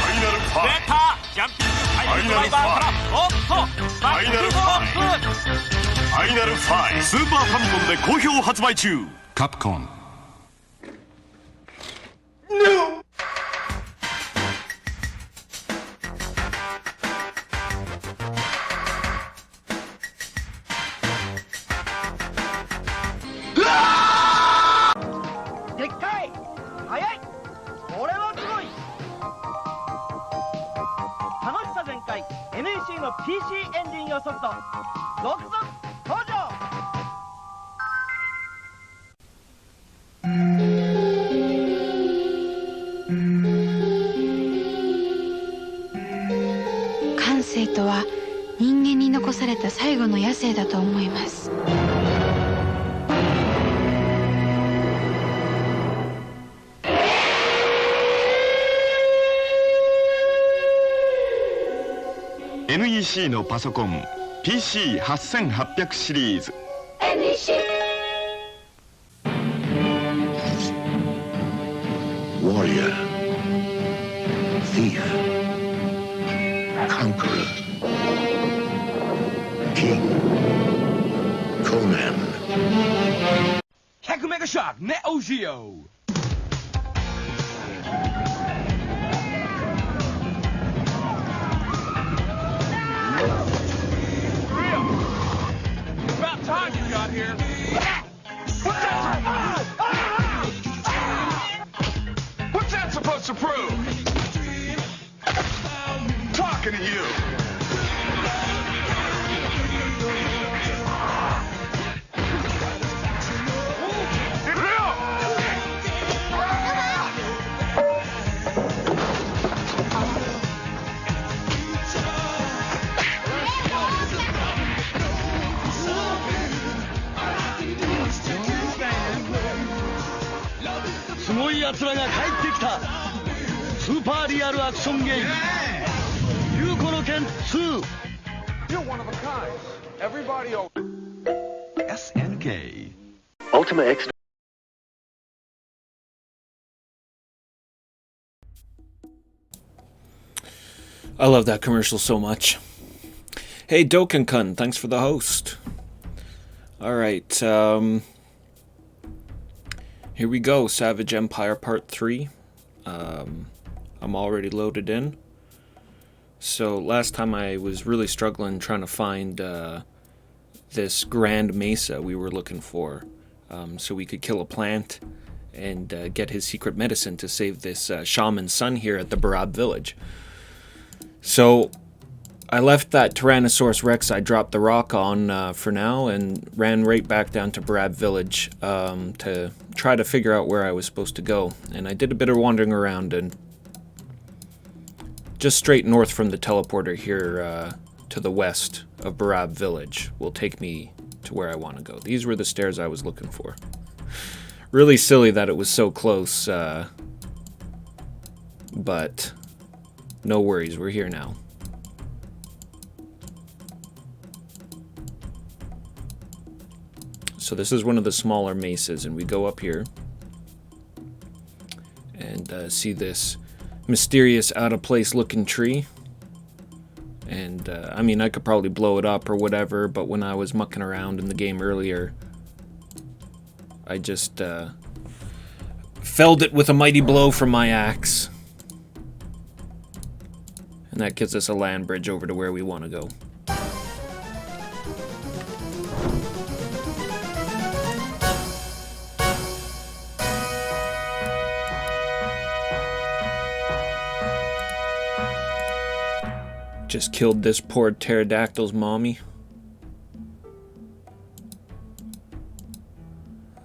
出たジャンピングファイルドライバーからおっとバックフォークファイナル5スーパーファミコンで好評発売中。カプコン。でっかい速いこれはすごい楽しさ全開 NEC の PC エンジン用ソフト続々登場感性とは人間に残された最後の野生だと思います。NEC のパソコン PC8800 シリーズ NEC Warrior, thief, conqueror, king, Conan. 100メガショックネオジオTime you got here. What's that supposed to prove? Talking to you.すごい奴らが帰ってきたスーパーリアルアクションゲームユーコの剣2 You're one of a kind. Everybody SNK Ultima X. I love that commercial so much. Hey, Dokenkun, thanks for the host. Alright, here we go, Savage Empire Part 3. I'm already loaded in. So last time I was really struggling trying to find this Grand Mesa we were looking for, so we could kill a plant and get his secret medicine to save this shaman's son here at the Barab village. So I left that Tyrannosaurus Rex I dropped the rock on for now and ran right back down to Barab village to try to figure out where I was supposed to go. And I did a bit of wandering around, and just straight north from the teleporter here to the west of Barab village will take me to where I want to go. These were the stairs I was looking for. Really silly that it was so close, but no worries, we're here now. So this is one of the smaller mesas, and we go up here and see this mysterious out-of-place looking tree. And I mean, I could probably blow it up or whatever, but when I was mucking around in the game earlier, I just felled it with a mighty blow from my axe. And that gives us a land bridge over to where we want to go. Just killed this poor pterodactyl's mommy.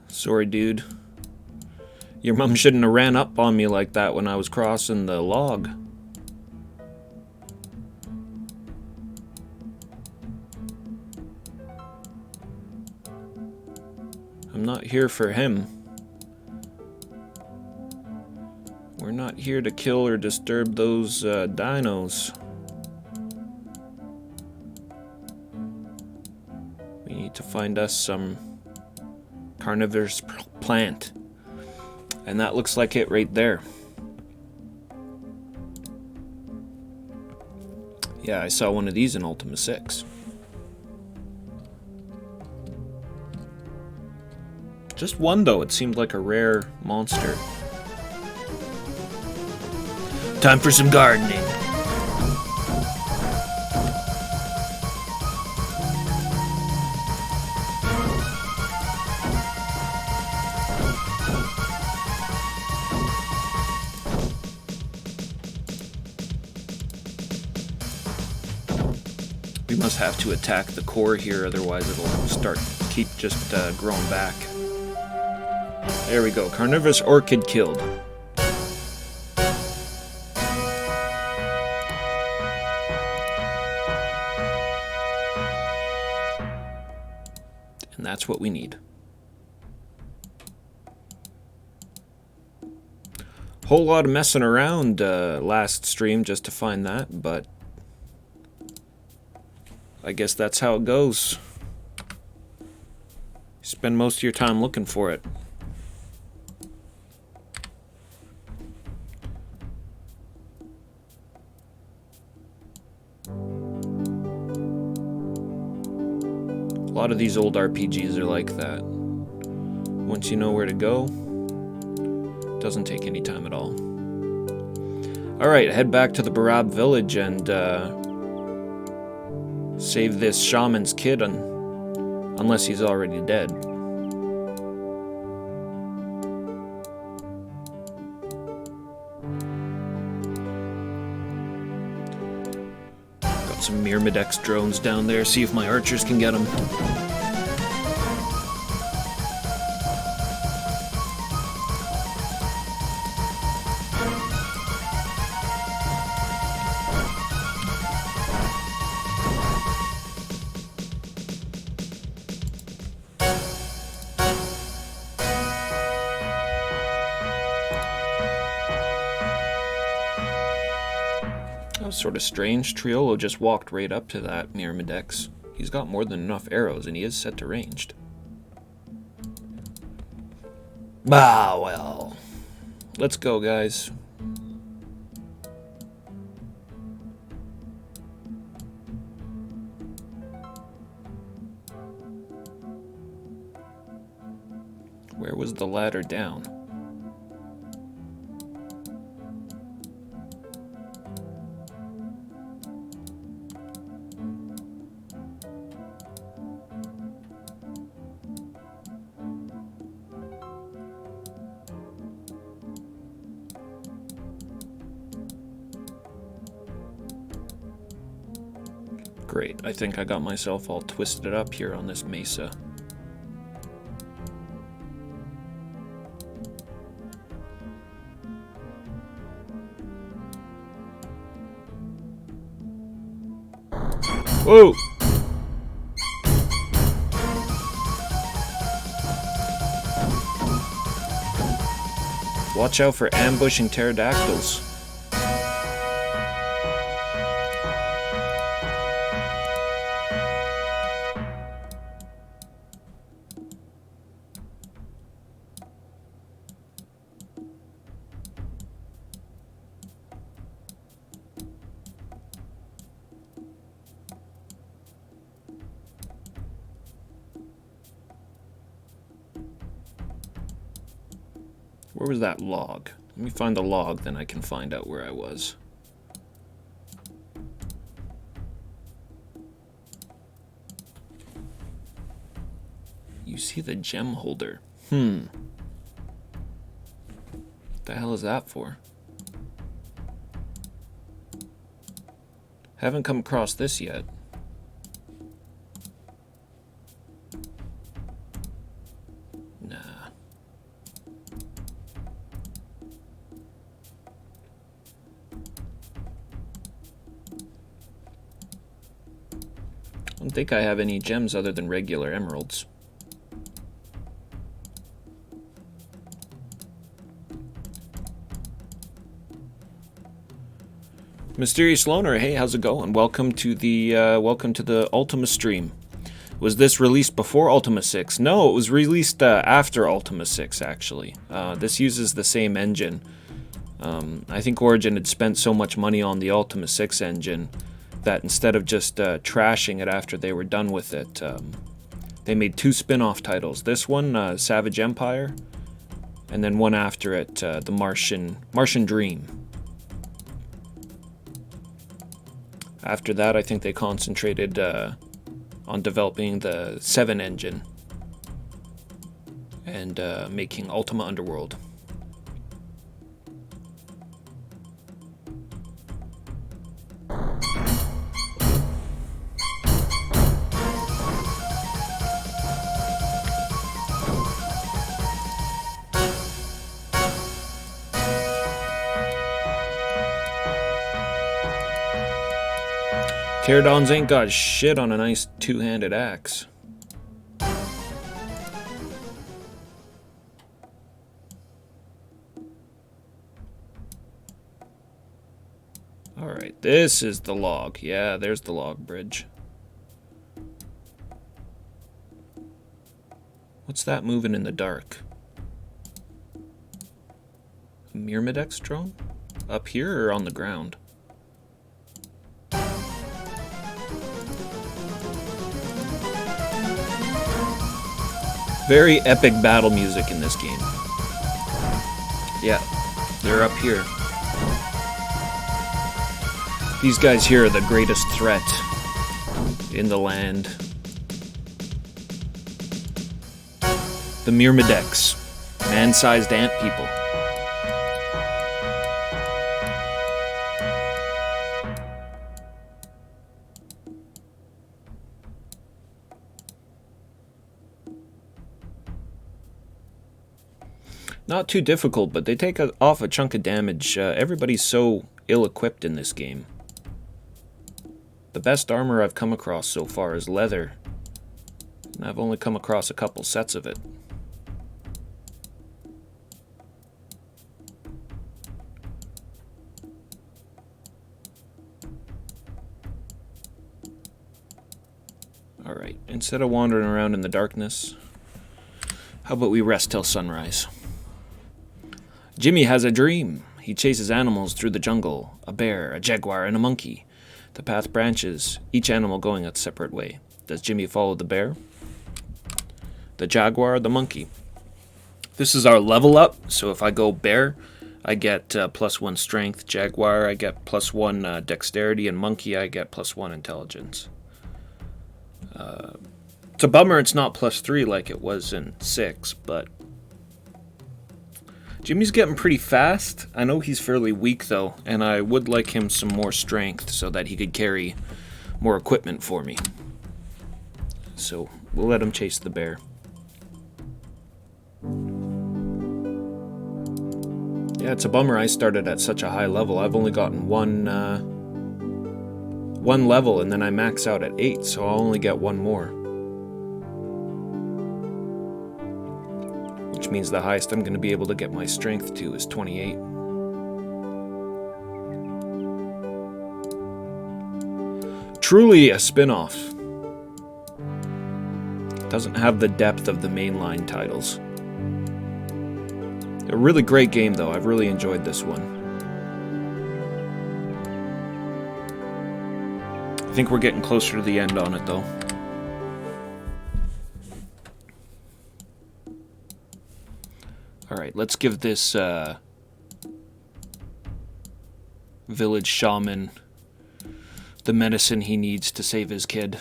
Sorry, dude. Your mom shouldn't have ran up on me like that when I was crossing the log. I'm not here for him. We're not here to kill or disturb those dinos. We need to find us some carnivorous plant. And that looks like it right there. Yeah, I saw one of these in Ultima 6. Just one, though. It seemed like a rare monster. Time for some gardening. We must have to attack the core here, otherwise it'll keep just growing back. There we go. Carnivorous orchid killed. And that's what we need. Whole lot of messing around last stream just to find that, but I guess that's how it goes. Spend most of your time looking for it. A lot of these old RPGs are like that. Once you know where to go, it doesn't take any time at all. Alright, head back to the Barab village and save this shaman's kid unless he's already dead. Got some Myrmidex drones down there, see if my archers can get them. Sort of strange. Triolo just walked right up to that Myrmidex. He's got more than enough arrows and he is set to ranged. Ah, well. Let's go, guys. Where was the ladder down? Great, I think I got myself all twisted up here on this mesa. Whoa! Watch out for ambushing pterodactyls. Where was that log? Let me find the log, then I can find out where I was. You see the gem holder. What the hell is that for? Haven't come across this yet. Nah. I don't think I have any gems other than regular emeralds. Mysterious Loner, hey, how's it going? Welcome to the Ultima stream. Was this released before Ultima 6? No, it was released after Ultima 6, actually. This uses the same engine. I think Origin had spent so much money on the Ultima 6 engine that instead of just trashing it after they were done with it, they made 2 spin-off titles. This one, Savage Empire, and then one after it, the Martian Dream. After that, I think they concentrated on developing the 7 engine and making Ultima Underworld. Pterodons ain't got shit on a nice 2-handed axe. Alright, this is the log. Yeah, there's the log bridge. What's that moving in the dark? A Myrmidex drone? Up here or on the ground? Very epic battle music in this game. Yeah, they're up here. These guys here are the greatest threat in the land. The Myrmidex, man-sized ant people. Not too difficult, but they take off a chunk of damage. Everybody's so ill-equipped in this game. The best armor I've come across so far is leather, and I've only come across a couple sets of it. Alright, instead of wandering around in the darkness, how about we rest till sunrise? Jimmy has a dream. He chases animals through the jungle. A bear, a jaguar, and a monkey. The path branches, each animal going a separate way. Does Jimmy follow the bear, the jaguar, or the monkey? This is our level up, so if I go bear, I get +1 strength. Jaguar, I get +1 dexterity. And monkey, I get +1 intelligence. It's a bummer it's not +3 like it was in 6, but Jimmy's getting pretty fast. I know he's fairly weak, though, and I would like him some more strength so that he could carry more equipment for me. So we'll let him chase the bear. Yeah, it's a bummer I started at such a high level. I've only gotten one level, and then I max out at 8, so I'll only get 1 more. Which means the highest I'm going to be able to get my strength to is 28. Truly a spin-off. Doesn't have the depth of the mainline titles. A really great game, though. I've really enjoyed this one. I think we're getting closer to the end on it, though. Alright, let's give this village shaman the medicine he needs to save his kid.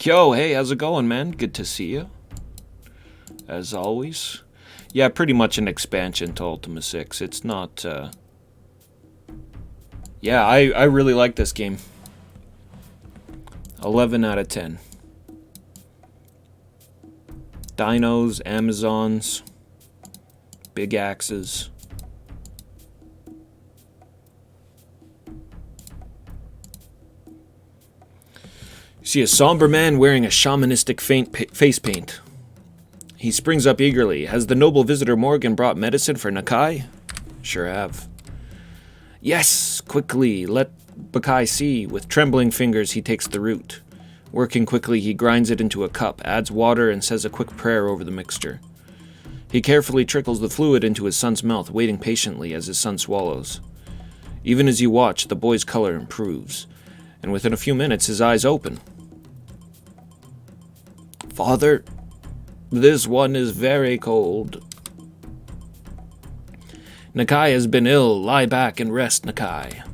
Yo, hey, how's it going, man? Good to see you. As always. Yeah, pretty much an expansion to Ultima 6. It's not, Yeah, I really like this game. 11 out of 10. Dinos, Amazons, big axes. You see a somber man wearing a shamanistic face paint. He springs up eagerly. Has the noble visitor Morgan brought medicine for Nakai? Sure have. Yes, quickly, let Bakai see. With trembling fingers, he takes the root. Working quickly, he grinds it into a cup, adds water, and says a quick prayer over the mixture. He carefully trickles the fluid into his son's mouth, waiting patiently as his son swallows. Even as you watch, the boy's color improves, and within a few minutes, his eyes open. Father, this one is very cold. Nakai has been ill. Lie back and rest, Nakai.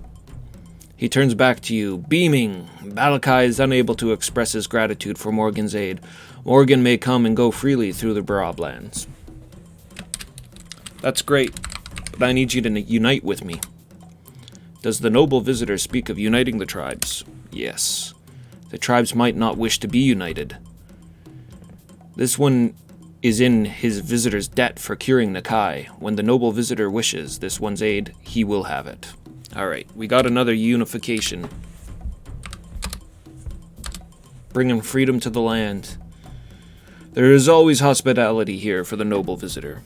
He turns back to you, beaming. Balakai is unable to express his gratitude for Morgan's aid. Morgan may come and go freely through the Barab lands. That's great, but I need you to unite with me. Does the noble visitor speak of uniting the tribes? Yes. The tribes might not wish to be united. This one is in his visitor's debt for curing Nakai. When the noble visitor wishes this one's aid, he will have it. Alright, we got another unification. Bringing freedom to the land. There is always hospitality here for the noble visitor.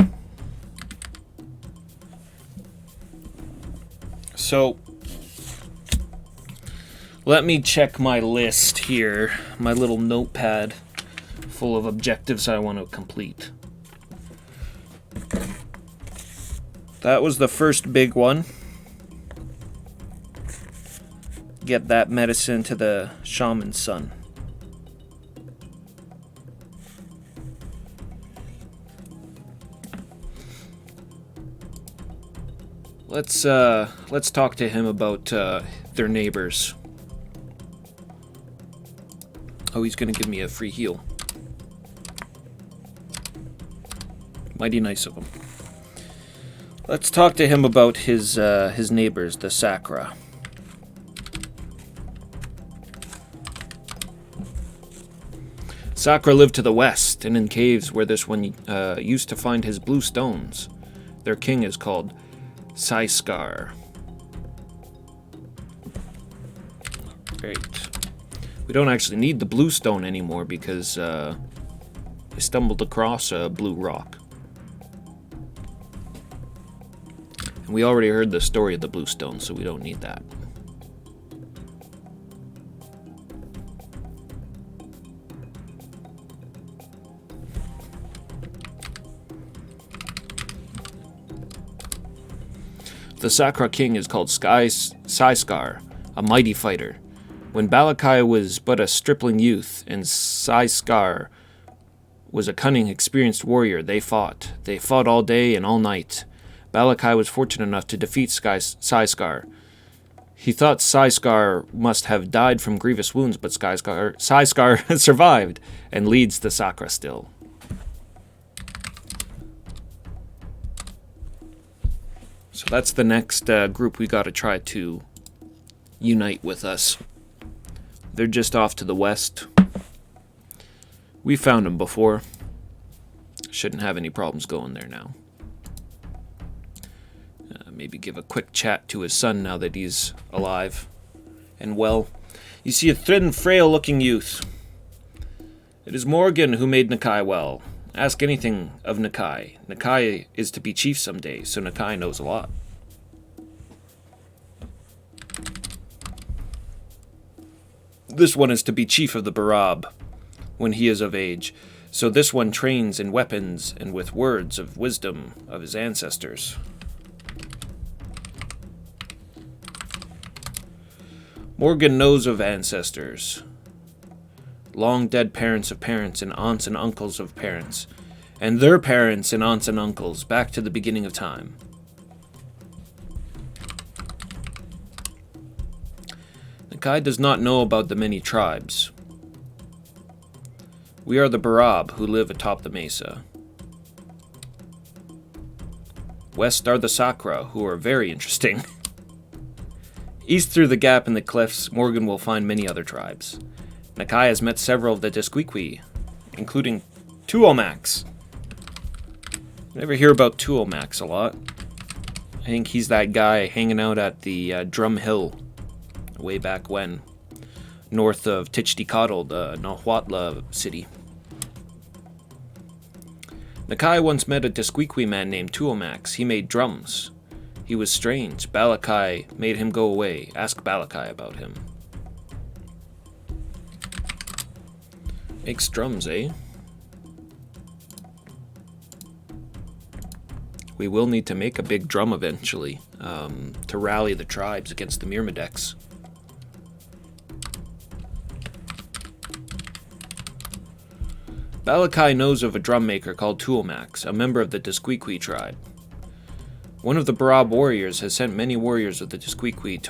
So, let me check my list here, my little notepad full of objectives I want to complete. That was the first big one. Get that medicine to the shaman's son. Let's talk to him about their neighbors. Oh, he's gonna give me a free heal. Mighty nice of him. Let's talk to him about his neighbors, the Sakra. Sakra lived to the west and in caves where this one used to find his blue stones. Their king is called Saiskar. Great. We don't actually need the blue stone anymore because I stumbled across a blue rock. And we already heard the story of the blue stone, so we don't need that. The Sakra king is called Saiskar, a mighty fighter. When Balakai was but a stripling youth, and Saiskar was a cunning, experienced warrior, they fought. They fought all day and all night. Balakai was fortunate enough to defeat Saiskar. He thought Saiskar must have died from grievous wounds, but Saiskar survived and leads the Sakra still. So that's the next group we got to try to unite with us. They're just off to the west. We found them before. Shouldn't have any problems going there now. Maybe give a quick chat to his son now that he's alive and well. You see a thin, frail-looking youth. It is Morgan who made Nakai well. Ask anything of Nakai. Nakai is to be chief someday, so Nakai knows a lot. This one is to be chief of the Barab when he is of age, so this one trains in weapons and with words of wisdom of his ancestors. Morgan knows of ancestors. Long dead parents of parents and aunts and uncles of parents, and their parents and aunts and uncles back to the beginning of time. Nakai does not know about the many tribes. We are the Barab who live atop the mesa. West are the Sakra, who are very interesting. East through the gap in the cliffs, Morgan will find many other tribes. Nakai has met several of the Desquiqui, including Tuomax. Never hear about Tuomax a lot. I think he's that guy hanging out at the Drum Hill way back when, north of Tichtikatl, the Nahuatl city. Nakai once met a Desquiqui man named Tuomax. He made drums. He was strange. Balakai made him go away. Ask Balakai about him. Makes drums, eh? We will need to make a big drum eventually, to rally the tribes against the Myrmideks. Balakai knows of a drum maker called Tuomax, a member of the Desquiqui tribe. One of the Barab warriors has sent many warriors of the Desquiqui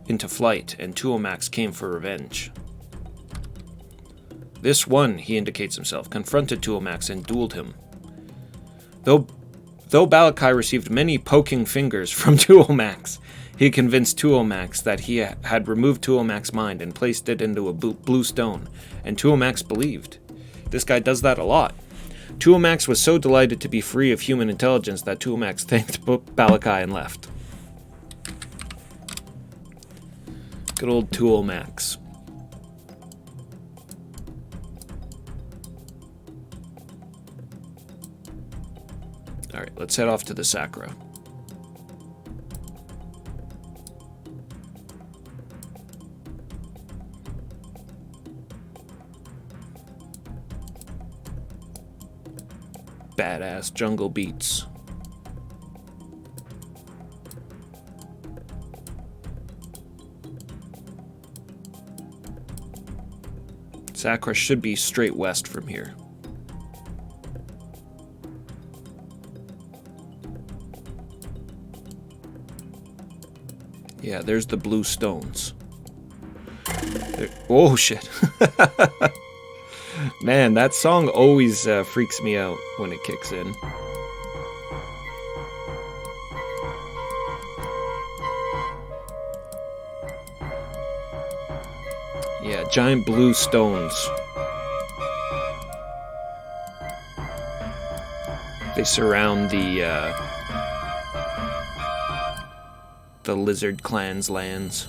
into flight, and Tuomax came for revenge. This one, he indicates himself, confronted Tuomax and dueled him. Though Balakai received many poking fingers from Tuomax, he convinced Tuomax that he had removed Tuomax's mind and placed it into a blue stone, and Tuomax believed. This guy does that a lot. Tuomax was so delighted to be free of human intelligence that Tuomax thanked Balakai and left. Good old Tuomax. Alright, let's head off to the Sacra. Badass jungle beats. Sacra should be straight west from here. Yeah, there's the blue stones. Oh shit. Man, that song always freaks me out when it kicks in. Yeah, giant blue stones. They surround the lizard clan's lands.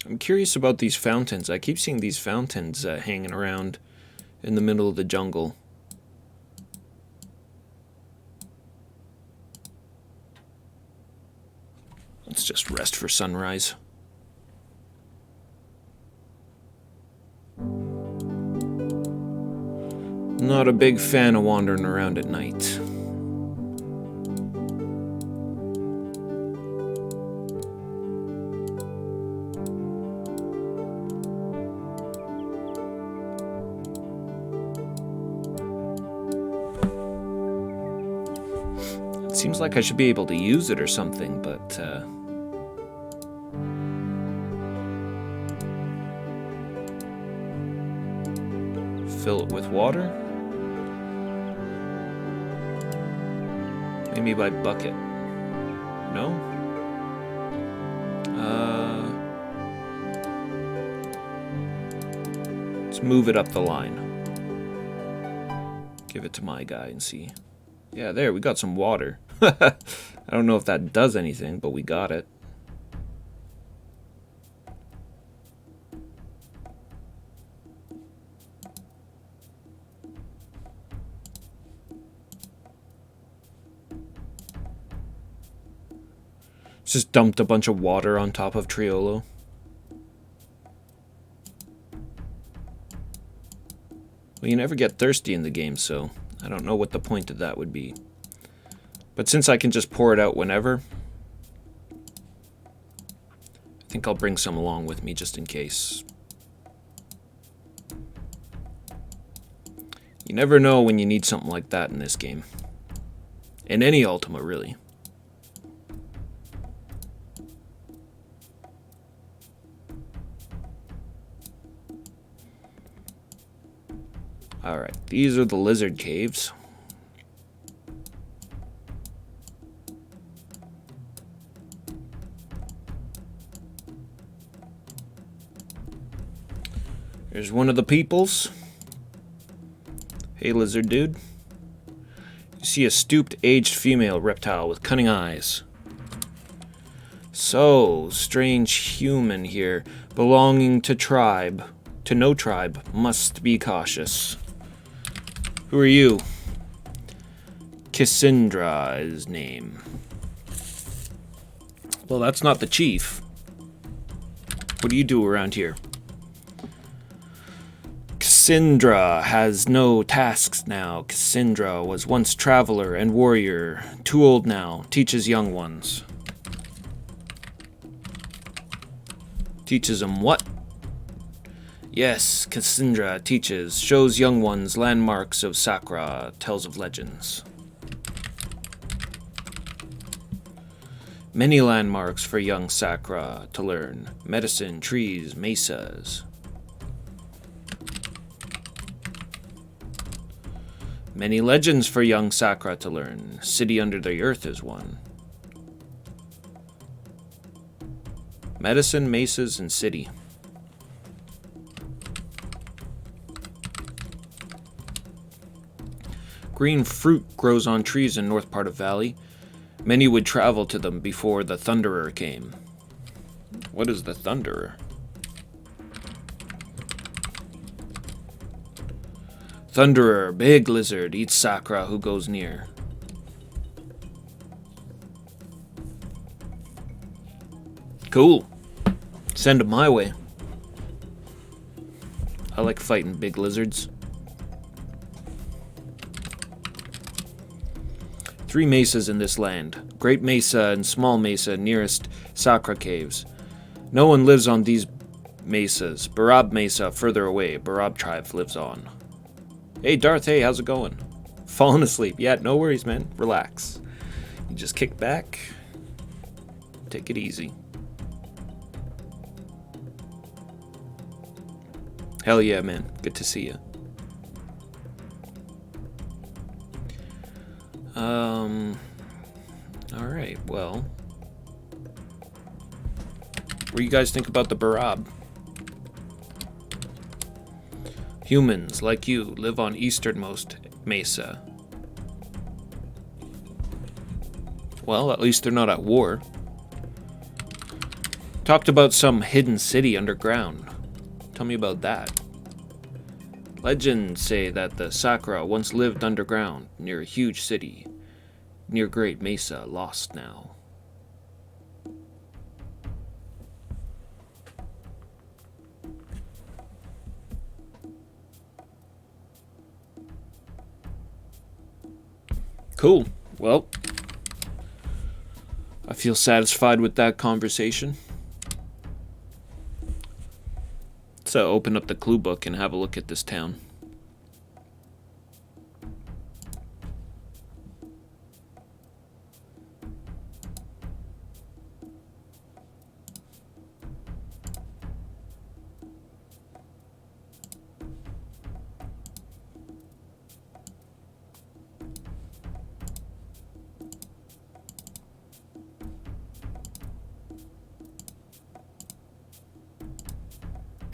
I'm curious about these fountains. I keep seeing these fountains hanging around in the middle of the jungle. Let's just rest for sunrise. Not a big fan of wandering around at night. It seems like I should be able to use it or something, but fill it with water? Maybe by bucket. No? Let's move it up the line. Give it to my guy and see. Yeah, there, we got some water. I don't know if that does anything, but we got it. Just dumped a bunch of water on top of Triolo. Well, you never get thirsty in the game, so I don't know what the point of that would be. But since I can just pour it out whenever, I think I'll bring some along with me just in case. You never know when you need something like that in this game. In any Ultima, really. Alright, these are the lizard caves. Here's one of the peoples. Hey, lizard dude. You see a stooped, aged female reptile with cunning eyes. So, strange human here, belonging to tribe. To no tribe, must be cautious. Who are you? Cassandra is name. Well, that's not the chief. What do you do around here? Cassandra has no tasks now. Cassandra was once traveler and warrior. Too old now. Teaches young ones. Teaches them what? Yes, Cassandra teaches. Shows young ones landmarks of Sakura. Tells of legends. Many landmarks for young Sakura to learn. Medicine, trees, mesas. Many legends for young Sakura to learn. City under the earth is one. Medicine, mesas, and city. Green fruit grows on trees in north part of valley. Many would travel to them before the Thunderer came. What is the Thunderer? Thunderer, big lizard, eats Sakura who goes near. Cool. Send him my way. I like fighting big lizards. 3 mesas in this land. Great Mesa and Small Mesa nearest Sakura Caves. No one lives on these mesas. Barab Mesa further away. Barab tribe lives on. Hey Darth, hey, how's it going? Falling asleep. Yeah, no worries, man. Relax. You just kick back. Take it easy. Hell yeah, man. Good to see you. Alright, well. What do you guys think about the Barab? Humans, like you, live on easternmost mesa. Well, at least they're not at war. Talked about some hidden city underground. Tell me about that. Legends say that the Sakura once lived underground, near a huge city, near Great Mesa, lost now. Cool. Well, I feel satisfied with that conversation. So open up the clue book and have a look at this town.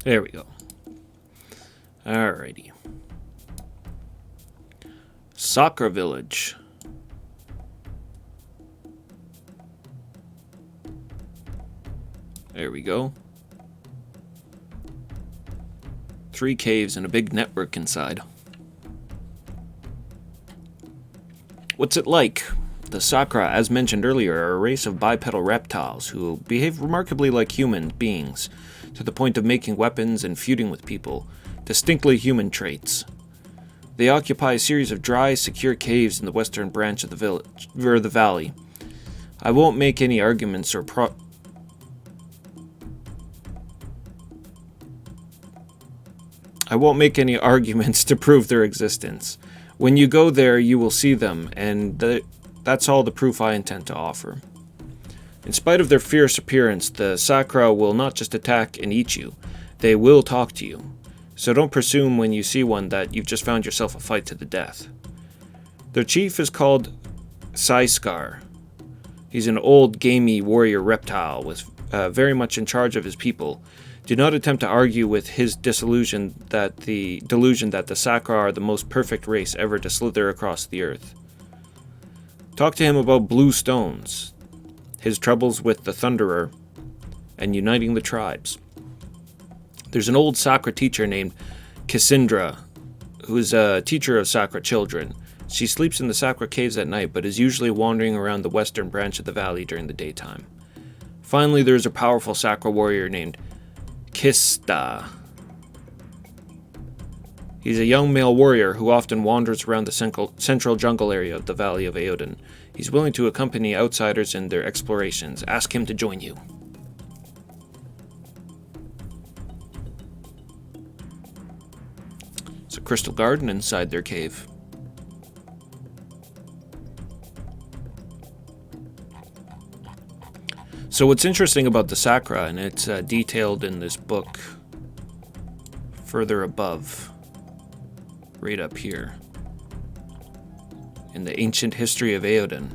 There we go. Alrighty. Sakura Village. There we go. 3 caves and a big network inside. What's it like? The Sakura, as mentioned earlier, are a race of bipedal reptiles who behave remarkably like human beings, to the point of making weapons and feuding with people, distinctly human traits. They occupy a series of dry, secure caves in the western branch of the village, or the valley. I won't make any arguments to prove their existence. When you go there, you will see them, and that's all the proof I intend to offer. In spite of their fierce appearance, the Sakura will not just attack and eat you, they will talk to you. So don't presume when you see one that you've just found yourself a fight to the death. Their chief is called Saiskar. He's an old, gamey warrior reptile, with very much in charge of his people. Do not attempt to argue with his delusion that the Sakura are the most perfect race ever to slither across the earth. Talk to him about blue stones. his troubles with the Thunderer, and uniting the tribes. There's an old Sakura teacher named Cassandra, who is a teacher of Sakura children. She sleeps in the Sakura caves at night, but is usually wandering around the western branch of the valley during the daytime. Finally, there's a powerful Sakura warrior named Kista. He's a young male warrior who often wanders around the central jungle area of the Valley of Eoden. He's willing to accompany outsiders in their explorations. Ask him to join you. It's a crystal garden inside their cave. So what's interesting about the Sakura, and it's detailed in this book further above, right up here, in the ancient history of Eoden.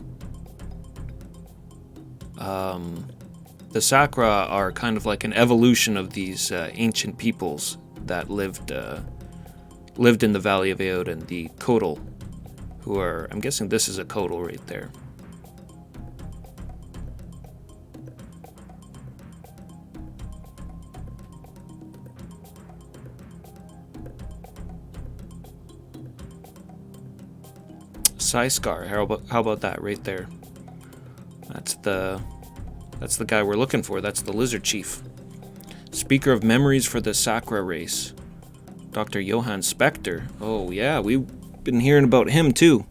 The Sakura are kind of like an evolution of these ancient peoples that lived in the Valley of Eoden, the Kotal, who are, I'm guessing this is a Kotal right there. Saiskar, how about that right there? That's the guy we're looking for. That's the lizard chief. Speaker of memories for the Sakura race, Dr. Johann Spector. Oh yeah, we've been hearing about him too.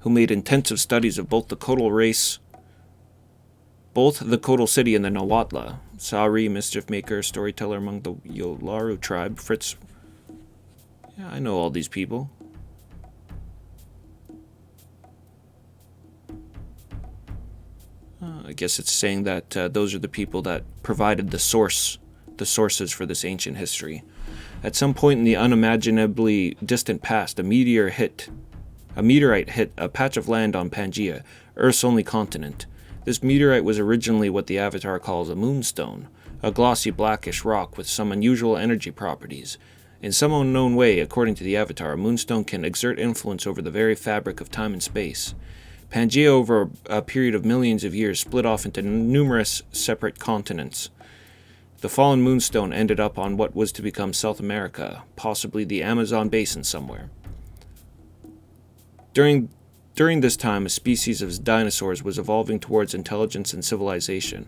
Who made intensive studies of both the Kotal race, both the Kotal city and the Nahuatl. Sauri, mischief maker, storyteller among the Yolaru tribe. Fritz. Yeah, I know all these people. I guess it's saying that those are the people that provided the sources for this ancient history. At some point in the unimaginably distant past, a meteorite hit a patch of land on Pangaea, Earth's only continent. This meteorite was originally what the Avatar calls a moonstone, a glossy blackish rock with some unusual energy properties. In some unknown way, according to the Avatar, a moonstone can exert influence over the very fabric of time and space. Pangaea, over a period of millions of years, split off into numerous separate continents. The fallen moonstone ended up on what was to become South America, possibly the Amazon basin somewhere. During this time, a species of dinosaurs was evolving towards intelligence and civilization.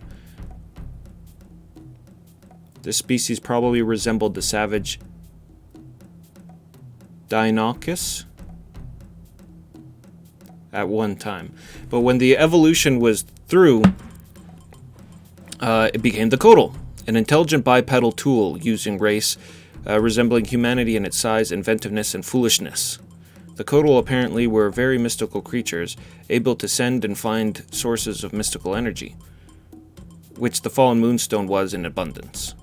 This species probably resembled the savage Deinonychus at one time. But when the evolution was through, it became the Kotal, an intelligent bipedal tool using race resembling humanity in its size, inventiveness, and foolishness. The Kotal apparently were very mystical creatures, able to send and find sources of mystical energy, which the fallen moonstone was in abundance.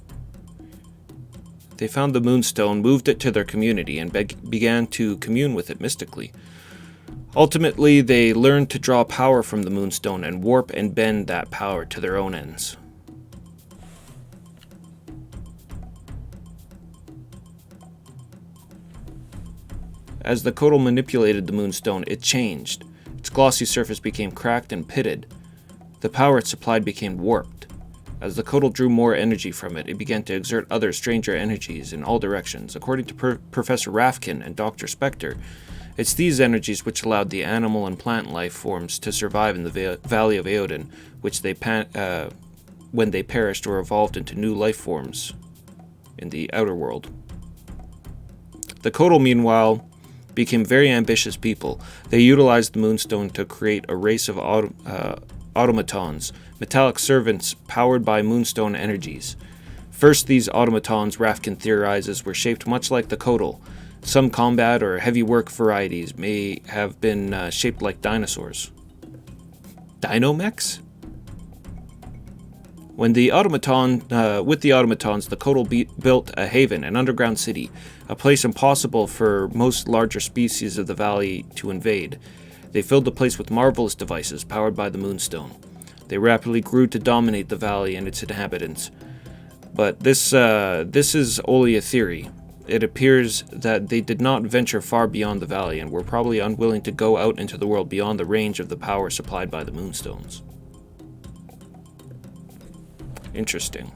They found the moonstone, moved it to their community, and began to commune with it mystically. Ultimately, they learned to draw power from the moonstone and warp and bend that power to their own ends. As the Kotal manipulated the moonstone, it changed. Its glossy surface became cracked and pitted. The power it supplied became warped. As the Kotal drew more energy from it, it began to exert other stranger energies in all directions. According to Professor Rafkin and Dr. Spector, it's these energies which allowed the animal and plant life forms to survive in the Valley of Eoden, which when they perished or evolved into new life forms in the outer world. The Kotal, meanwhile, became very ambitious people. They utilized the moonstone to create a race of automatons, metallic servants powered by moonstone energies. First, these automatons, Rafkin theorizes, were shaped much like the Kotal. Some combat or heavy work varieties may have been shaped like dinosaurs. Dinomechs? With the automatons, the Kotal built a haven, an underground city, a place impossible for most larger species of the valley to invade. They filled the place with marvelous devices powered by the moonstone. They rapidly grew to dominate the valley and its inhabitants. But this is only a theory. It appears that they did not venture far beyond the valley and were probably unwilling to go out into the world beyond the range of the power supplied by the moonstones. Interesting.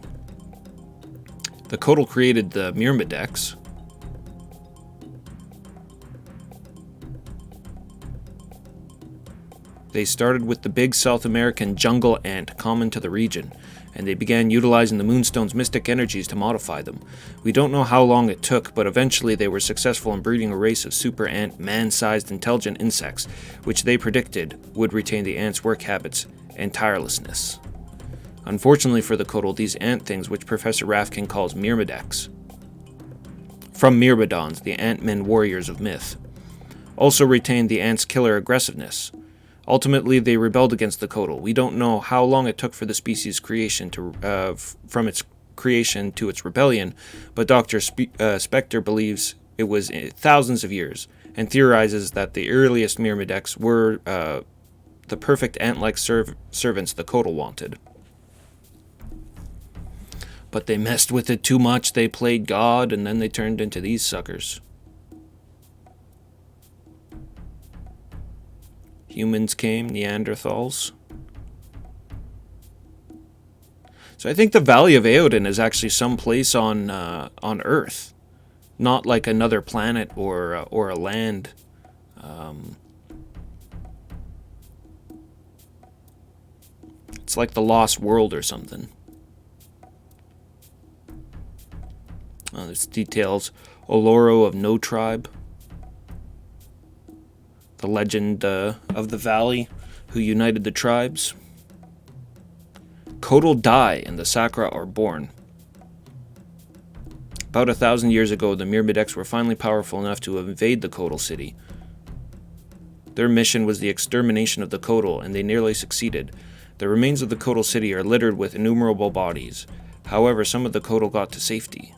The Kotal created the Myrmedex. They started with the big South American jungle ant common to the region, and they began utilizing the Moonstone's mystic energies to modify them. We don't know how long it took, but eventually they were successful in breeding a race of super ant, man-sized intelligent insects, which they predicted would retain the ants' work habits and tirelessness. Unfortunately for the Kotal, these ant things, which Professor Rafkin calls Myrmedex, from Myrmidons, the ant-men warriors of myth, also retained the ants' killer aggressiveness. Ultimately, they rebelled against the Kotal. We don't know how long it took for the species' creation from its creation to its rebellion, but Dr. Spector believes it was thousands of years, and theorizes that the earliest Myrmedex were the perfect ant-like servants the Kotal wanted. But they messed with it too much, they played God, and then they turned into these suckers. Humans came, Neanderthals. So I think the Valley of Eoden is actually someplace on Earth, not like another planet or a land. It's like the Lost World or something. This details Oloro of No Tribe. The legend of the valley who united the tribes. Kotal die and the Sakra are born. About 1,000 years ago, the Myrmedex were finally powerful enough to invade the Kotal city. Their mission was the extermination of the Kotal, and they nearly succeeded. The remains of the Kotal city are littered with innumerable bodies. However, some of the Kotal got to safety.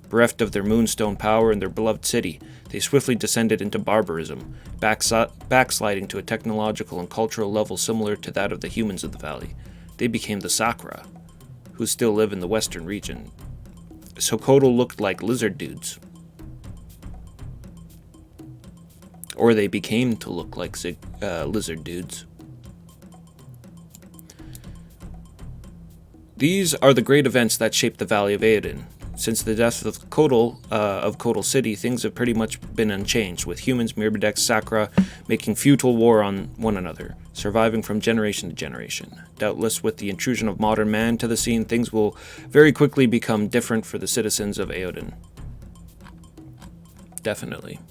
Bereft of their moonstone power and their beloved city, they swiftly descended into barbarism, backsliding to a technological and cultural level similar to that of the humans of the valley. They became the Sakra, who still live in the western region. So Kotal looked like lizard dudes. Or they became to look like lizard dudes. These are the great events that shaped the Valley of Eoden. Since the death of Kotal City, things have pretty much been unchanged, with humans, Myrmedex, Sakra making futile war on one another, surviving from generation to generation. Doubtless, with the intrusion of modern man to the scene, things will very quickly become different for the citizens of Eoden. Definitely.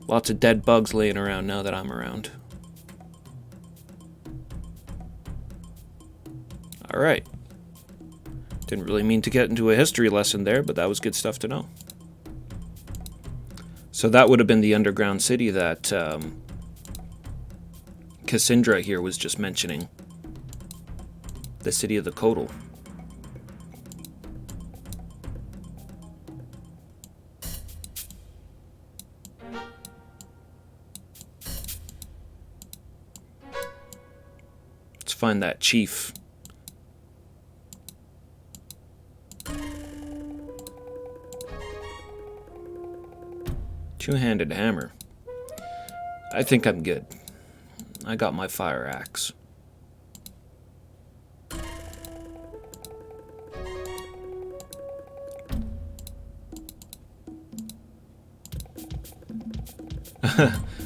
Lots of dead bugs laying around now that I'm around. Alright. Didn't really mean to get into a history lesson there, but that was good stuff to know. So that would have been the underground city that Cassandra here was just mentioning. The city of the Kotal. Let's find that chief. Two-handed hammer. I think I'm good. I got my fire axe.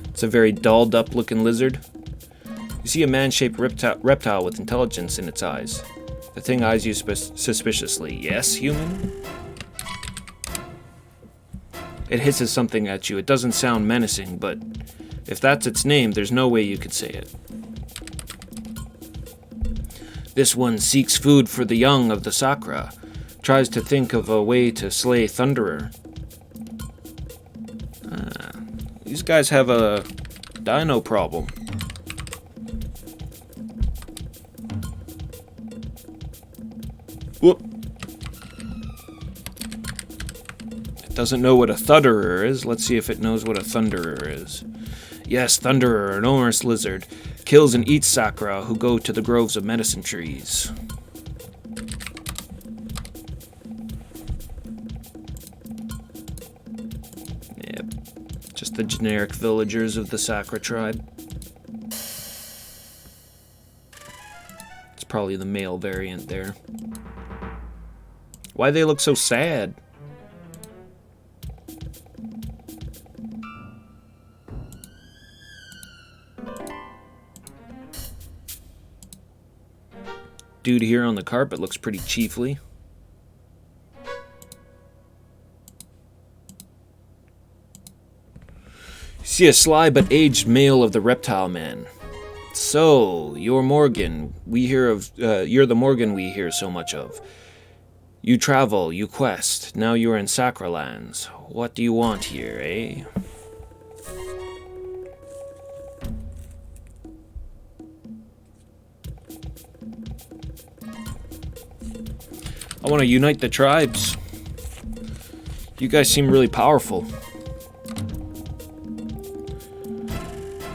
It's a very dolled up looking lizard. You see a man-shaped reptile with intelligence in its eyes. The thing eyes you suspiciously. Yes, human? It hisses something at you. It doesn't sound menacing, but if that's its name, there's no way you could say it. This one seeks food for the young of the Sakra, tries to think of a way to slay Thunderer. These guys have a dino problem. Whoop. Doesn't know what a Thunderer is. Let's see if it knows what a Thunderer is. Yes, Thunderer, an enormous lizard, kills and eats Sakra who go to the groves of medicine trees. Yep, just the generic villagers of the Sakra tribe. probably the male variant there. Why they look so sad? Dude here on the carpet looks pretty chiefly. See a sly but aged male of the reptile man. So, you're Morgan. We hear of you're the Morgan we hear so much of. You travel, you quest. Now you're in Sacra lands. What do you want here, eh? I want to unite the tribes. You guys seem really powerful.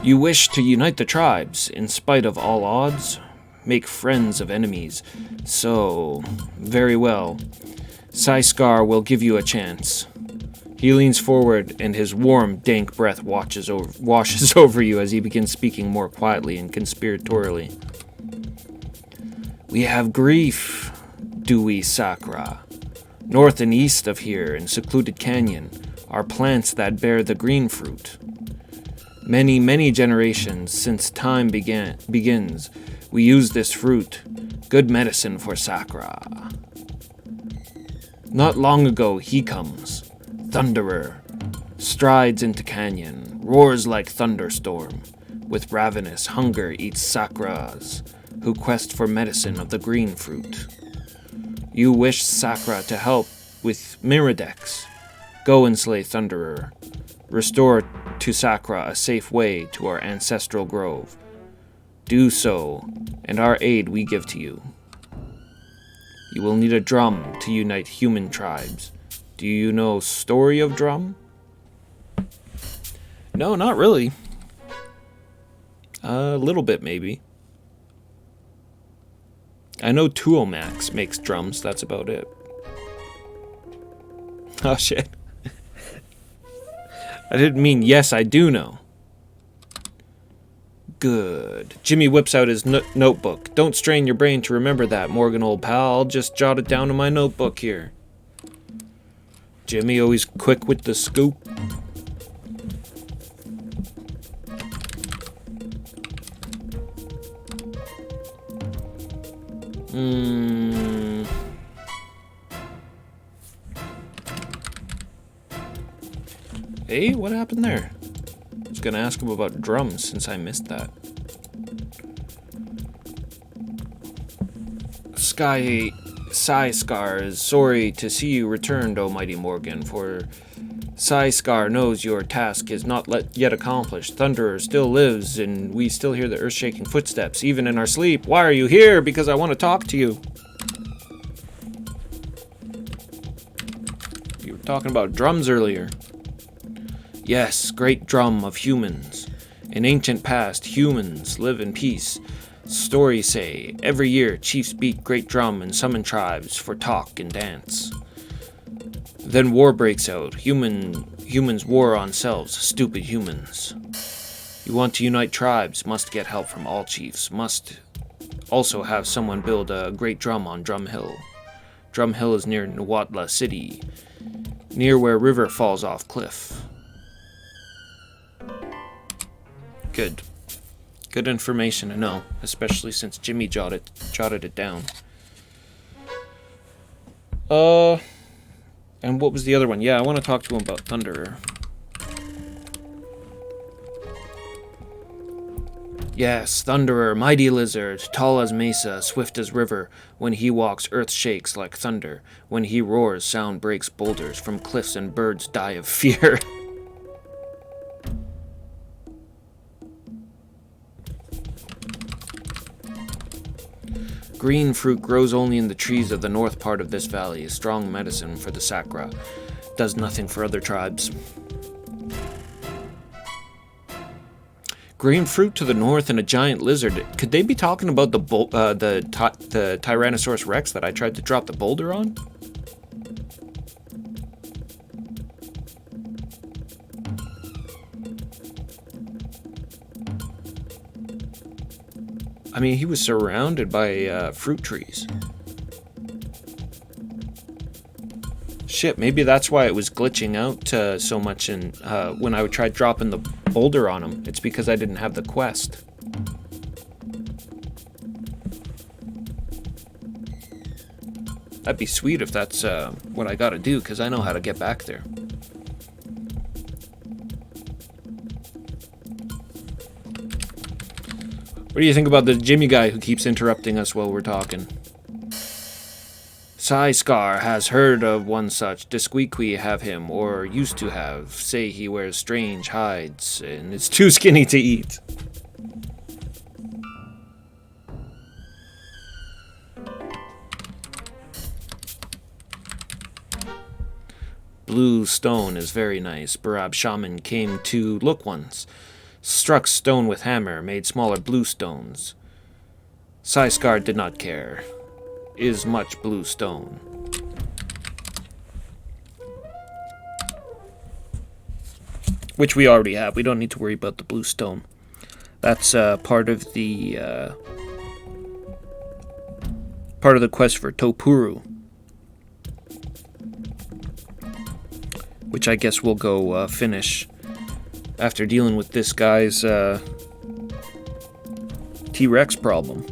You wish to unite the tribes, in spite of all odds? Make friends of enemies. So, very well. Saiskar will give you a chance. He leans forward, and his warm, dank breath washes over you as he begins speaking more quietly and conspiratorially. We have grief, do we, Sakra? North and east of here, in secluded canyon, are plants that bear the green fruit. Many, many generations since time begins, we use this fruit, good medicine for Sakra. Not long ago he comes, Thunderer, strides into canyon, roars like thunderstorm, with ravenous hunger eats Sakras, who quest for medicine of the green fruit. You wish Sakra to help with Miradex. Go and slay Thunderer. Restore to Sakra a safe way to our ancestral grove. Do so, and our aid we give to you. You will need a drum to unite human tribes. Do you know story of drum? No, not really. A little bit, maybe. I know Tuomax makes drums, that's about it. Oh shit. I didn't mean yes, I do know. Good. Jimmy whips out his notebook. Don't strain your brain to remember that, Morgan, old pal. I'll just jot it down in my notebook here. Jimmy always quick with the scoop. Hey, what happened there? I was gonna ask him about drums since I missed that. Saiskar is sorry to see you returned, O mighty Morgan, for Saiskar knows your task is not yet accomplished. Thunderer still lives, and we still hear the earth-shaking footsteps, even in our sleep. Why are you here? Because I want to talk to you. You were talking about drums earlier. Yes, great drum of humans. In ancient past, humans live in peace. Stories say, every year chiefs beat great drum and summon tribes for talk and dance. Then war breaks out. Humans war on selves, stupid humans. You want to unite tribes, must get help from all chiefs, must also have someone build a great drum on Drum Hill. Drum Hill is near Nuwatla City, near where river falls off cliff. Good. Good information to know, especially since Jimmy jotted it down. And what was the other one? Yeah, I want to talk to him about Thunderer. Yes, Thunderer, mighty lizard, tall as mesa, swift as river. When he walks, earth shakes like thunder. When he roars, sound breaks boulders from cliffs and birds die of fear. Green fruit grows only in the trees of the north part of this valley, a strong medicine for the Sakra. Does nothing for other tribes. Green fruit to the north and a giant lizard. Could they be talking about the Tyrannosaurus Rex that I tried to drop the boulder on? I mean, he was surrounded by fruit trees. Shit, maybe that's why it was glitching out so much and when I tried dropping the boulder on him. It's because I didn't have the quest. That'd be sweet if that's what I gotta do, because I know how to get back there. What do you think about the Jimmy guy who keeps interrupting us while we're talking? Scar has heard of one such. Disqueaquee have him, or used to have. Say he wears strange hides, and is too skinny to eat. Blue stone is very nice. Barab shaman came to look once. Struck stone with hammer, made smaller blue stones. Scar did not care. Is much blue stone. Which we already have. We don't need to worry about the blue stone. That's part of the quest for Topuru, which I guess we'll go finish after dealing with this guy's T-Rex problem.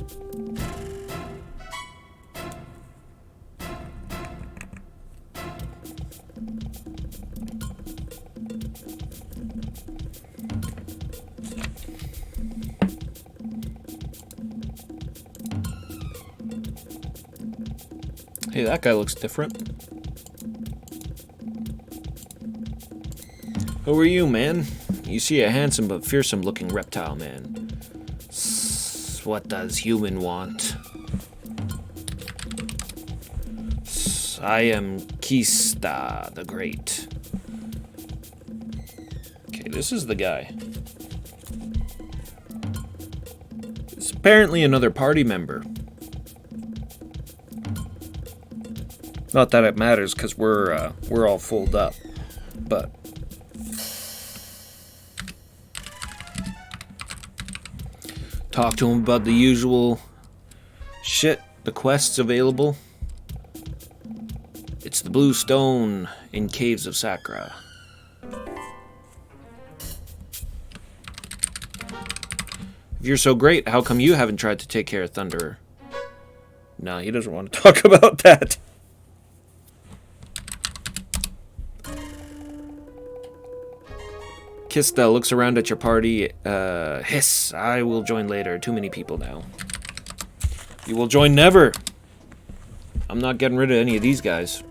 Hey, that guy looks different. Who are you, man? You see a handsome but fearsome looking reptile, man. What does human want? I am Kista the Great. Okay, this is the guy. It's apparently another party member. Not that it matters, because we're all fulled up, but talk to him about the usual shit, the quests available. It's the blue stone in Caves of Sakura. If you're so great, how come you haven't tried to take care of Thunderer? No, he doesn't want to talk about that. Kista looks around at your party. Hiss, I will join later. Too many people now. You will join never. I'm not getting rid of any of these guys.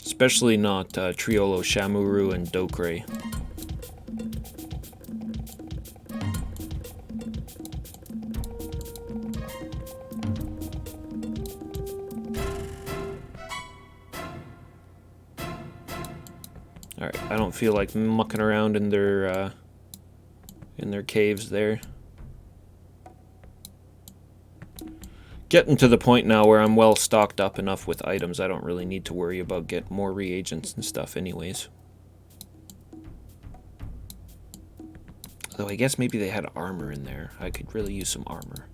Especially not Triolo, Shamuru, and Dokre. Alright, I don't feel like mucking around in their caves there. Getting to the point now where I'm well stocked up enough with items, I don't really need to worry about getting more reagents and stuff anyways. Though I guess maybe they had armor in there. I could really use some armor.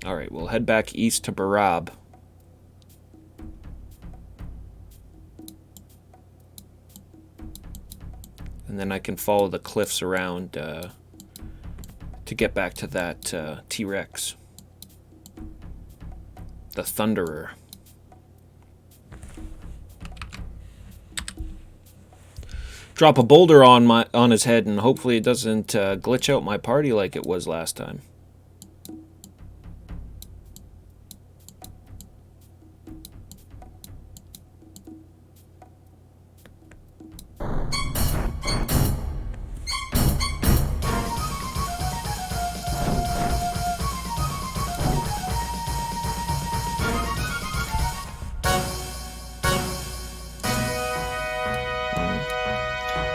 Alright, we'll head back east to Barab. And then I can follow the cliffs around to get back to that T-Rex. The Thunderer. Drop a boulder on his head and hopefully it doesn't glitch out my party like it was last time.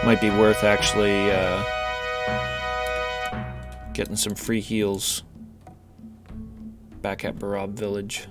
Might be worth actually getting some free heals back at Barab Village.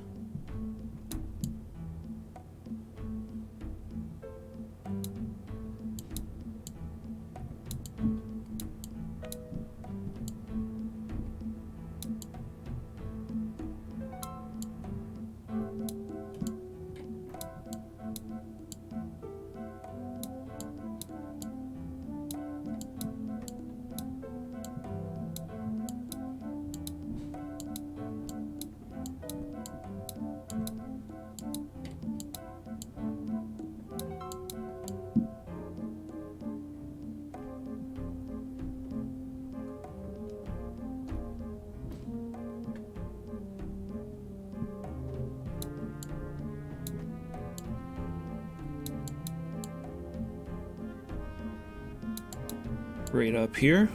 right up here.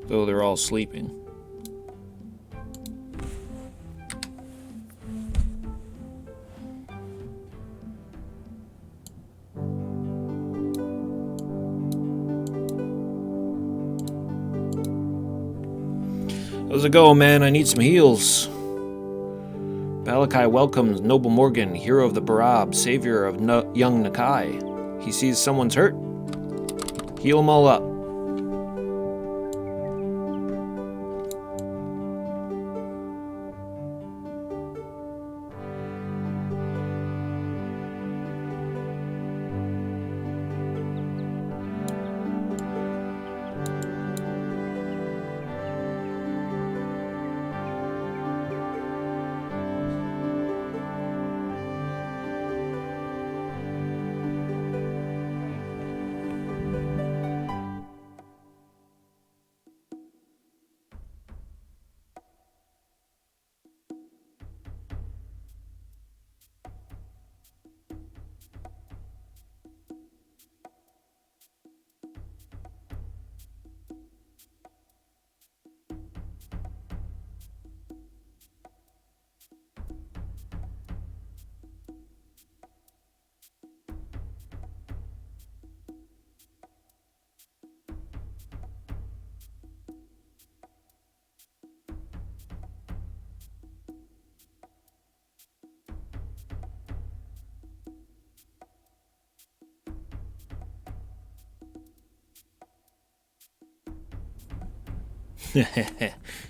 Though they're all sleeping. How's it going, man? I need some heals. Balakai welcomes Noble Morgan, hero of the Barab, savior of young Nakai. He sees someone's hurt. Heal them all up.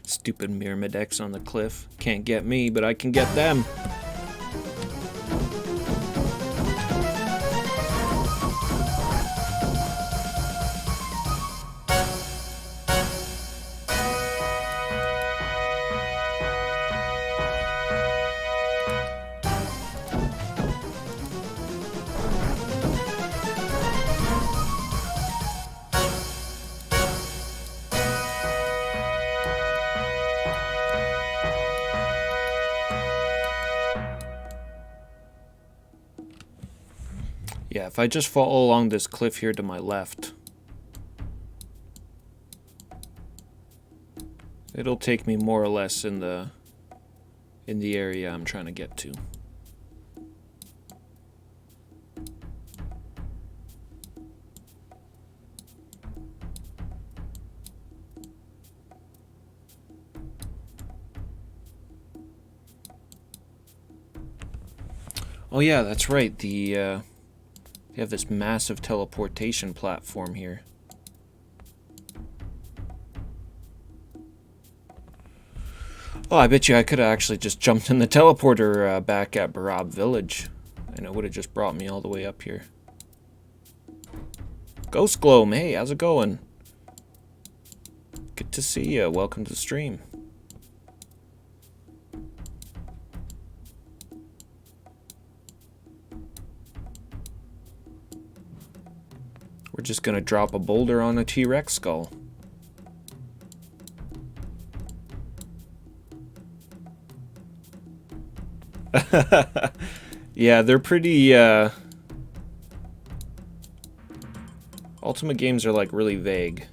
Stupid Myrmidex on the cliff. Can't get me, but I can get them. Yeah, if I just follow along this cliff here to my left, it'll take me more or less in the area I'm trying to get to. Oh yeah, that's right. They have this massive teleportation platform here. Oh, I bet you I could have actually just jumped in the teleporter back at Barab Village. And it would have just brought me all the way up here. Ghost Gloam, hey, how's it going? Good to see you. Welcome to the stream. We're just gonna drop a boulder on a T-Rex skull. Yeah, they're pretty, Ultima games are, like, really vague.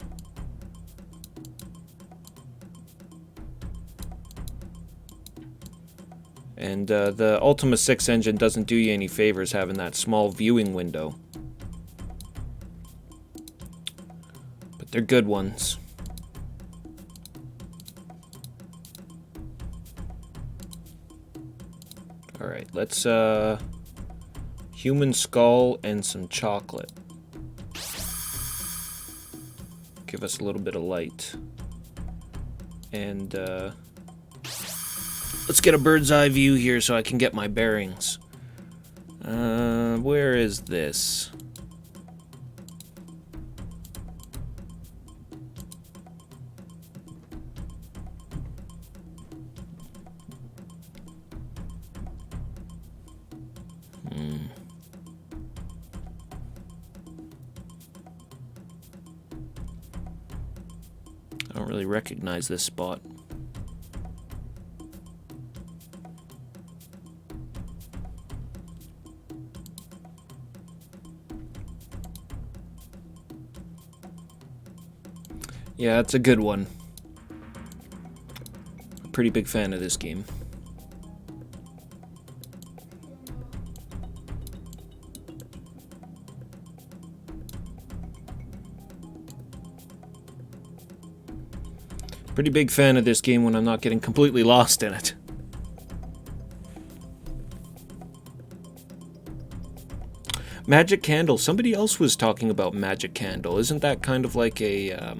And, the Ultima 6 engine doesn't do you any favors having that small viewing window. But they're good ones. Alright, let's, human skull and some chocolate. Give us a little bit of light. And, let's get a bird's eye view here so I can get my bearings. Where is this? I don't really recognize this spot. Yeah, it's a good one. Pretty big fan of this game. Pretty big fan of this game when I'm not getting completely lost in it. Magic Candle. Somebody else was talking about Magic Candle. Isn't that kind of like a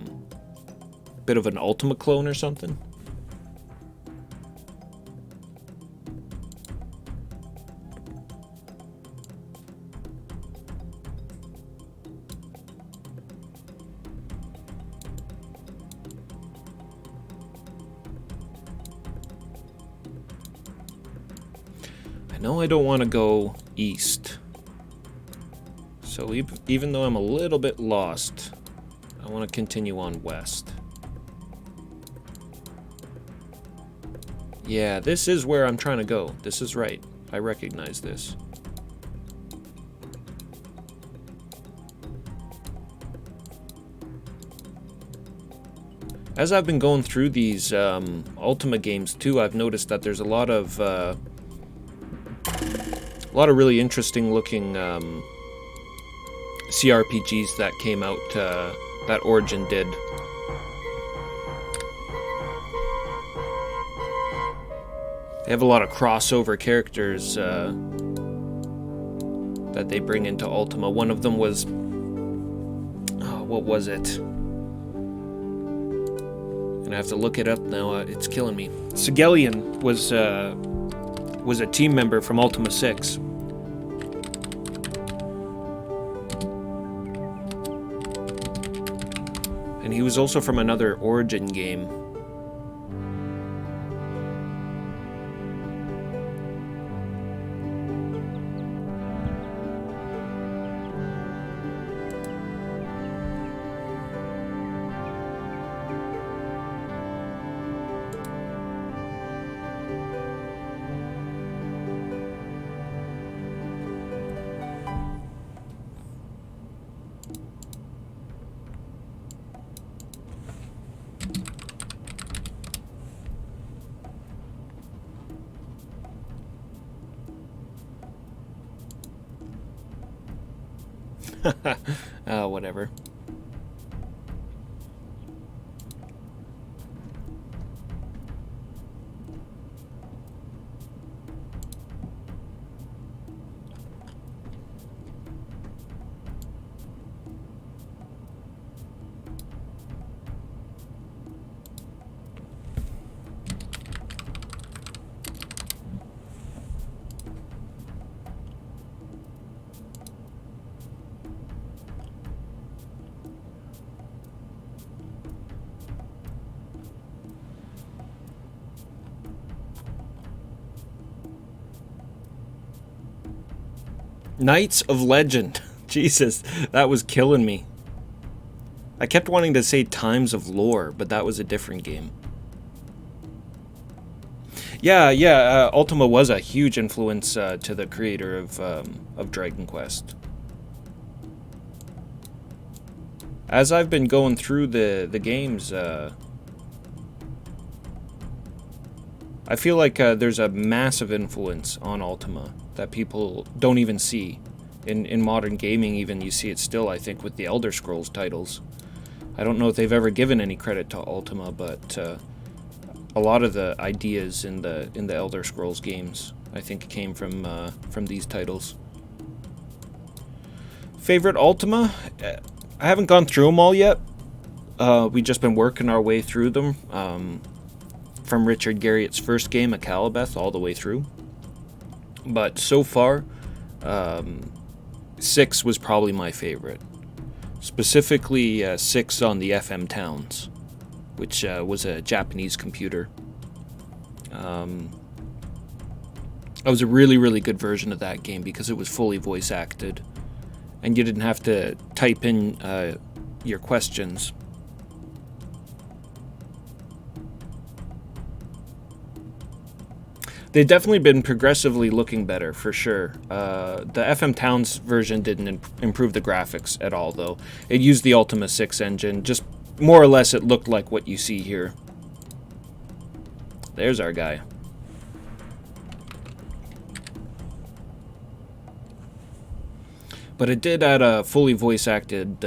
bit of an Ultima clone or something? No, I don't want to go east. So even though I'm a little bit lost, I want to continue on west. Yeah, this is where I'm trying to go. This is right. I recognize this. As I've been going through these Ultima games too, I've noticed that there's a lot of really interesting looking CRPGs that came out, that Origin did. They have a lot of crossover characters that they bring into Ultima. One of them was, oh, what was it? And I have to look it up now. It's killing me. Sigelian was a team member from Ultima 6. And he was also from another Origin game. Whatever. Knights of Legend. Jesus, that was killing me. I kept wanting to say Times of Lore, but that was a different game. Yeah, Ultima was a huge influence to the creator of Dragon Quest. As I've been going through the games, I feel like there's a massive influence on Ultima that people don't even see. In modern gaming even, you see it still, I think, with the Elder Scrolls titles. I don't know if they've ever given any credit to Ultima, but a lot of the ideas in the Elder Scrolls games, I think, came from these titles. Favorite Ultima? I haven't gone through them all yet. We've just been working our way through them. From Richard Garriott's first game, Akalabeth, all the way through. But so far, 6 was probably my favorite. Specifically, 6 on the FM Towns, which was a Japanese computer. It was a really, really good version of that game because it was fully voice acted. And you didn't have to type in your questions. They've definitely been progressively looking better, for sure. The FM Towns version didn't improve the graphics at all, though. It used the Ultima 6 engine, just more or less it looked like what you see here. There's our guy. But it did add a fully voice-acted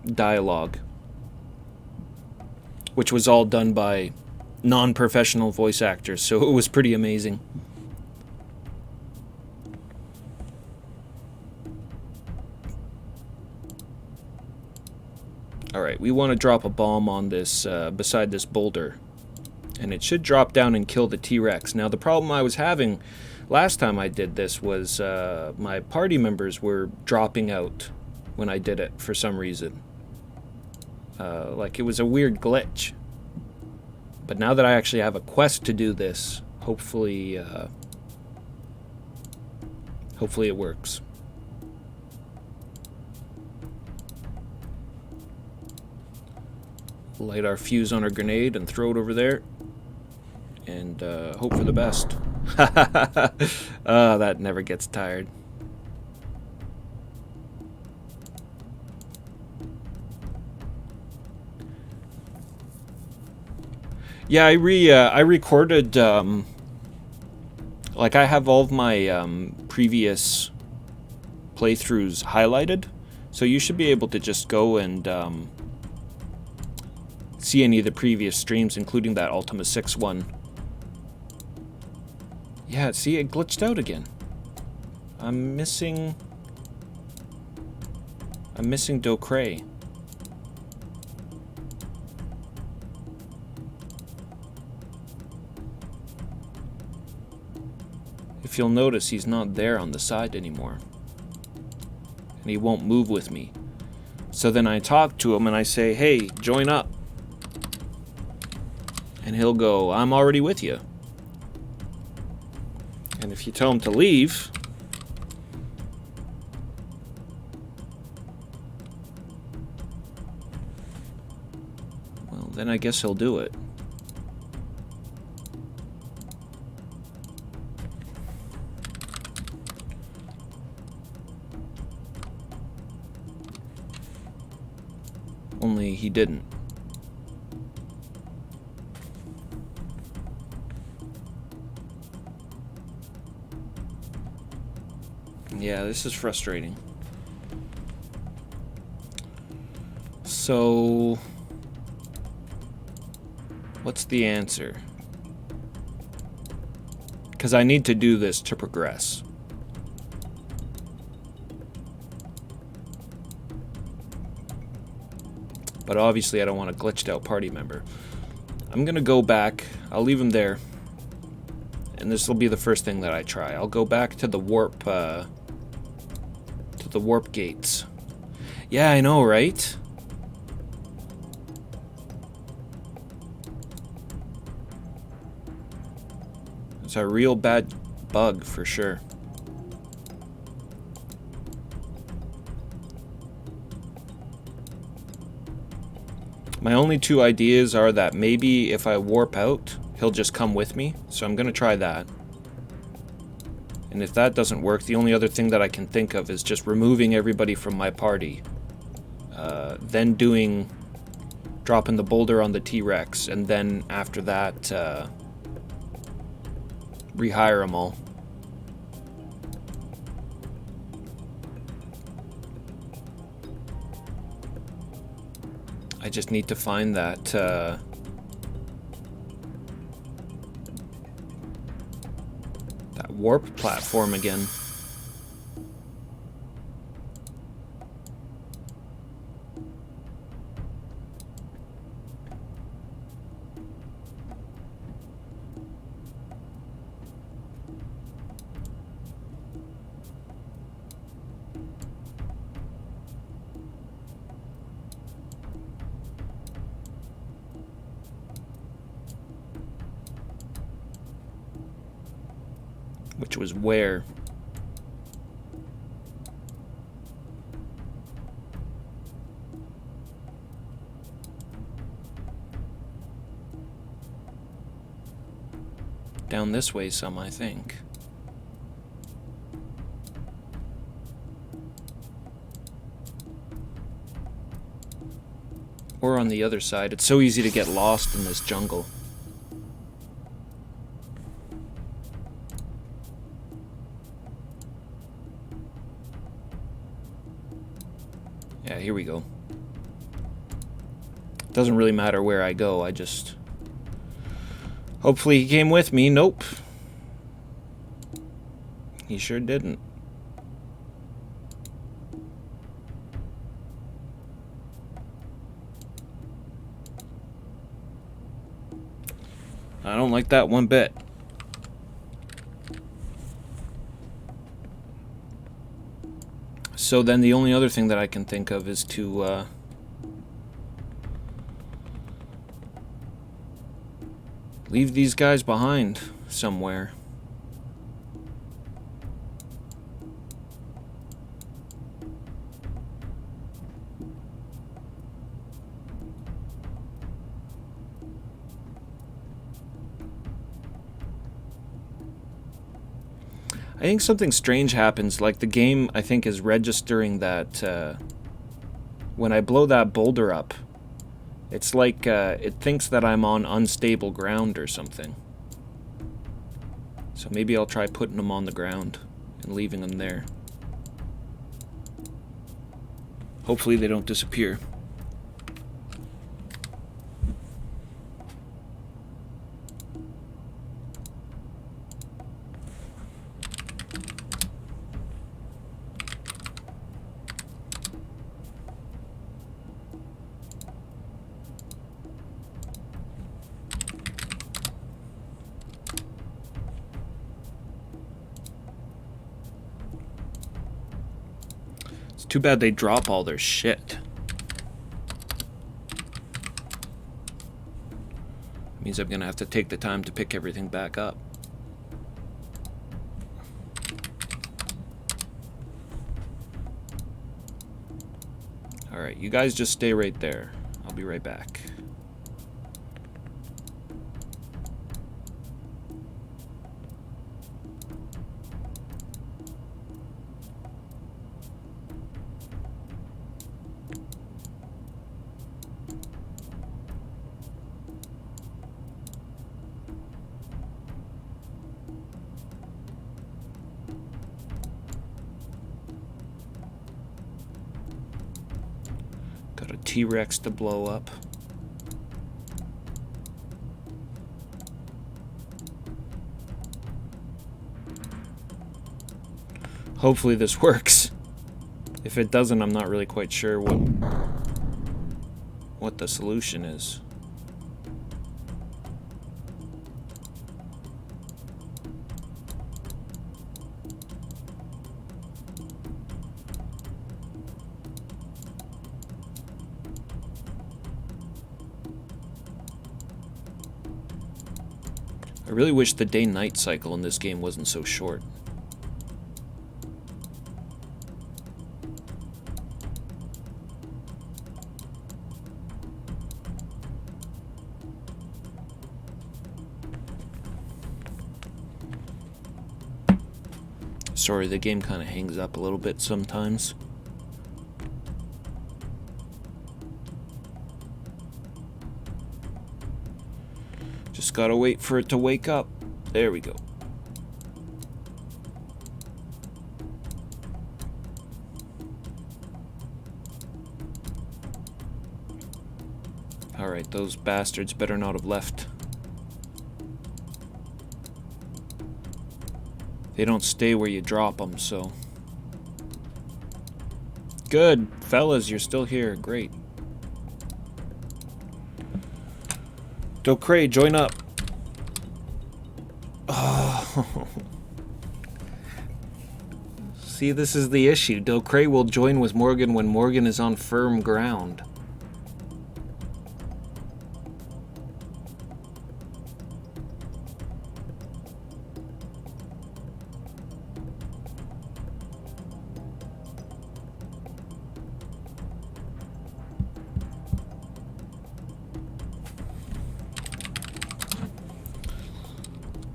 dialogue, which was all done by non-professional voice actors, so it was pretty amazing. Alright, we want to drop a bomb on this, beside this boulder. And it should drop down and kill the T-Rex. Now, the problem I was having last time I did this was my party members were dropping out when I did it for some reason. Like, it was a weird glitch. But now that I actually have a quest to do this, hopefully it works. Light our fuse on our grenade and throw it over there. And hope for the best. That never gets tired. Yeah, I recorded, like, I have all of my previous playthroughs highlighted, so you should be able to just go and see any of the previous streams, including that Ultima 6 one. Yeah, see, it glitched out again. I'm missing Docre. If you'll notice, he's not there on the side anymore. And he won't move with me. So then I talk to him and I say, hey, join up. And he'll go, I'm already with you. And if you tell him to leave, well, then I guess he'll do it. Only he didn't. Yeah, this is frustrating. So, what's the answer? Because I need to do this to progress. But obviously I don't want a glitched out party member. I'm gonna go back. I'll leave him there. And this will be the first thing that I try. I'll go back to the warp gates. Yeah, I know, right? It's a real bad bug for sure. My only two ideas are that maybe if I warp out, he'll just come with me. So I'm gonna try that. And if that doesn't work, the only other thing that I can think of is just removing everybody from my party. Then dropping the boulder on the T-Rex, and then after that, rehire them all. I just need to find that warp platform again. Which was where? Down this way some, I think. Or on the other side. It's so easy to get lost in this jungle. Yeah, here we go. Doesn't really matter where I go, I just... Hopefully he came with me. Nope. He sure didn't. I don't like that one bit. So then the only other thing that I can think of is to leave these guys behind somewhere. I think something strange happens, like the game, I think, is registering that when I blow that boulder up, it's like it thinks that I'm on unstable ground or something. So maybe I'll try putting them on the ground and leaving them there. Hopefully they don't disappear. Too bad they drop all their shit. Means I'm gonna have to take the time to pick everything back up. Alright, you guys just stay right there. I'll be right back. Got a T-Rex to blow up. Hopefully this works. If it doesn't, I'm not really quite sure what the solution is. I really wish the day-night cycle in this game wasn't so short. Sorry, the game kind of hangs up a little bit sometimes. Just gotta wait for it to wake up. There we go. Alright, those bastards better not have left. They don't stay where you drop them, so... Good! Fellas, you're still here. Great. Docray, join up. Oh. See, this is the issue. Docray will join with Morgan when Morgan is on firm ground.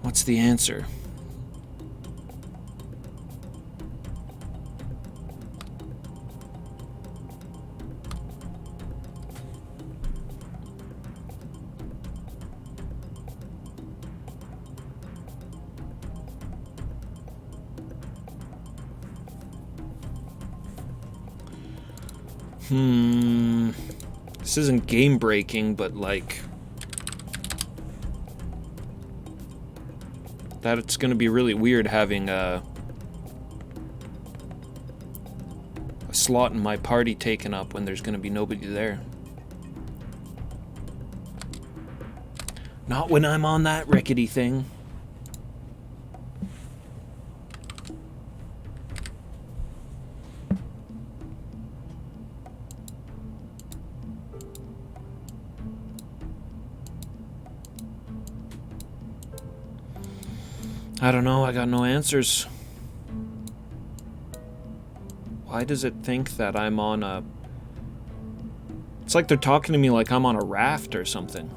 What's the answer? This isn't game breaking, but like that it's gonna be really weird having a slot in my party taken up when there's gonna be nobody there. Not when I'm on that rickety thing. I don't know, I got no answers. Why does it think that I'm on a... It's like they're talking to me like I'm on a raft or something.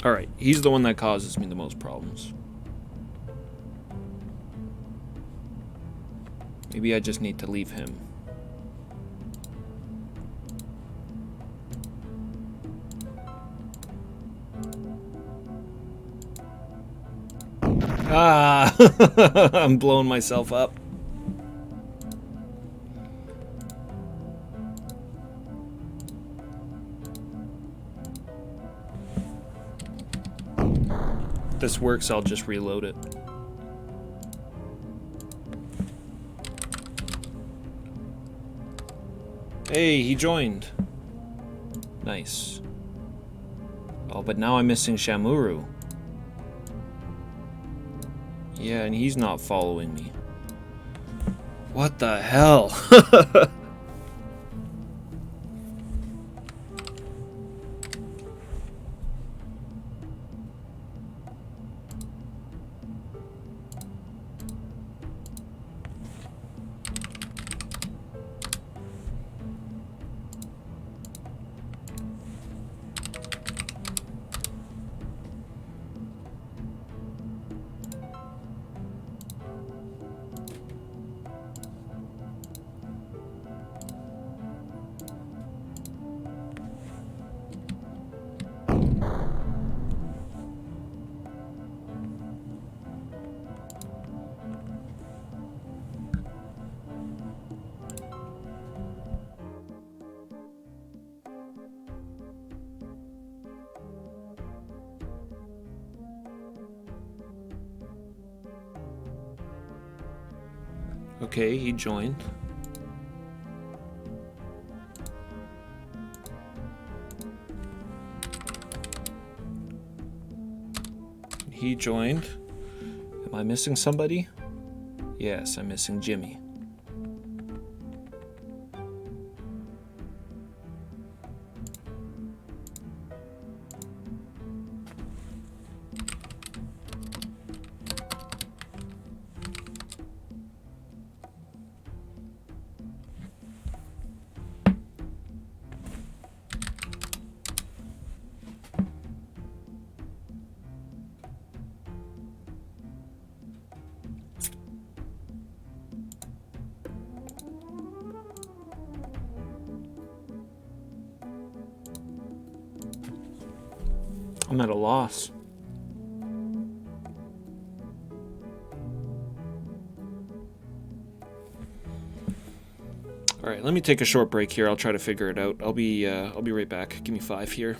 Alright, he's the one that causes me the most problems. Maybe I just need to leave him. Ah! I'm blowing myself up. If this works, I'll just reload it. Hey, he joined. Nice. Oh, but now I'm missing Shamuru. Yeah, and he's not following me. What the hell? Okay, he joined. He joined. Am I missing somebody? Yes, I'm missing Jimmy. I'm at a loss. All right, let me take a short break here. I'll try to figure it out. I'll be right back. Give me 5 here.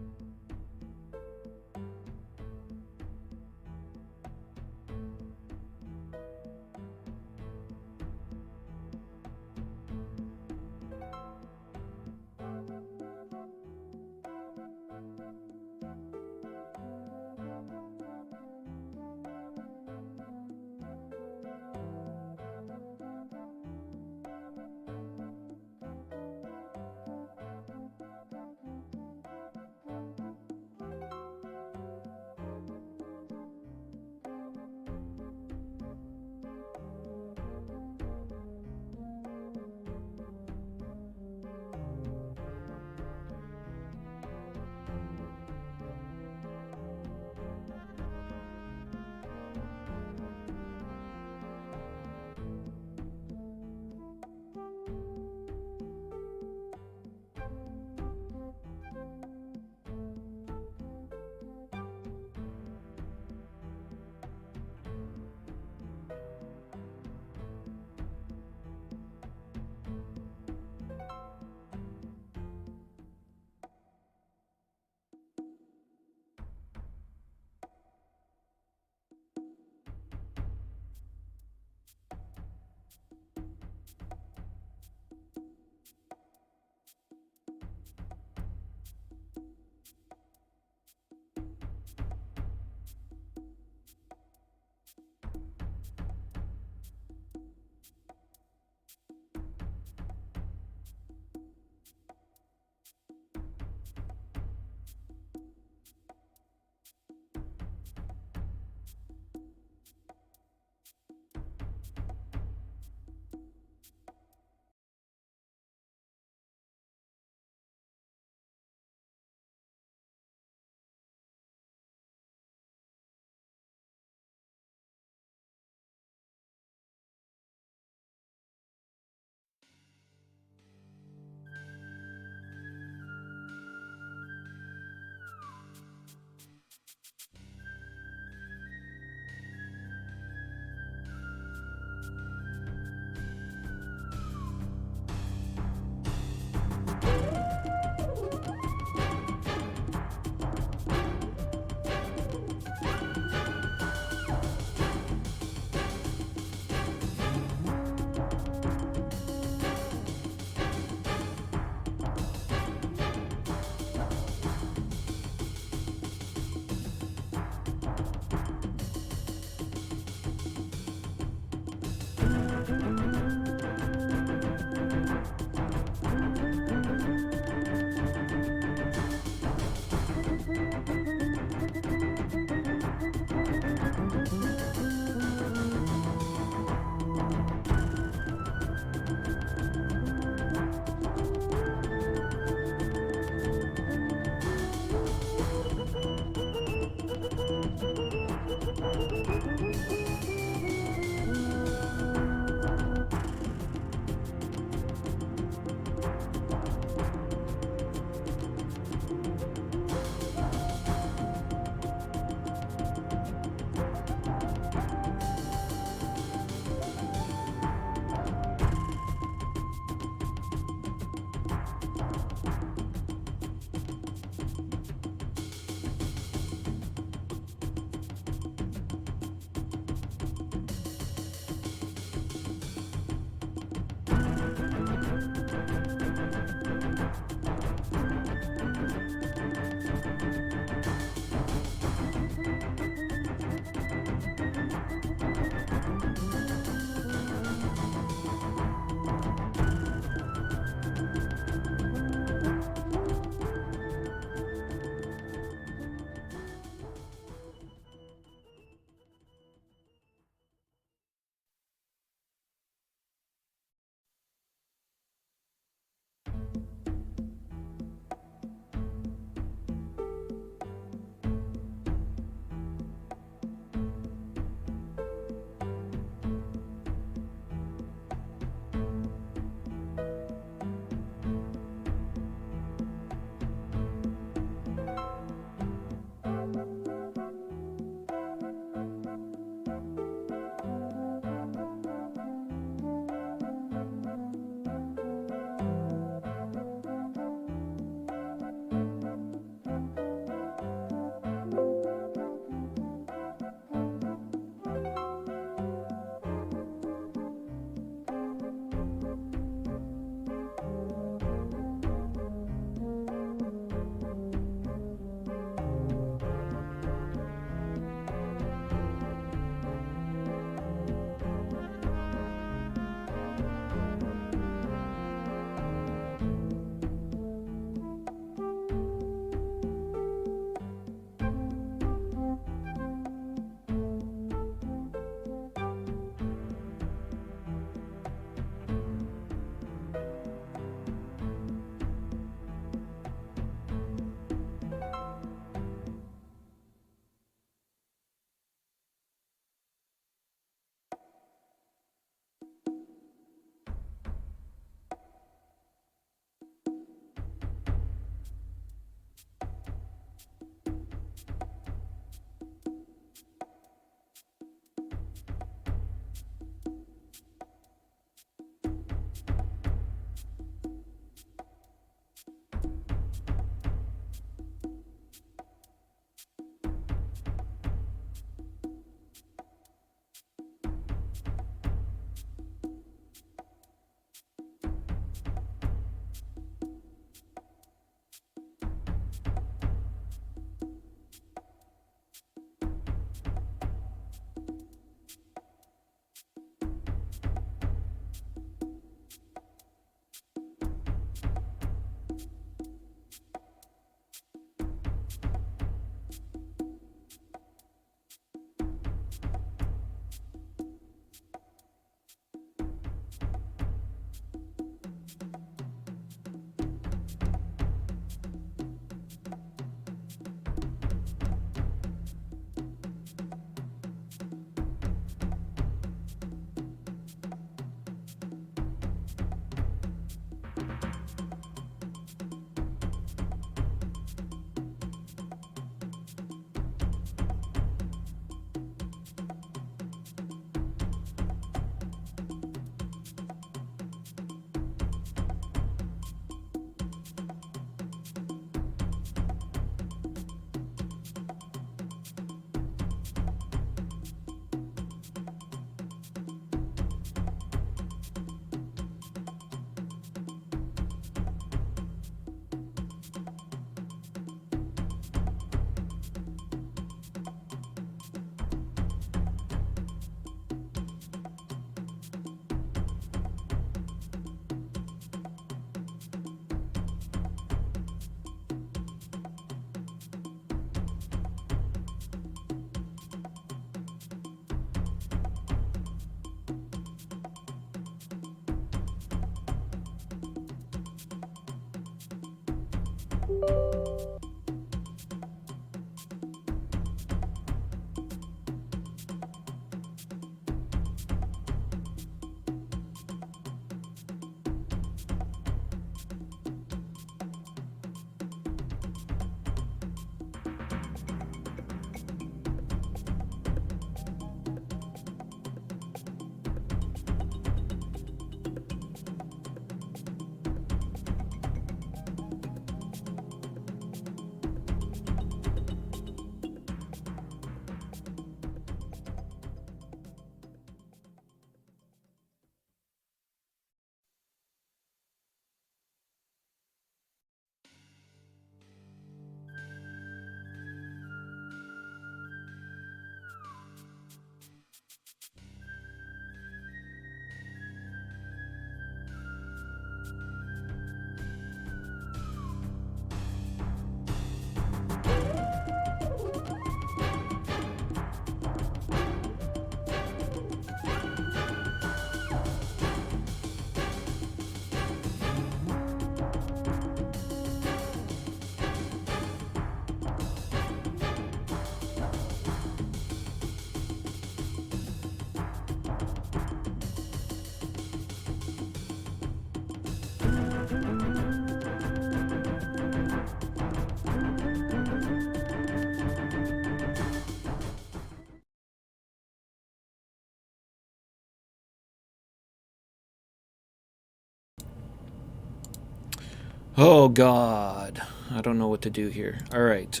Oh God, I don't know what to do here. All right.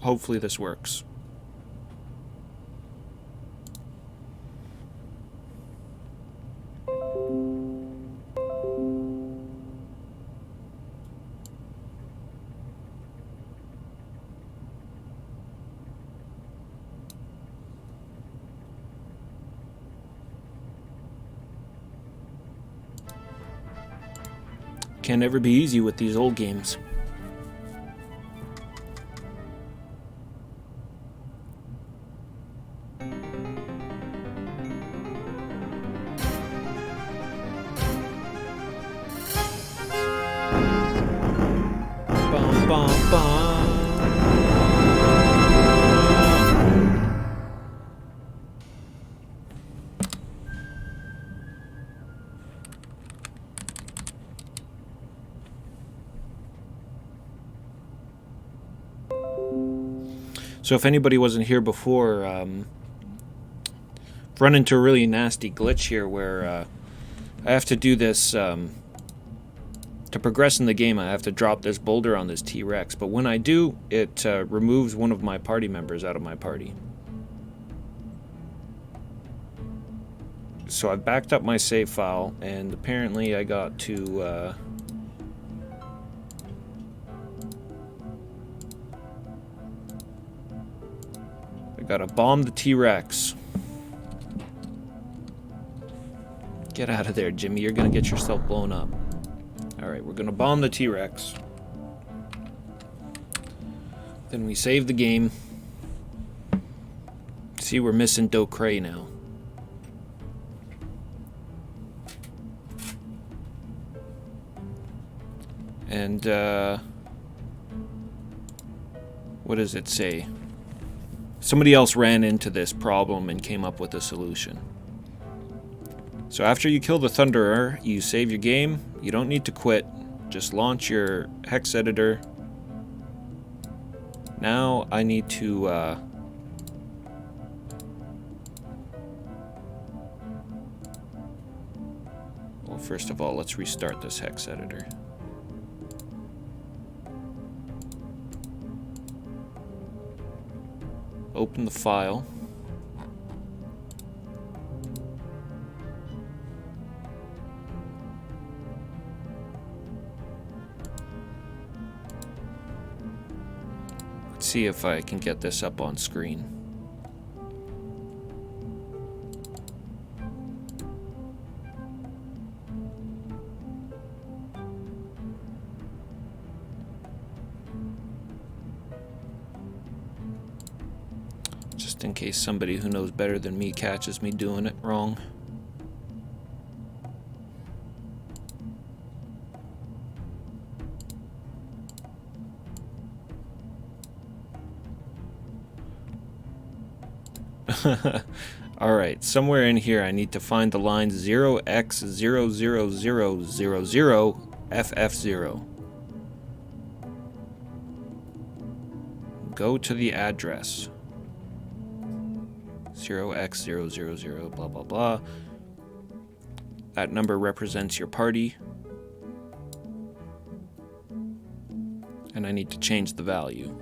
Hopefully this works. Can't ever be easy with these old games. Bum, bum, bum. So if anybody wasn't here before, I've run into a really nasty glitch here where I have to do this, to progress in the game I have to drop this boulder on this T-Rex, but when I do, it removes one of my party members out of my party. So I backed up my save file, and apparently I got to... gotta bomb the T-Rex. Get out of there, Jimmy. You're gonna get yourself blown up. Alright, we're gonna bomb the T-Rex. Then we save the game. See, we're missing Docray now. And, what does it say? Somebody else ran into this problem and came up with a solution. So after you kill the Thunderer, you save your game. You don't need to quit. Just launch your hex editor. Now I need to well, first of all, let's restart this hex editor. Open the file. Let's see if I can get this up on screen. Just in case somebody who knows better than me catches me doing it wrong. Alright, somewhere in here I need to find the line 0x00000FF0. Go to the address. 0x000 blah blah blah. That number represents your party. And I need to change the value.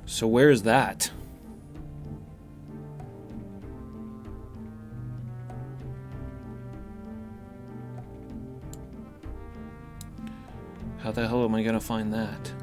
So where is that? How the hell am I gonna find that?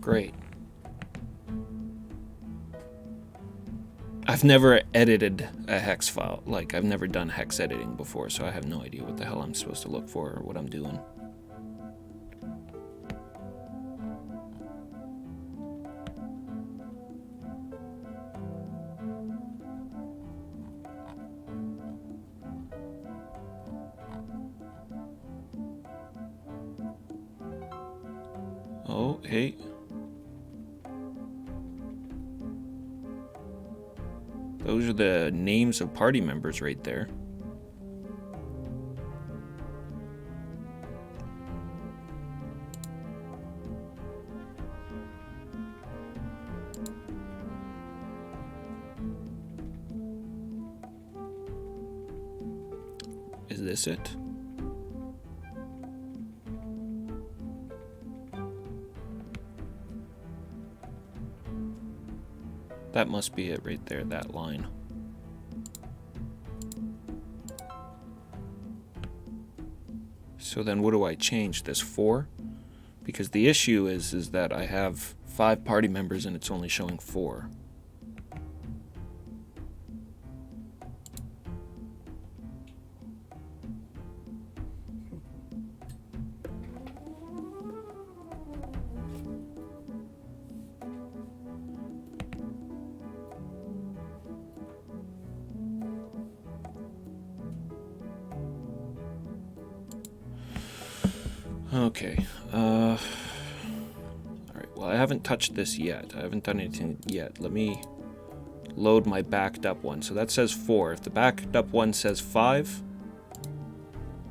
Great. I've never edited a hex file. Like, I've never done hex editing before, so I have no idea what the hell I'm supposed to look for or what I'm doing. Oh, hey. Those are the names of party members right there. Is this it? That must be it right there, that line. So then what do I change? This 4? Because the issue is that I have 5 party members and it's only showing 4. Okay, alright, well I haven't touched this yet. I haven't done anything yet. Let me load my backed up one. So that says 4. If the backed up one says 5,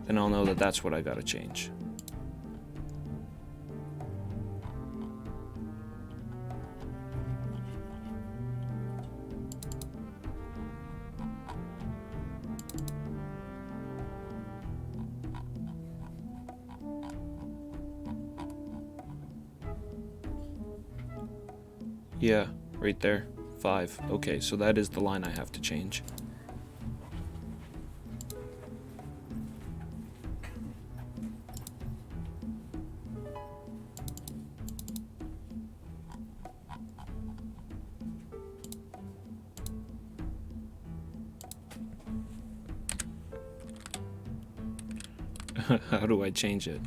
then I'll know that that's what I gotta change. Yeah, right there. 5. Okay, so that is the line I have to change. How do I change it?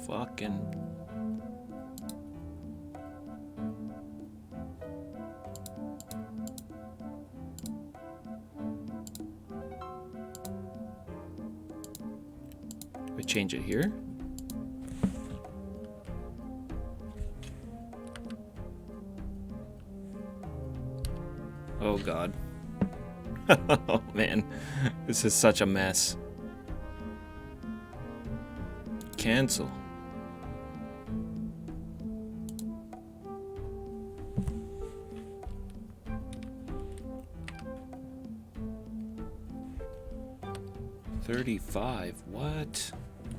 Fucking... We change it here? Oh god. Oh man, this is such a mess. Cancel. $35. What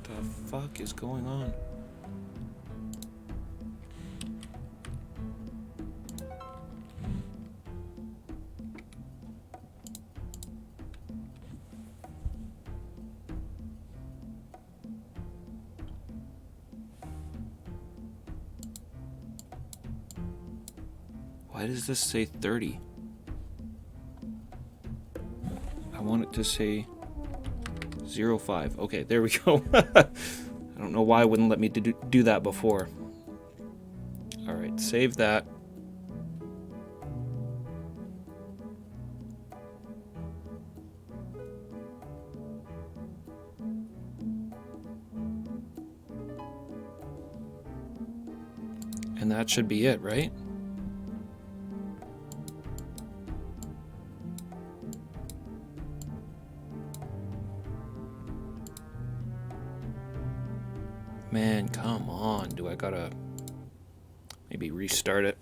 the fuck is going on? Why does this say 30? I want it to say 05. Okay, there we go. I don't know why it wouldn't let me do that before. Alright, save that. And that should be it, right? Man, come on. Do I gotta maybe restart it?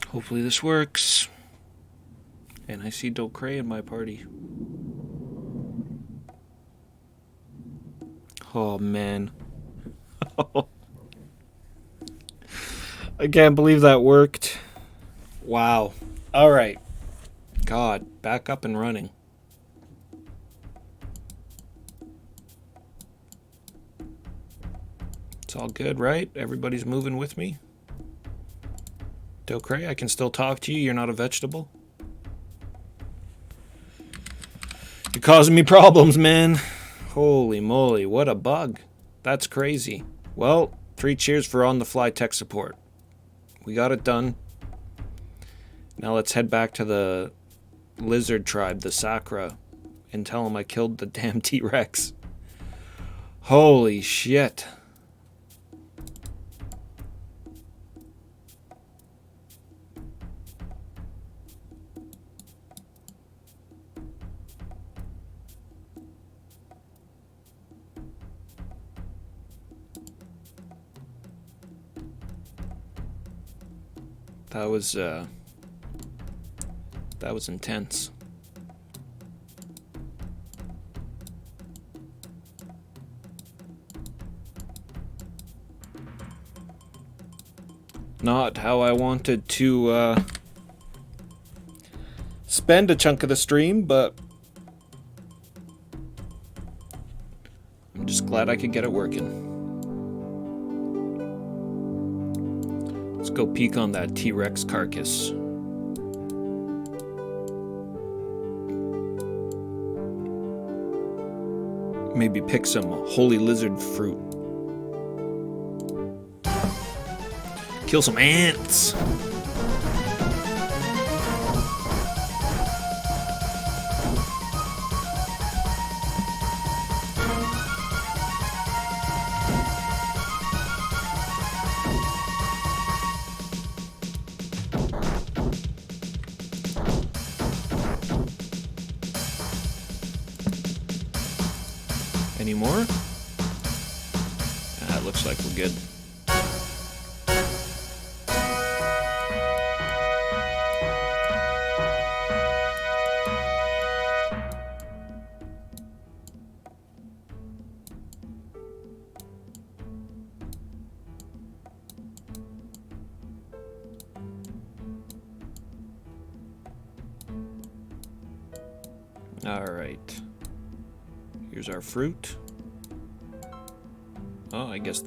Hopefully this works. And I see Docre in my party. Oh man. I can't believe that worked. Wow. Alright. God, back up and running. It's all good, right? Everybody's moving with me. Docre, I can still talk to you. You're not a vegetable. You're causing me problems, man. Holy moly, what a bug. That's crazy. Well, 3 cheers for on-the-fly tech support. We got it done. Now let's head back to the lizard tribe, the Sakra, and tell them I killed the damn T-Rex. Holy shit. That was intense. Not how I wanted to spend a chunk of the stream, but I'm just glad I could get it working. Let's go peek on that T-Rex carcass. Maybe pick some holy lizard fruit. Kill some ants. Any more? Looks like we're good. All right. Here's our fruit. Oh, I guess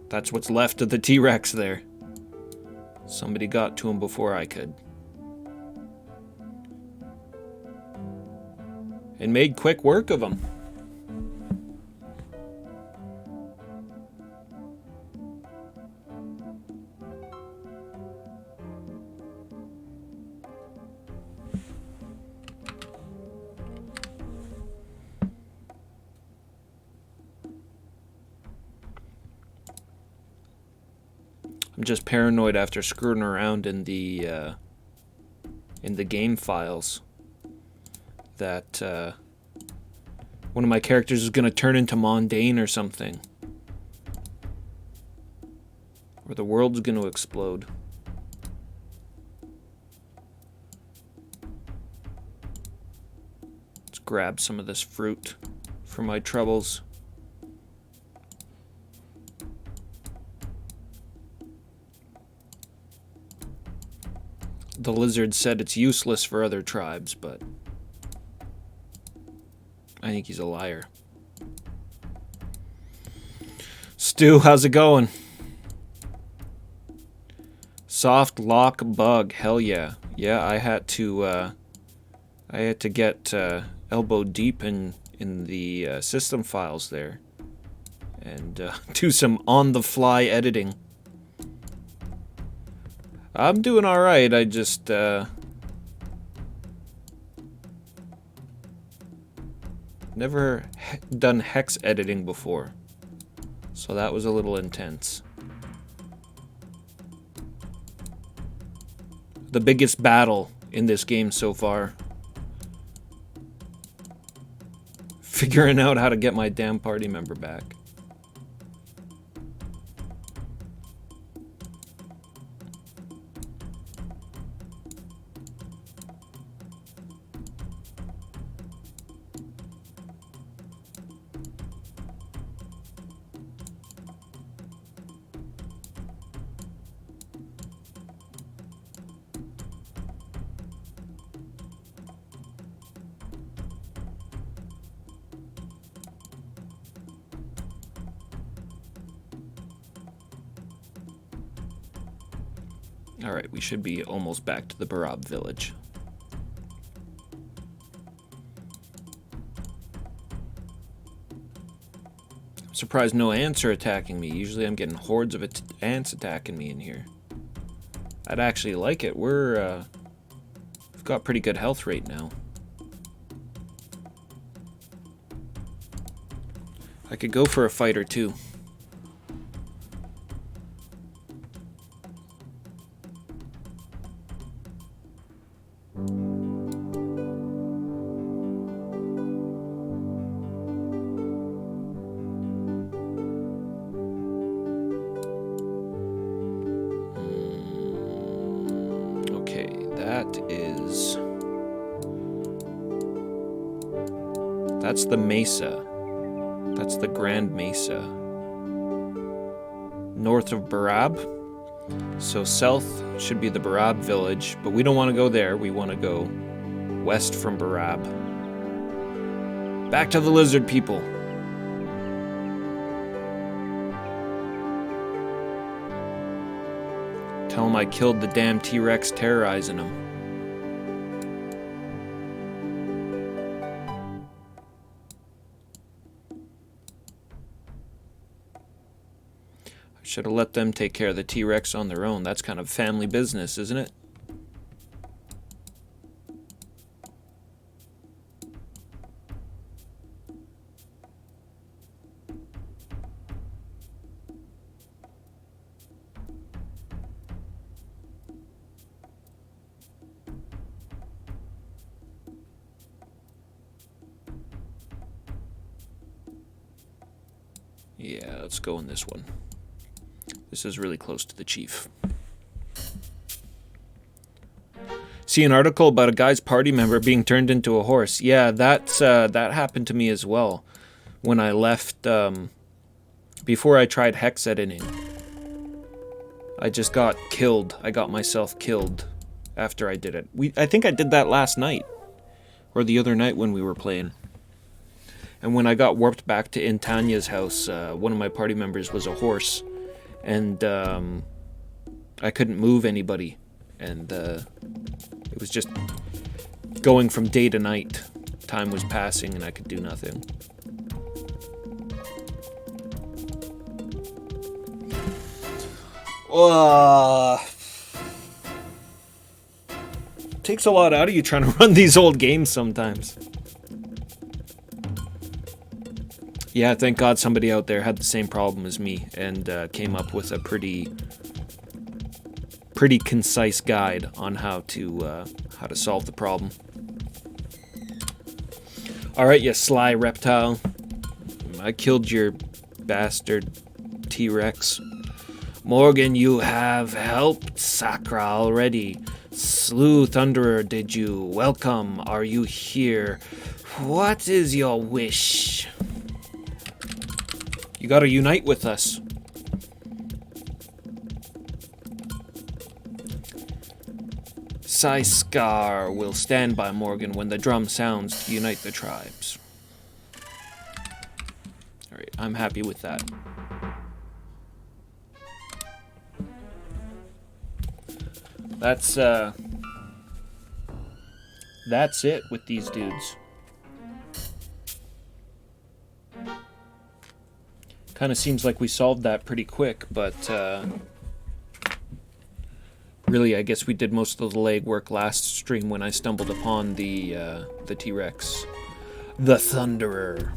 that's what's left of the T-Rex there. Somebody got to him before I could. And made quick work of him. I'm just paranoid after screwing around in the game files that one of my characters is going to turn into mundane or something. Or the world's going to explode. Let's grab some of this fruit for my troubles. The lizard said it's useless for other tribes, but I think he's a liar. Stu, how's it going? Soft lock bug, hell yeah. Yeah, I had to get elbow deep in the system files there and do some on-the-fly editing. I'm doing all right. I just never done hex editing before, so that was a little intense. The biggest battle in this game so far. Figuring out how to get my damn party member back. Alright, we should be almost back to the Barab village. I'm surprised no ants are attacking me. Usually I'm getting hordes of ants attacking me in here. I'd actually like it. We've got pretty good health rate now. I could go for a fight or two. That's the Mesa. That's the Grand Mesa. North of Barab. So south should be the Barab village, but we don't want to go there. We want to go west from Barab. Back to the lizard people. Tell them I killed the damn T-Rex terrorizing them. Should have let them take care of the T-Rex on their own. That's kind of family business, isn't it? Yeah, let's go in this one. This is really close to the chief. See an article about a guy's party member being turned into a horse. Yeah, that happened to me as well. When I left, before I tried hex editing, I just got killed. I got myself killed after I did it. I think I did that last night, or the other night when we were playing. And when I got warped back to Intanya's house, one of my party members was a horse, and I couldn't move anybody, and it was just going from day to night. Time was passing and I could do nothing. Takes a lot out of you trying to run these old games sometimes. Yeah, thank God somebody out there had the same problem as me and came up with a pretty concise guide on how to solve the problem. All right, you sly reptile. I killed your bastard T-Rex. Morgan, you have helped Sakra already. Slew Thunderer, did you? Welcome. Are you here? What is your wish? You gotta unite with us. Saiskar will stand by Morgan when the drum sounds to unite the tribes. Alright, I'm happy with that. That's it with these dudes. Kind of seems like we solved that pretty quick, but really, I guess we did most of the legwork last stream when I stumbled upon the T-Rex. The Thunderer.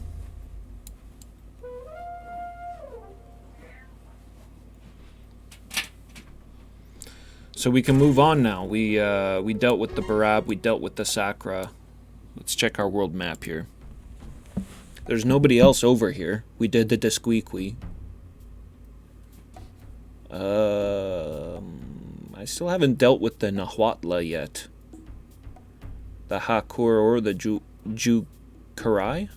So we can move on now. We dealt with the Barab, we dealt with the Sakra. Let's check our world map here. There's nobody else over here. We did the Desquiqui. I still haven't dealt with the Nahuatl yet. The Hakur or the Jukurai?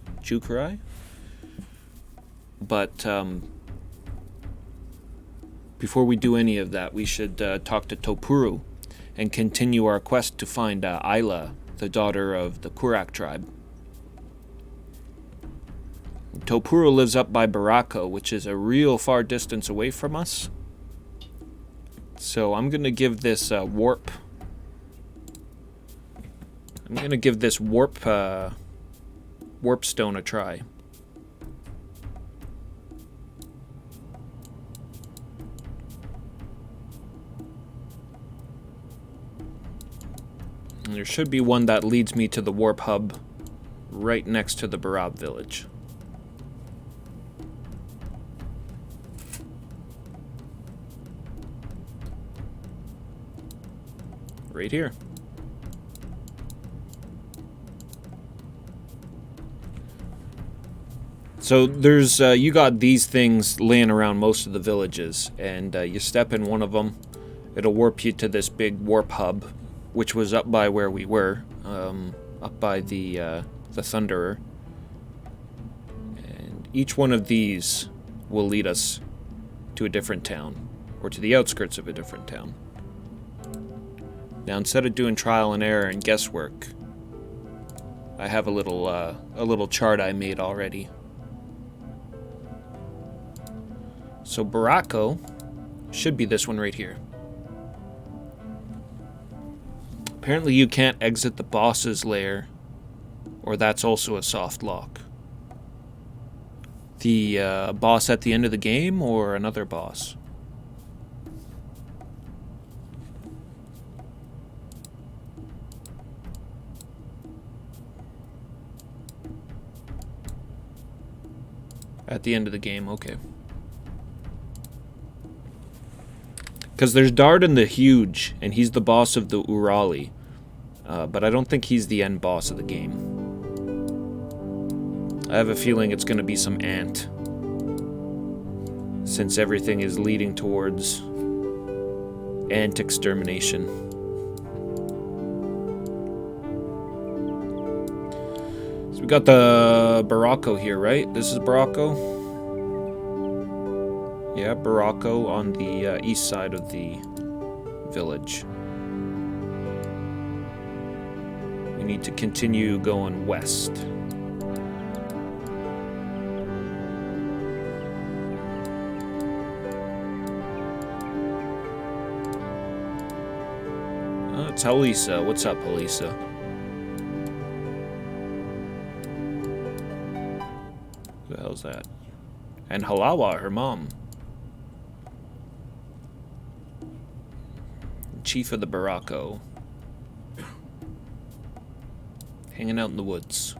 But, before we do any of that, we should talk to Topuru and continue our quest to find Ayla, the daughter of the Kurak tribe. Topuru lives up by Barako, which is a real far distance away from us. So I'm going to give this warp... I'm going to give this warp stone a try. And there should be one that leads me to the warp hub right next to the Barab village. Right here. So there's you got these things laying around most of the villages, and you step in one of them, it'll warp you to this big warp hub, which was up by where we were, up by the Thunderer. And each one of these will lead us to a different town, or to the outskirts of a different town. Now, instead of doing trial and error and guesswork, I have a little chart I made already. So Barako should be this one right here. Apparently you can't exit the boss's lair, or that's also a soft lock. The boss at the end of the game, or another boss? At the end of the game, okay. Because there's Dardan the Huge, and he's the boss of the Urali. But I don't think he's the end boss of the game. I have a feeling it's going to be some ant. since everything is leading towards ant extermination. So we got the Baracco here, right? This is Baracco? Yeah, Baracco on the east side of the village. We need to continue going west. It's Halisa. What's up, Halisa? Who the hell's that? And Halawa, her mom. Chief of the Baracco. Hanging out in the woods.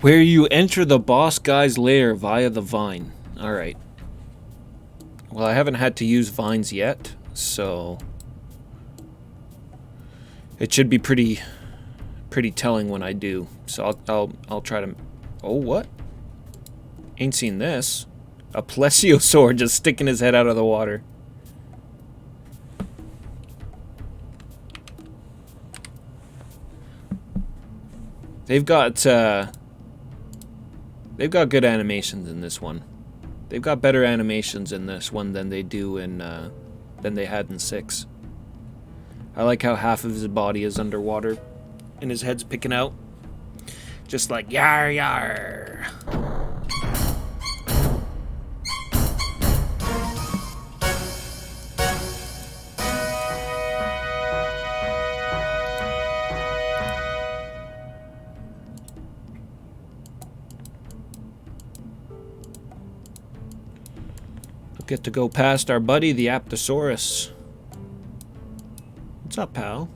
Where you enter the boss guy's lair via the vine. Alright. Well, I haven't had to use vines yet, so it should be pretty telling when I do. So I'll try to. Oh, what? Ain't seen this. A plesiosaur just sticking his head out of the water. They've got good animations in this one. They've got better animations in this one than they do in than they had in 6. I like how half of his body is underwater and his head's picking out. Just like yar yar. Get to go past our buddy, the Apatosaurus. What's up, pal?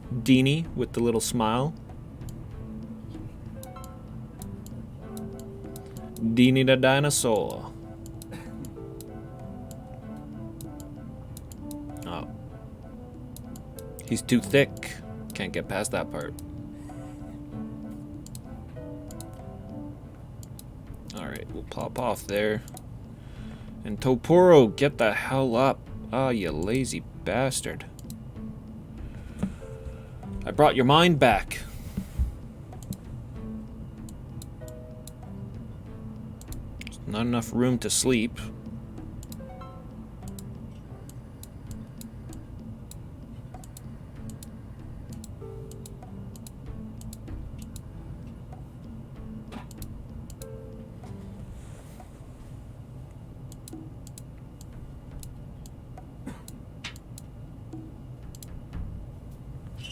Deanie with the little smile. Deanie the dinosaur. Oh. He's too thick. Can't get past that part. Alright, we'll pop off there. And Toporo, get the hell up. Ah, you lazy bastard. I brought your mind back. There's not enough room to sleep.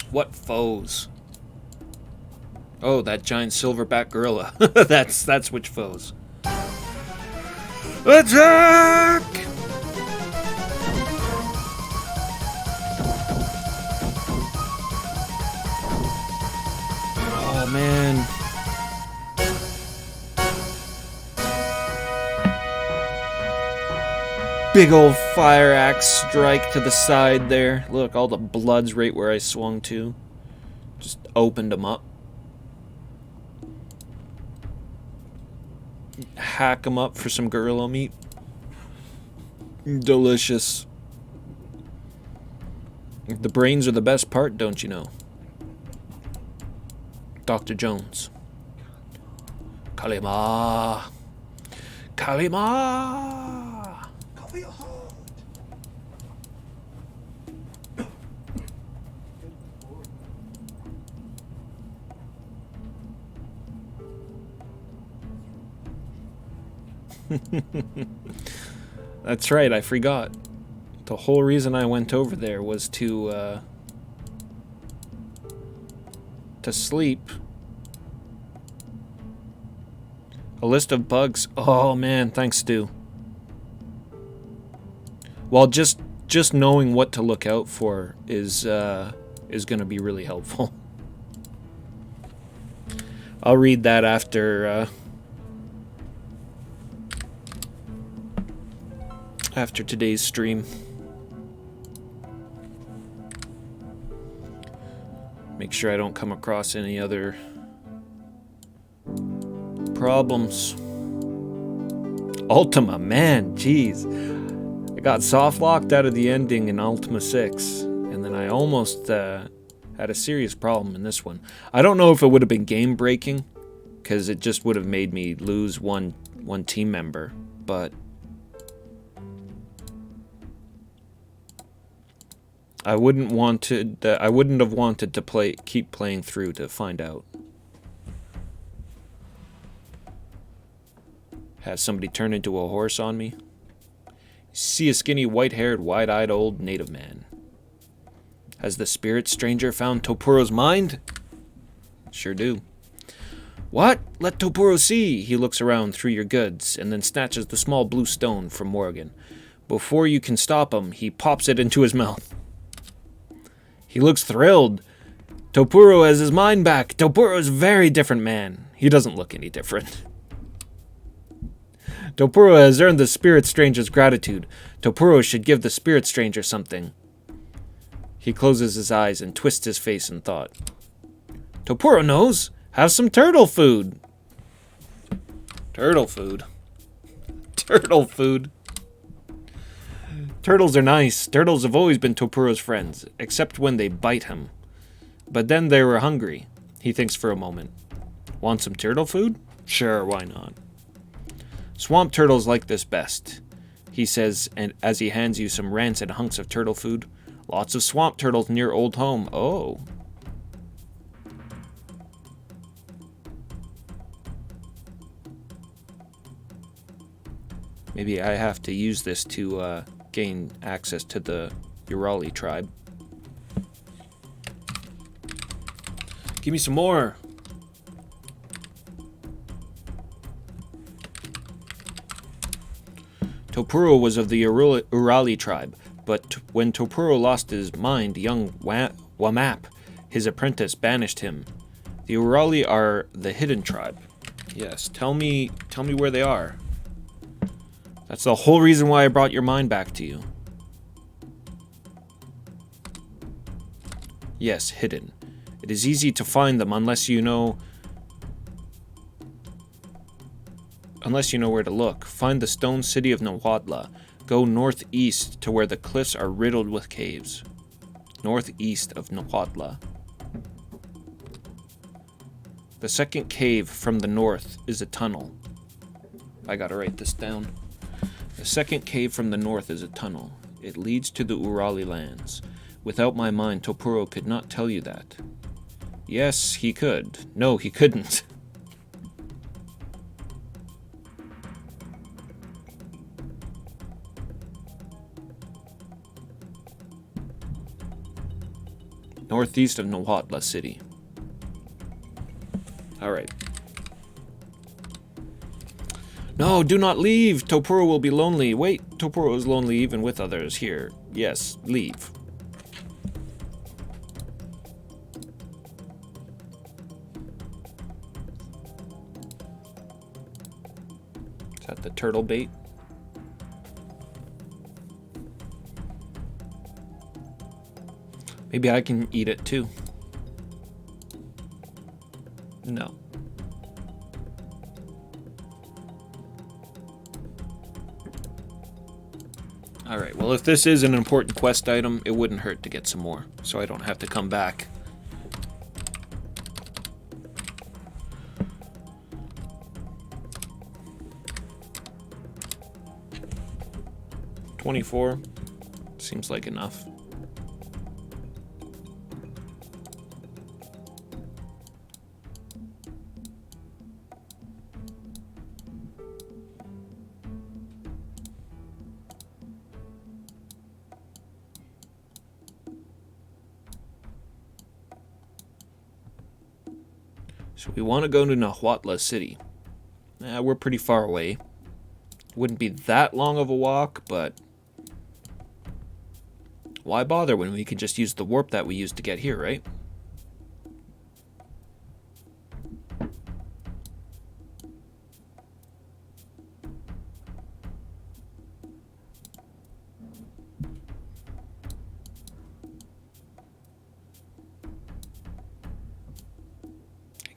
What foes? Oh, that giant silverback gorilla. that's which foes. Attack! Oh man. Big old fire axe strike to the side there. Look, all the blood's right where I swung to. Just opened them up. Hack them up for some gorilla meat. Delicious. The brains are the best part, don't you know? Dr. Jones. Kalima. Kalima. That's right, I forgot. The whole reason I went over there was to sleep. A list of bugs. Oh man, thanks, Stu. Well, just knowing what to look out for is going to be really helpful. I'll read that after today's stream. Make sure I don't come across any other problems. Ultima, man, jeez. I got soft locked out of the ending in Ultima 6, and then I almost had a serious problem in this one. I don't know if it would have been game breaking, because it just would have made me lose one team member, but I wouldn't have wanted to keep playing through to find out. Have somebody turn into a horse on me? See a skinny, white-haired, wide-eyed old native man. Has the spirit stranger found Toppuro's mind? Sure do. What? Let Toppuro see! He looks around through your goods, and then snatches the small blue stone from Morgan. Before you can stop him, he pops it into his mouth. He looks thrilled. Toppuro has his mind back. Toppuro's a very different man. He doesn't look any different. Toppuro has earned the spirit stranger's gratitude. Toppuro should give the spirit stranger something. He closes his eyes and twists his face in thought. Toppuro knows. Have some turtle food. Turtle food. Turtle food. Turtles are nice. Turtles have always been Toppuro's friends, except when they bite him. But then they were hungry. He thinks for a moment. Want some turtle food? Sure, why not? Swamp turtles like this best, he says, and as he hands you some rancid hunks of turtle food. Lots of swamp turtles near Old Home. Oh. Maybe I have to use this to gain access to the Urali tribe. Give me some more. Toppuro was of the Urali tribe, but when Toppuro lost his mind, young Wamap, his apprentice, banished him. The Urali are the hidden tribe. Yes, tell me where they are. That's the whole reason why I brought your mind back to you. Yes, hidden. It is easy to find them unless you know where to look. Find the stone city of Nahuatl. Go northeast to where the cliffs are riddled with caves. Northeast of Nahuatl. The second cave from the north is a tunnel. I gotta write this down. The second cave from the north is a tunnel. It leads to the Urali lands. Without my mind, Toppuro could not tell you that. Yes, he could. No, he couldn't. Northeast of Nahuatl City. Alright. No, do not leave! Toppuro will be lonely. Wait, Toppuro is lonely even with others here. Yes, leave. Is that the turtle bait? Maybe I can eat it too. No. Alright, well if this is an important quest item, it wouldn't hurt to get some more, so I don't have to come back. $24 seems like enough. So we want to go to Nahuatl City. We're pretty far away. Wouldn't be that long of a walk, but why bother when we could just use the warp that we used to get here, right?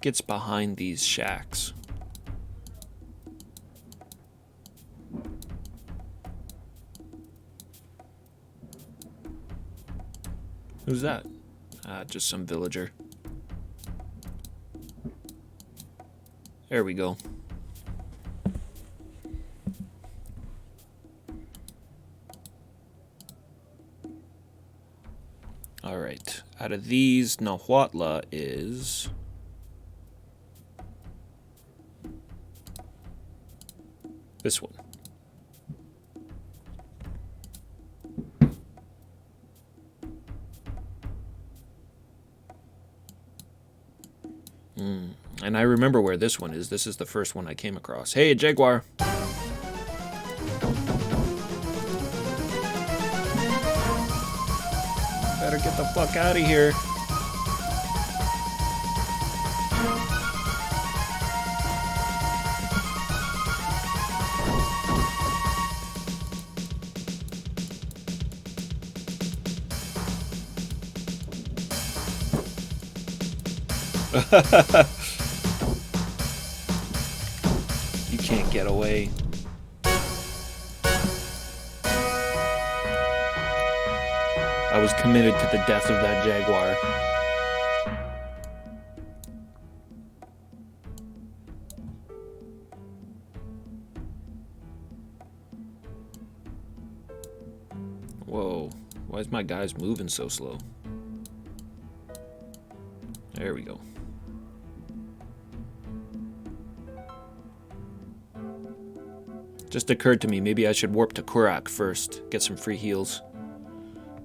gets behind these shacks? Who's that? Just some villager. There we go. Alright, out of these, Nahuatl is... this one. And I remember where this one is. This is the first one I came across. Hey, Jaguar! Better get the fuck out of here. You can't get away. I was committed to the death of that jaguar. Whoa, why is my guys moving so slow? There we go. Just occurred to me, maybe I should warp to Kurak first, get some free heals.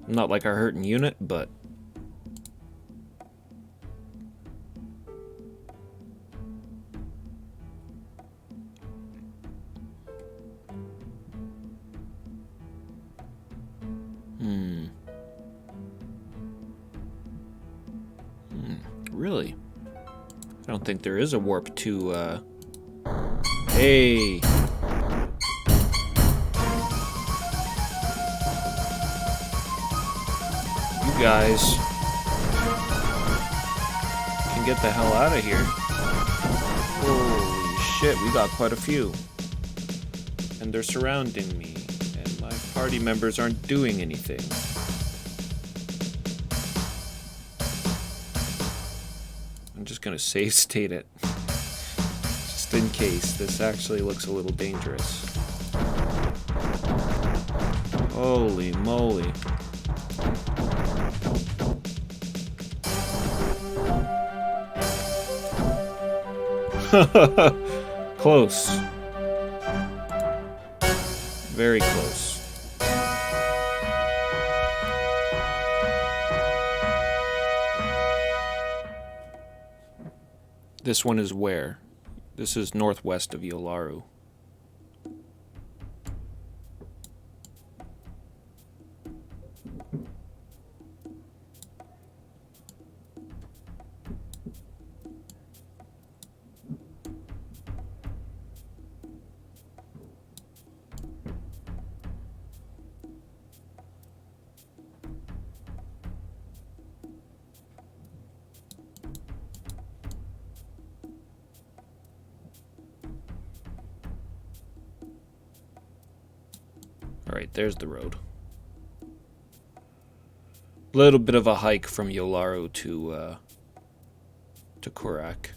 I'm not like our hurting unit, but... Really? I don't think there is a warp to, Hey! You guys can get the hell out of here. Holy shit, we got quite a few. And they're surrounding me, and my party members aren't doing anything. I'm just gonna save state it. Just in case. This actually looks a little dangerous. Holy moly. Close. Very close. This one is where? This is northwest of Yolaru. Alright, there's the road. Little bit of a hike from Yolaru to Kurak.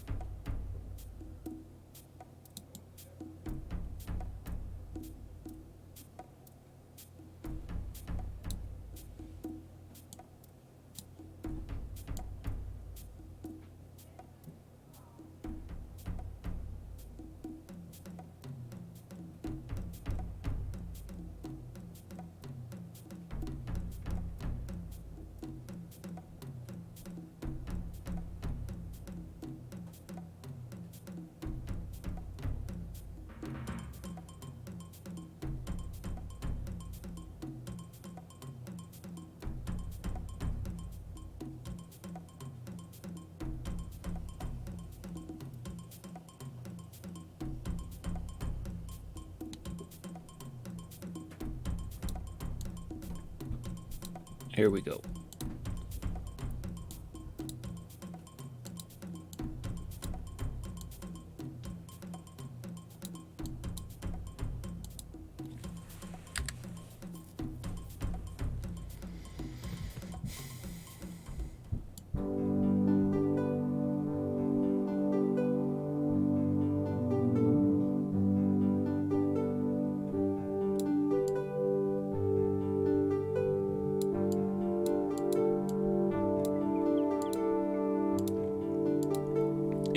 Here we go.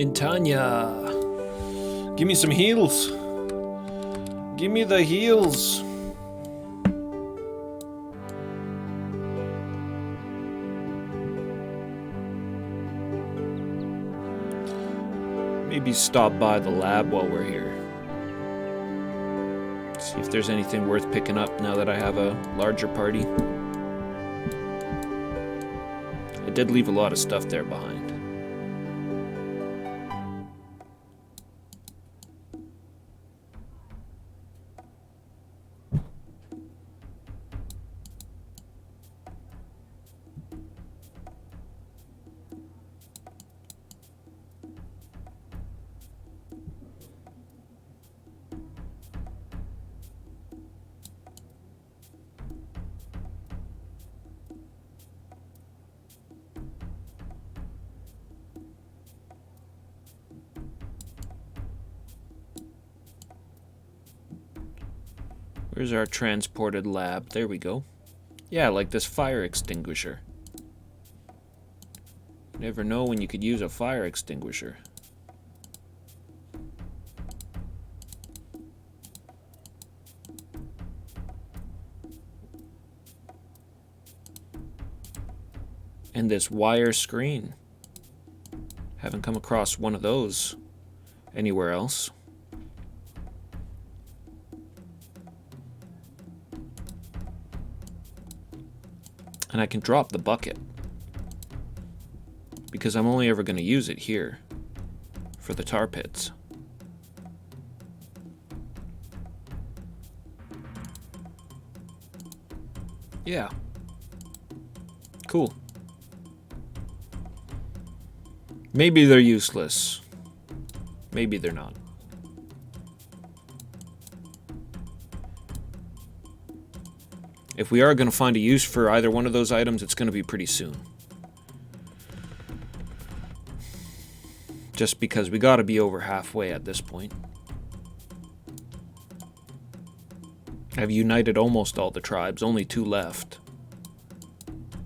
In Tanya. Give me some heals. Give me the heals. Maybe stop by the lab while we're here. See if there's anything worth picking up now that I have a larger party. I did leave a lot of stuff there behind. Where's our transported lab? There we go. Yeah, like this fire extinguisher. You never know when you could use a fire extinguisher. And this wire screen. Haven't come across one of those anywhere else. And I can drop the bucket. Because I'm only ever going to use it here. For the tar pits. Yeah. Cool. Maybe they're useless. Maybe they're not. If we are going to find a use for either one of those items, it's going to be pretty soon. Just because we got to be over halfway at this point. I've united almost all the tribes, only 2 left.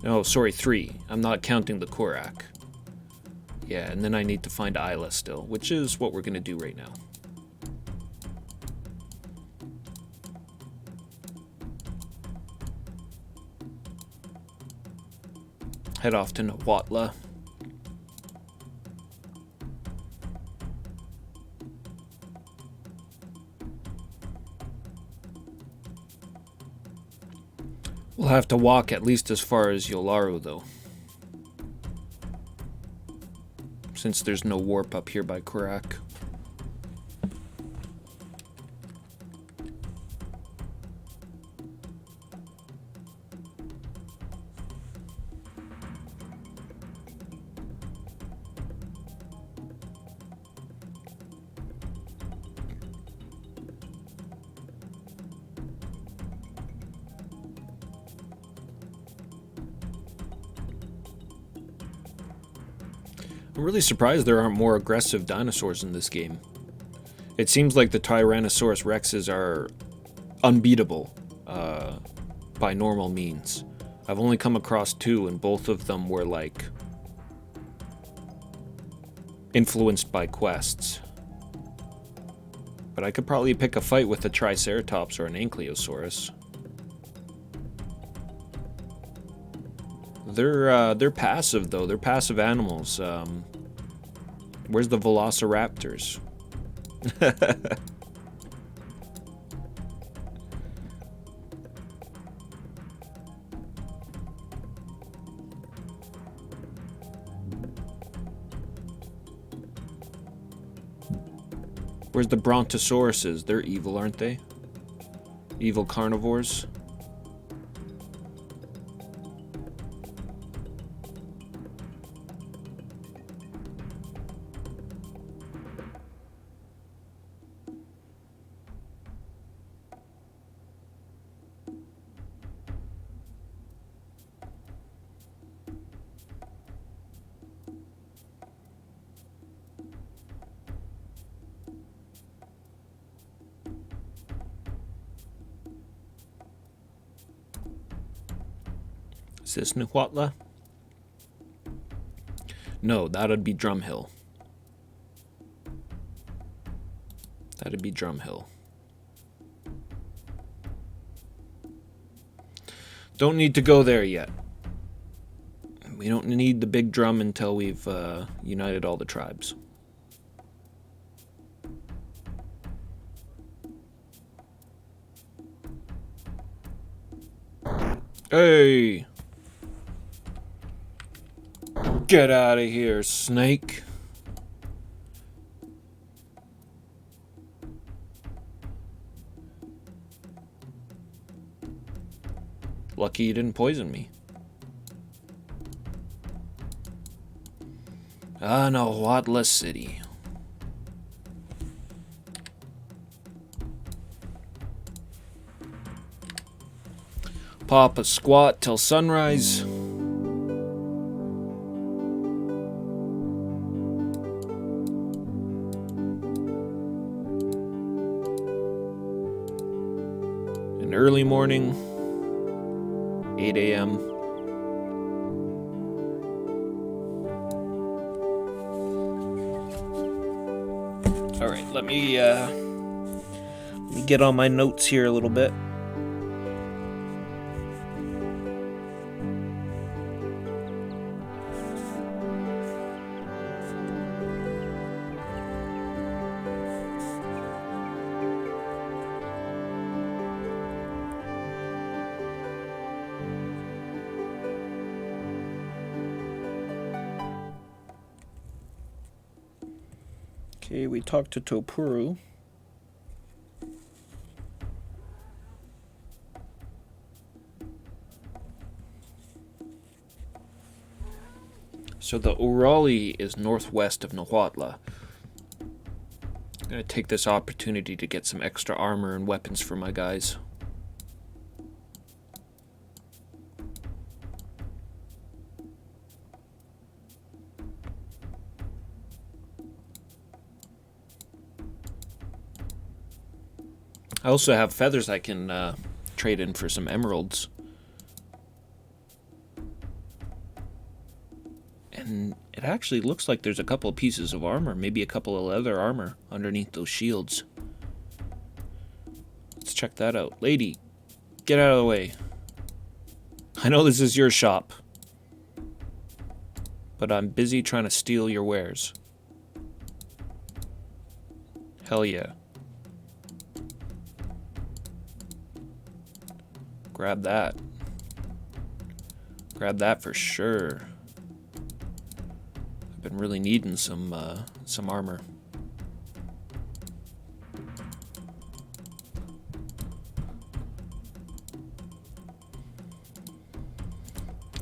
No, sorry, 3. I'm not counting the Korak. Yeah, and then I need to find Isla still, which is what we're going to do right now. Head off to Nawatla. We'll have to walk at least as far as Yolaru, though. Since there's no warp up here by Korak. I'm really surprised there aren't more aggressive dinosaurs in this game. It seems like the Tyrannosaurus Rexes are unbeatable by normal means. I've only come across 2, and both of them were like influenced by quests. But I could probably pick a fight with a Triceratops or an Ankylosaurus. They're passive though. They're passive animals. Where's the Velociraptors? Where's the Brontosauruses? They're evil, aren't they? Evil carnivores. Is this Nuhuatla? No, that'd be Drumhill. That'd be Drumhill. Don't need to go there yet. We don't need the big drum until we've united all the tribes. Hey! Get out of here, snake. Lucky you didn't poison me. Nahuatl City. Pop a squat till sunrise. An early morning, 8 a.m. All right, let me get on my notes here a little bit. Okay, we talked to Topuru. So the Urali is northwest of Nahuatl. I'm gonna take this opportunity to get some extra armor and weapons for my guys. I also have feathers I can trade in for some emeralds. And it actually looks like there's a couple of pieces of armor, maybe a couple of leather armor underneath those shields. Let's check that out. Lady, get out of the way. I know this is your shop, but I'm busy trying to steal your wares. Hell yeah. Grab that. Grab that for sure. I've been really needing some armor.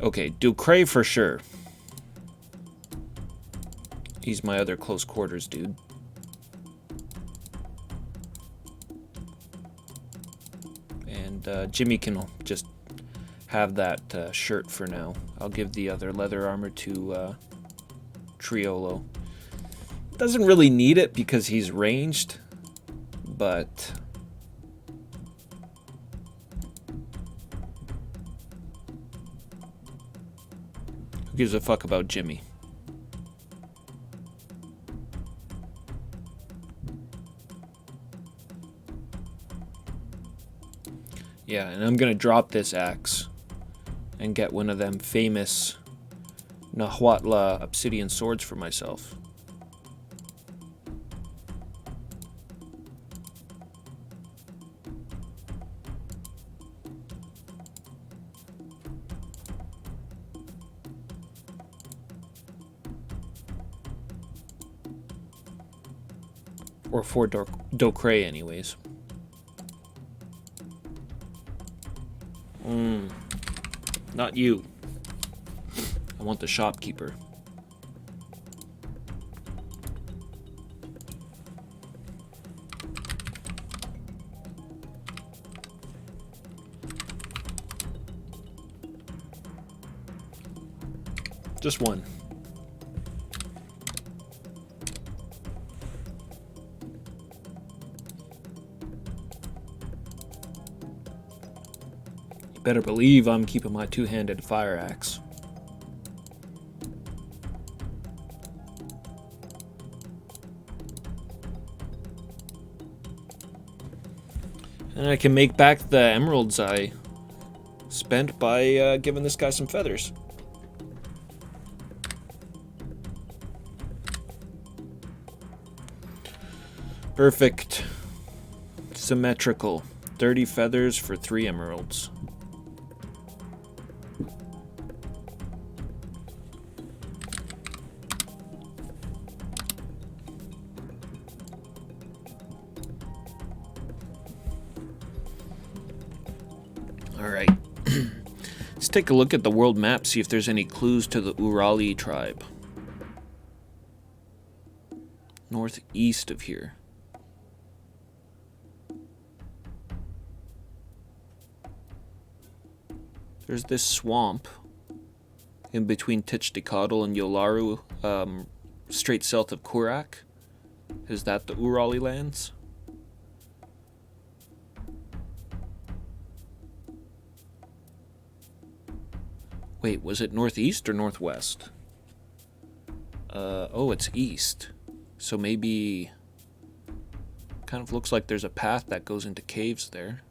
Okay, Ducray for sure. He's my other close quarters dude. Jimmy can just have that shirt for now. I'll give the other leather armor to Triolo. Doesn't really need it because he's ranged, but who gives a fuck about Jimmy? Yeah, and I'm gonna drop this axe and get one of them famous Nahuatl obsidian swords for myself. Or for Docray anyways. Not you. I want the shopkeeper. Just one. Better believe I'm keeping my two-handed fire axe. And I can make back the emeralds I spent by giving this guy some feathers. Perfect. Symmetrical. 30 feathers for 3 emeralds. Alright. Let's take a look at the world map, see if there's any clues to the Urali tribe. Northeast of here. There's this swamp in between Tichdikadal and Yolaru, straight south of Kurak. Is that the Urali lands? Wait, was it northeast or northwest? Oh, it's east. So maybe... kind of looks like there's a path that goes into caves there.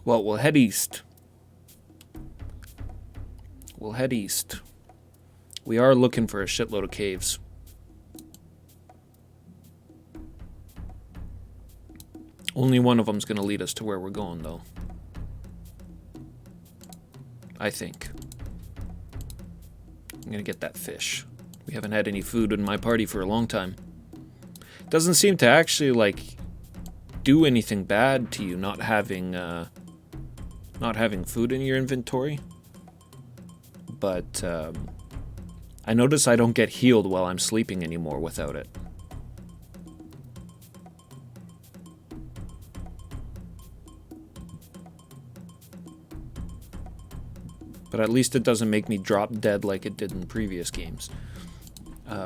Well, we'll head east. We'll head east. We are looking for a shitload of caves. Only one of them's going to lead us to where we're going, though. I think. I'm going to get that fish. We haven't had any food in my party for a long time. Doesn't seem to actually, like, do anything bad to you not having food in your inventory. But, I notice I don't get healed while I'm sleeping anymore without it. But at least it doesn't make me drop dead like it did in previous games.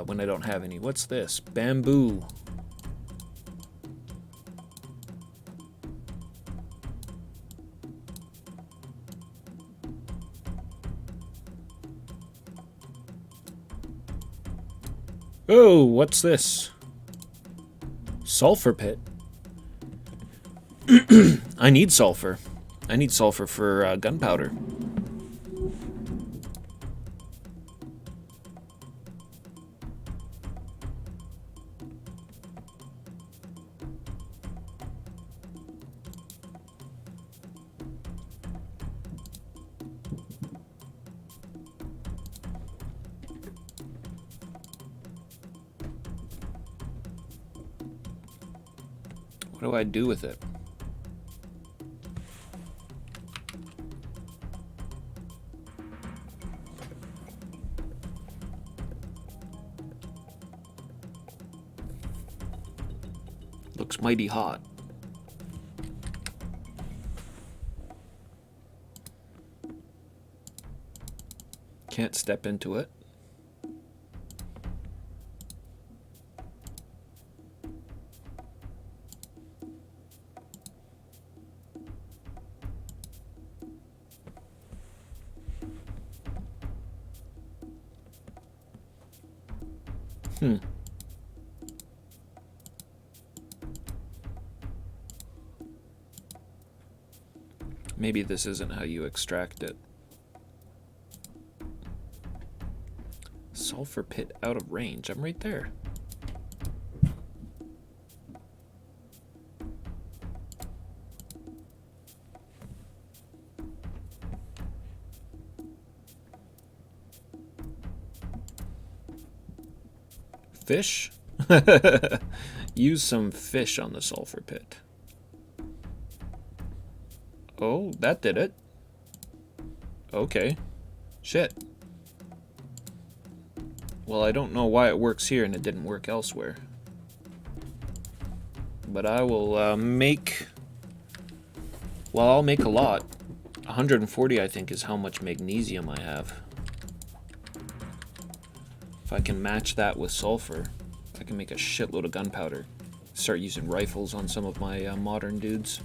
When I don't have any. What's this? Bamboo. Oh, what's this? Sulfur pit. I need sulfur. I need sulfur for gunpowder. What do I do with it? Looks mighty hot. Can't step into it. Maybe this isn't how you extract it. Sulfur pit out of range. I'm right there. Fish? Use some fish on the sulfur pit. Oh, that did it. Okay. Shit. Well, I don't know why it works here and it didn't work elsewhere. But I will make... Well, I'll make a lot. 140, I think, is how much magnesium I have. If I can match that with sulfur, I can make a shitload of gunpowder. Start using rifles on some of my modern dudes.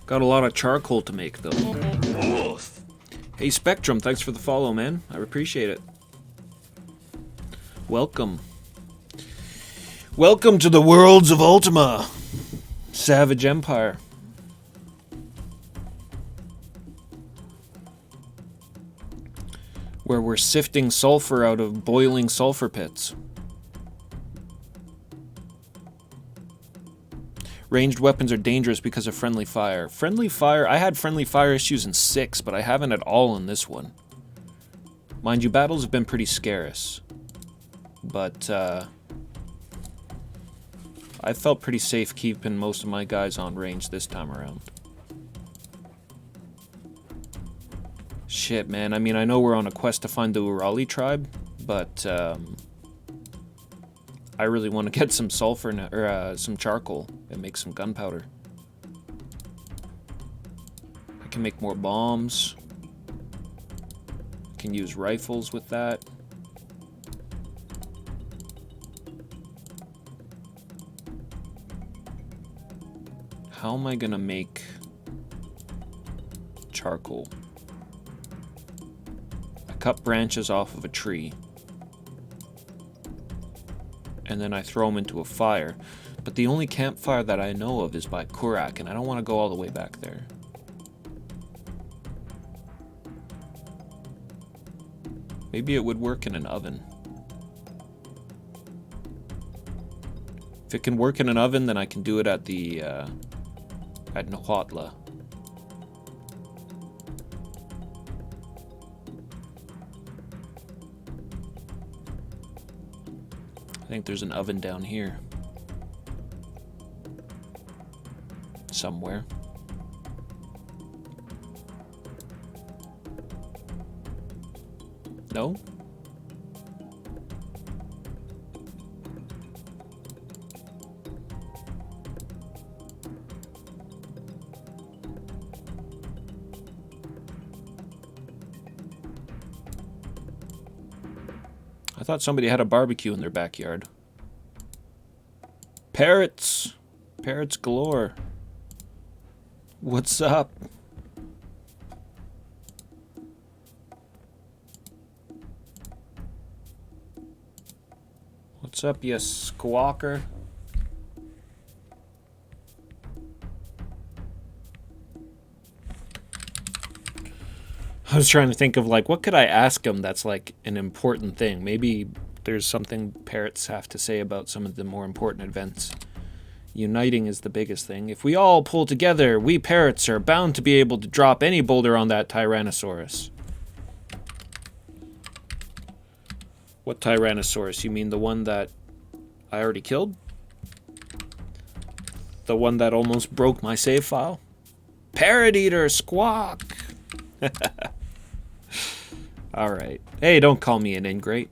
Got a lot of charcoal to make, though. Hey, Spectrum, thanks for the follow, man. I appreciate it. Welcome. Welcome to the worlds of Ultima. Savage Empire. Where we're sifting sulfur out of boiling sulfur pits. Ranged weapons are dangerous because of friendly fire. Friendly fire? I had friendly fire issues in 6, but I haven't at all in this one. Mind you, battles have been pretty scarce. But, I felt pretty safe keeping most of my guys on range this time around. Shit, man. I mean, I know we're on a quest to find the Urali tribe, but, I really want to get some sulfur, or some charcoal, and make some gunpowder. I can make more bombs. I can use rifles with that. How am I gonna make charcoal? I cut branches off of a tree. And then I throw them into a fire. But the only campfire that I know of is by Kurak, and I don't want to go all the way back there. Maybe it would work in an oven. If it can work in an oven, then I can do it at the, at Nahuatl. I think there's an oven down here. Somewhere. No? I thought somebody had a barbecue in their backyard. Parrots! Parrots galore. What's up? What's up, you squawker? I was trying to think of, like, what could I ask him that's, like, an important thing? Maybe there's something parrots have to say about some of the more important events. Uniting is the biggest thing. If we all pull together, we parrots are bound to be able to drop any boulder on that Tyrannosaurus. What Tyrannosaurus? You mean the one that I already killed? The one that almost broke my save file? Parrot eater, squawk! Alright. Hey, don't call me an ingrate.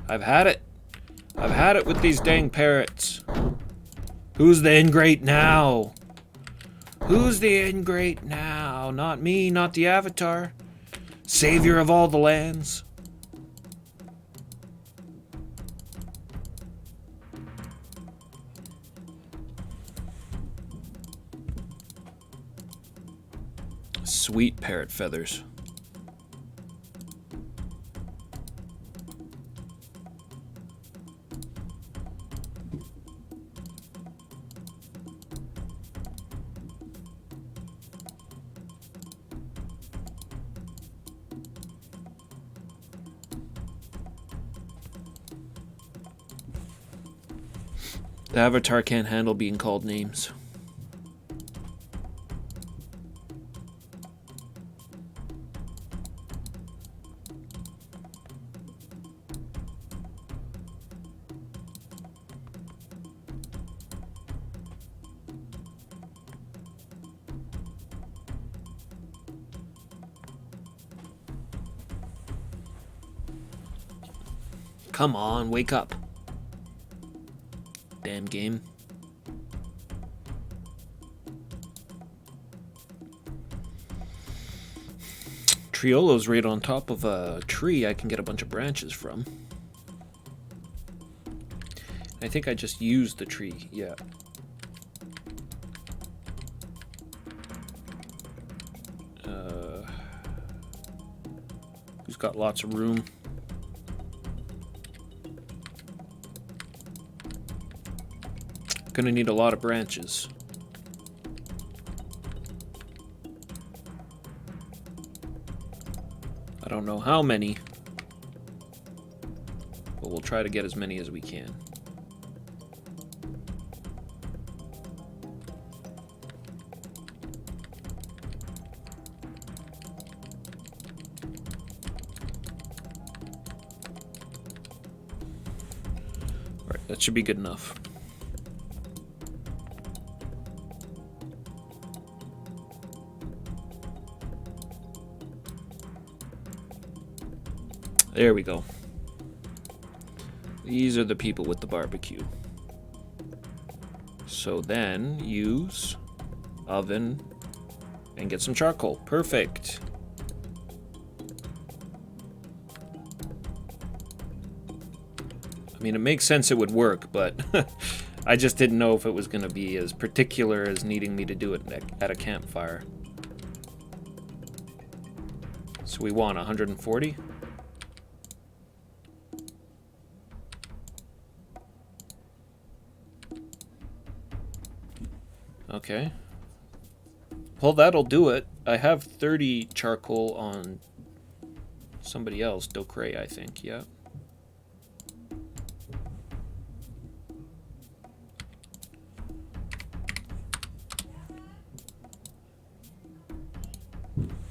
I've had it. I've had it with these dang parrots. Who's the ingrate now? Who's the ingrate now? Not me, not the Avatar. Savior of all the lands. Sweet parrot feathers. The Avatar can't handle being called names. Come on, wake up. Damn game. Triolo's right on top of a tree I can get a bunch of branches from. I think I just used the tree, yeah. Who's got lots of room. Gonna need a lot of branches. I don't know how many, but we'll try to get as many as we can. Alright, that should be good enough. There we go. These are the people with the barbecue. So then use oven and get some charcoal. Perfect. I mean, it makes sense it would work, but I just didn't know if it was going to be as particular as needing me to do it at a campfire. So we want 140. Okay. Well, that'll do it. I have 30 charcoal on somebody else, Docre, I think. Yeah.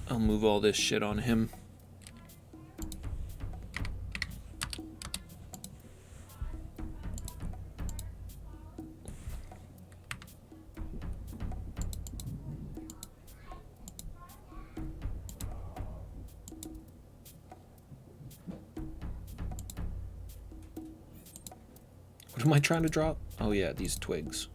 I'll move all this shit on him. What am I trying to drop? Oh yeah, these twigs.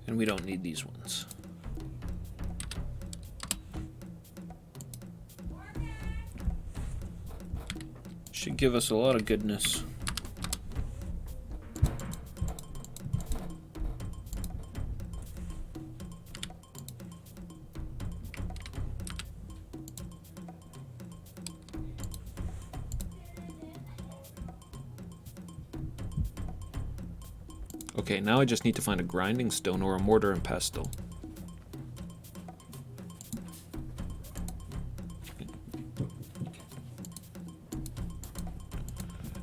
And we don't need these ones. Should give us a lot of goodness. Okay, now I just need to find a grinding stone or a mortar and pestle.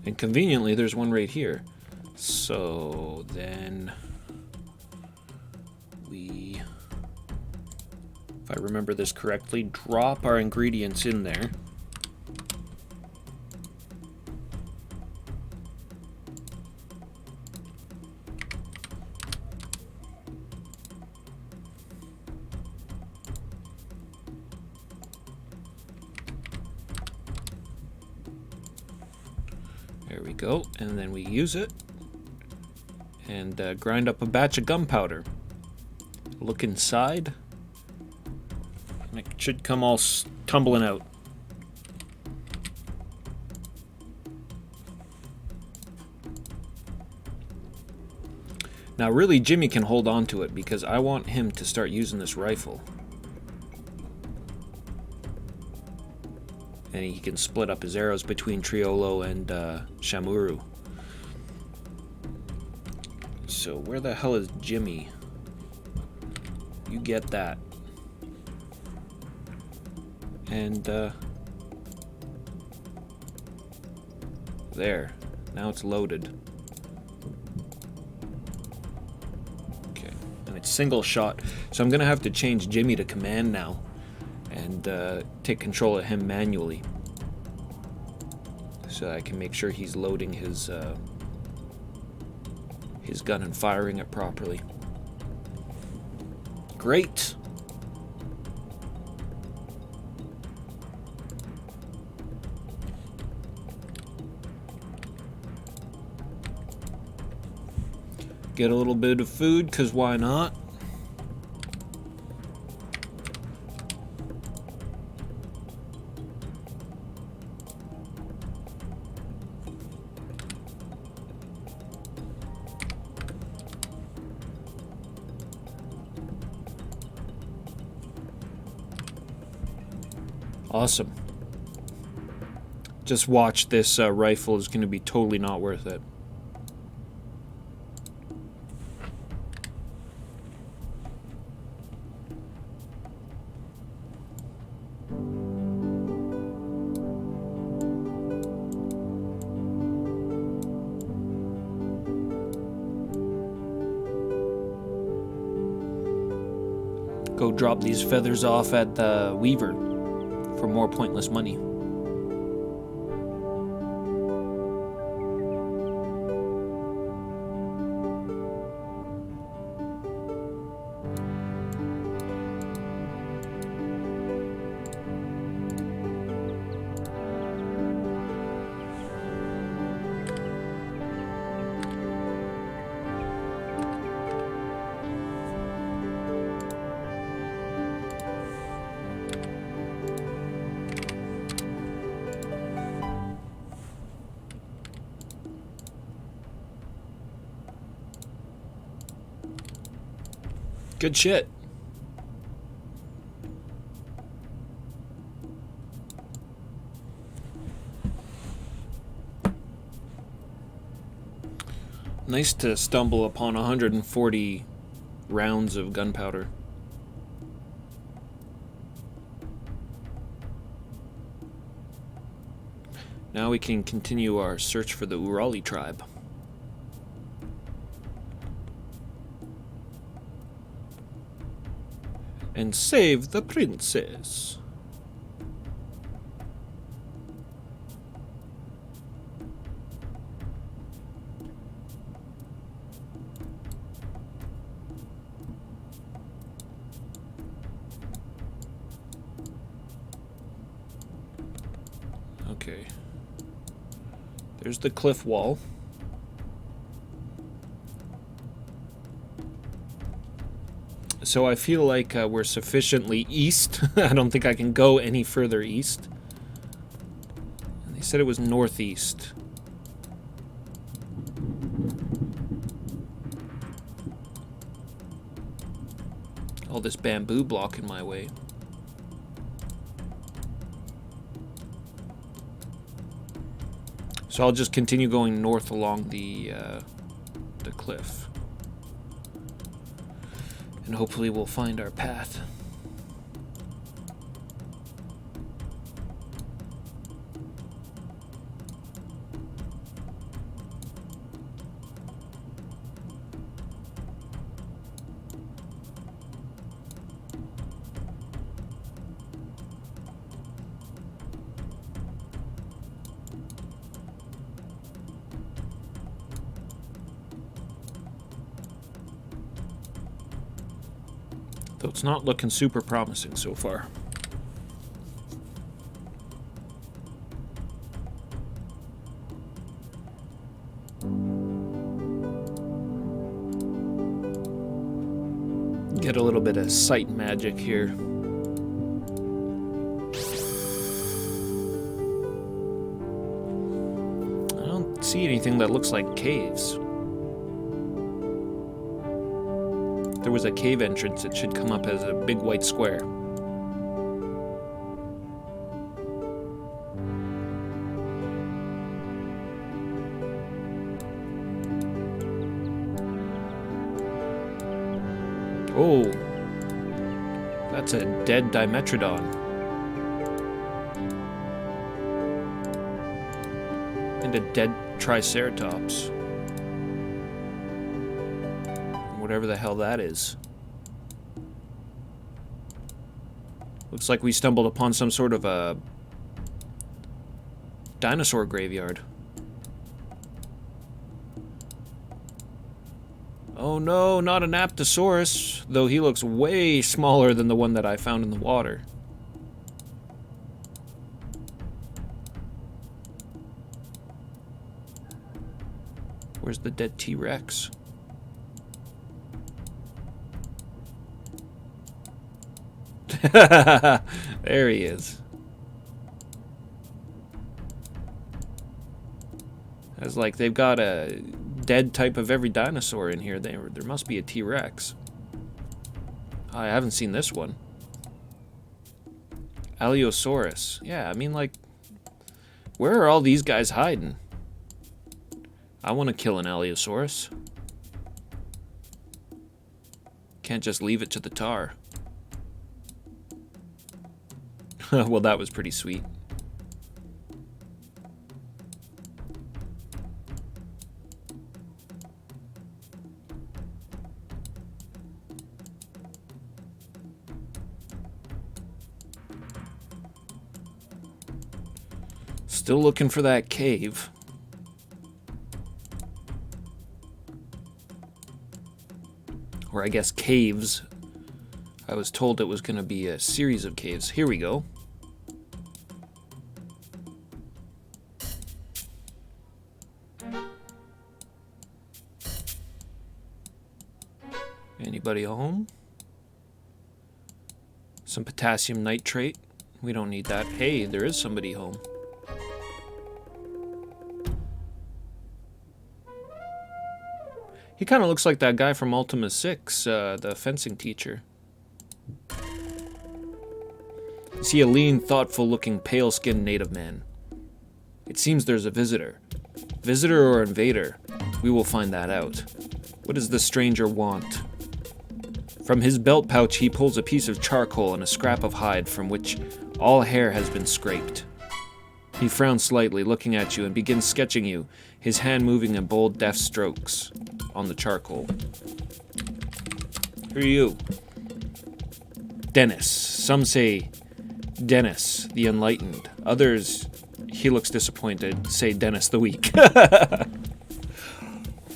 And conveniently, there's one right here. So then we, if I remember this correctly, drop our ingredients in there. There we go, and then we use it and grind up a batch of gunpowder. Look inside, and it should come all tumbling out. Now really Jimmy can hold on to it because I want him to start using this rifle. And he can split up his arrows between Triolo and Shamuru. So where the hell is Jimmy? You get that. And there. Now it's loaded. Okay. And it's single shot. So I'm gonna have to change Jimmy to command now. And take control of him manually, so that I can make sure he's loading his gun and firing it properly. Great. Get a little bit of food, 'cause why not? Awesome. Just watch, this rifle is going to be totally not worth it. Go drop these feathers off at the Weaver for more pointless money. Good shit. Nice to stumble upon 140 rounds of gunpowder. Now we can continue our search for the Urali tribe. And save the princess. Okay. There's the cliff wall. So I feel like we're sufficiently east. I don't think I can go any further east. And they said it was northeast. All this bamboo blocking my way. So I'll just continue going north along the cliff. And hopefully we'll find our path. Though it's not looking super promising so far. Get a little bit of sight magic here. I don't see anything that looks like caves. If there was a cave entrance, it should come up as a big white square. Oh, that's a dead Dimetrodon. And a dead Triceratops. Whatever the hell that is. Looks like we stumbled upon some sort of a dinosaur graveyard. Oh no, not an Apatosaurus, though he looks way smaller than the one that I found in the water. Where's the dead T-Rex? There he is. It's like they've got a dead type of every dinosaur in here. There must be a T-Rex. I haven't seen this one. Allosaurus. Yeah, I mean, like, where are all these guys hiding? I want to kill an Allosaurus. Can't just leave it to the tar. Well, that was pretty sweet. Still looking for that cave. Or I guess caves. I was told it was going to be a series of caves. Here we go. Anybody home? Some potassium nitrate. We don't need that. Hey, there is somebody home. He kind of looks like that guy from Ultima 6, the fencing teacher. You see a lean, thoughtful-looking, pale-skinned native man. It seems there's a visitor. Visitor or invader? We will find that out. What does the stranger want? From his belt pouch, he pulls a piece of charcoal and a scrap of hide from which all hair has been scraped. He frowns slightly, looking at you, and begins sketching you, his hand moving in bold, deft strokes on the charcoal. Who are you? Dennis. Some say Dennis, the Enlightened. Others, he looks disappointed, say Dennis the Weak.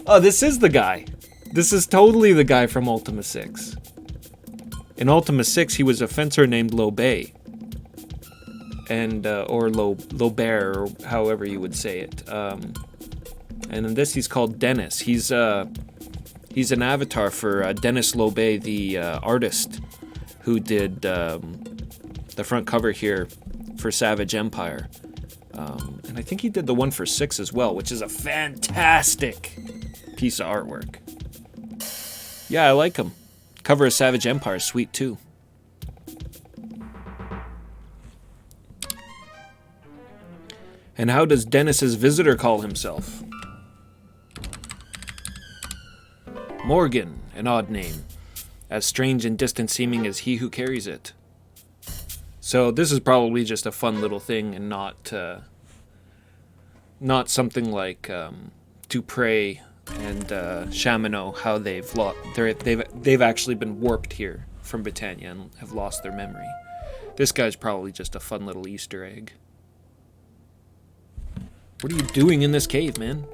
Oh, this is the guy. This is totally the guy from Ultima 6. In Ultima 6, he was a fencer named Lobay. And, or Lobert, or however you would say it. And in this, he's called Dennis. He's an avatar for Dennis Lobay, the artist who did the front cover here for Savage Empire. And I think he did the one for 6 as well, which is a fantastic piece of artwork. Yeah, I like him. Cover of Savage Empire is sweet too. And how does Dennis's visitor call himself? Morgan, an odd name, as strange and distant seeming as he who carries it. So this is probably just a fun little thing and not something like Dupre and Chamino, how they've actually been warped here from Britannia and have lost their memory. This guy's probably just a fun little Easter egg. What are you doing in this cave, man?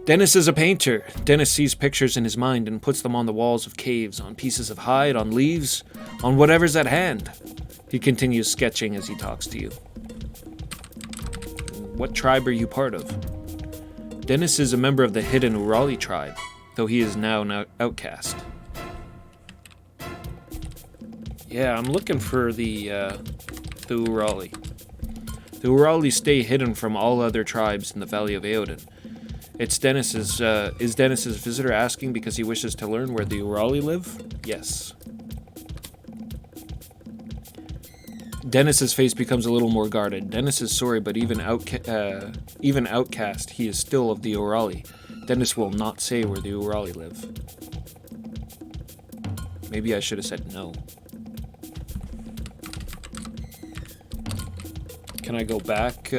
Dennis is a painter. Dennis sees pictures in his mind and puts them on the walls of caves, on pieces of hide, on leaves, on whatever's at hand. He continues sketching as he talks to you. What tribe are you part of? Dennis is a member of the hidden Urali tribe, though he is now an outcast. Yeah, I'm looking for the Urali. The Urali stay hidden from all other tribes in the Valley of Eoden. Is Dennis's visitor asking because he wishes to learn where the Urali live? Yes. Dennis's face becomes a little more guarded. Dennis is sorry, but even outcast, he is still of the Urali. Dennis will not say where the Urali live. Maybe I should have said no. Can I go back?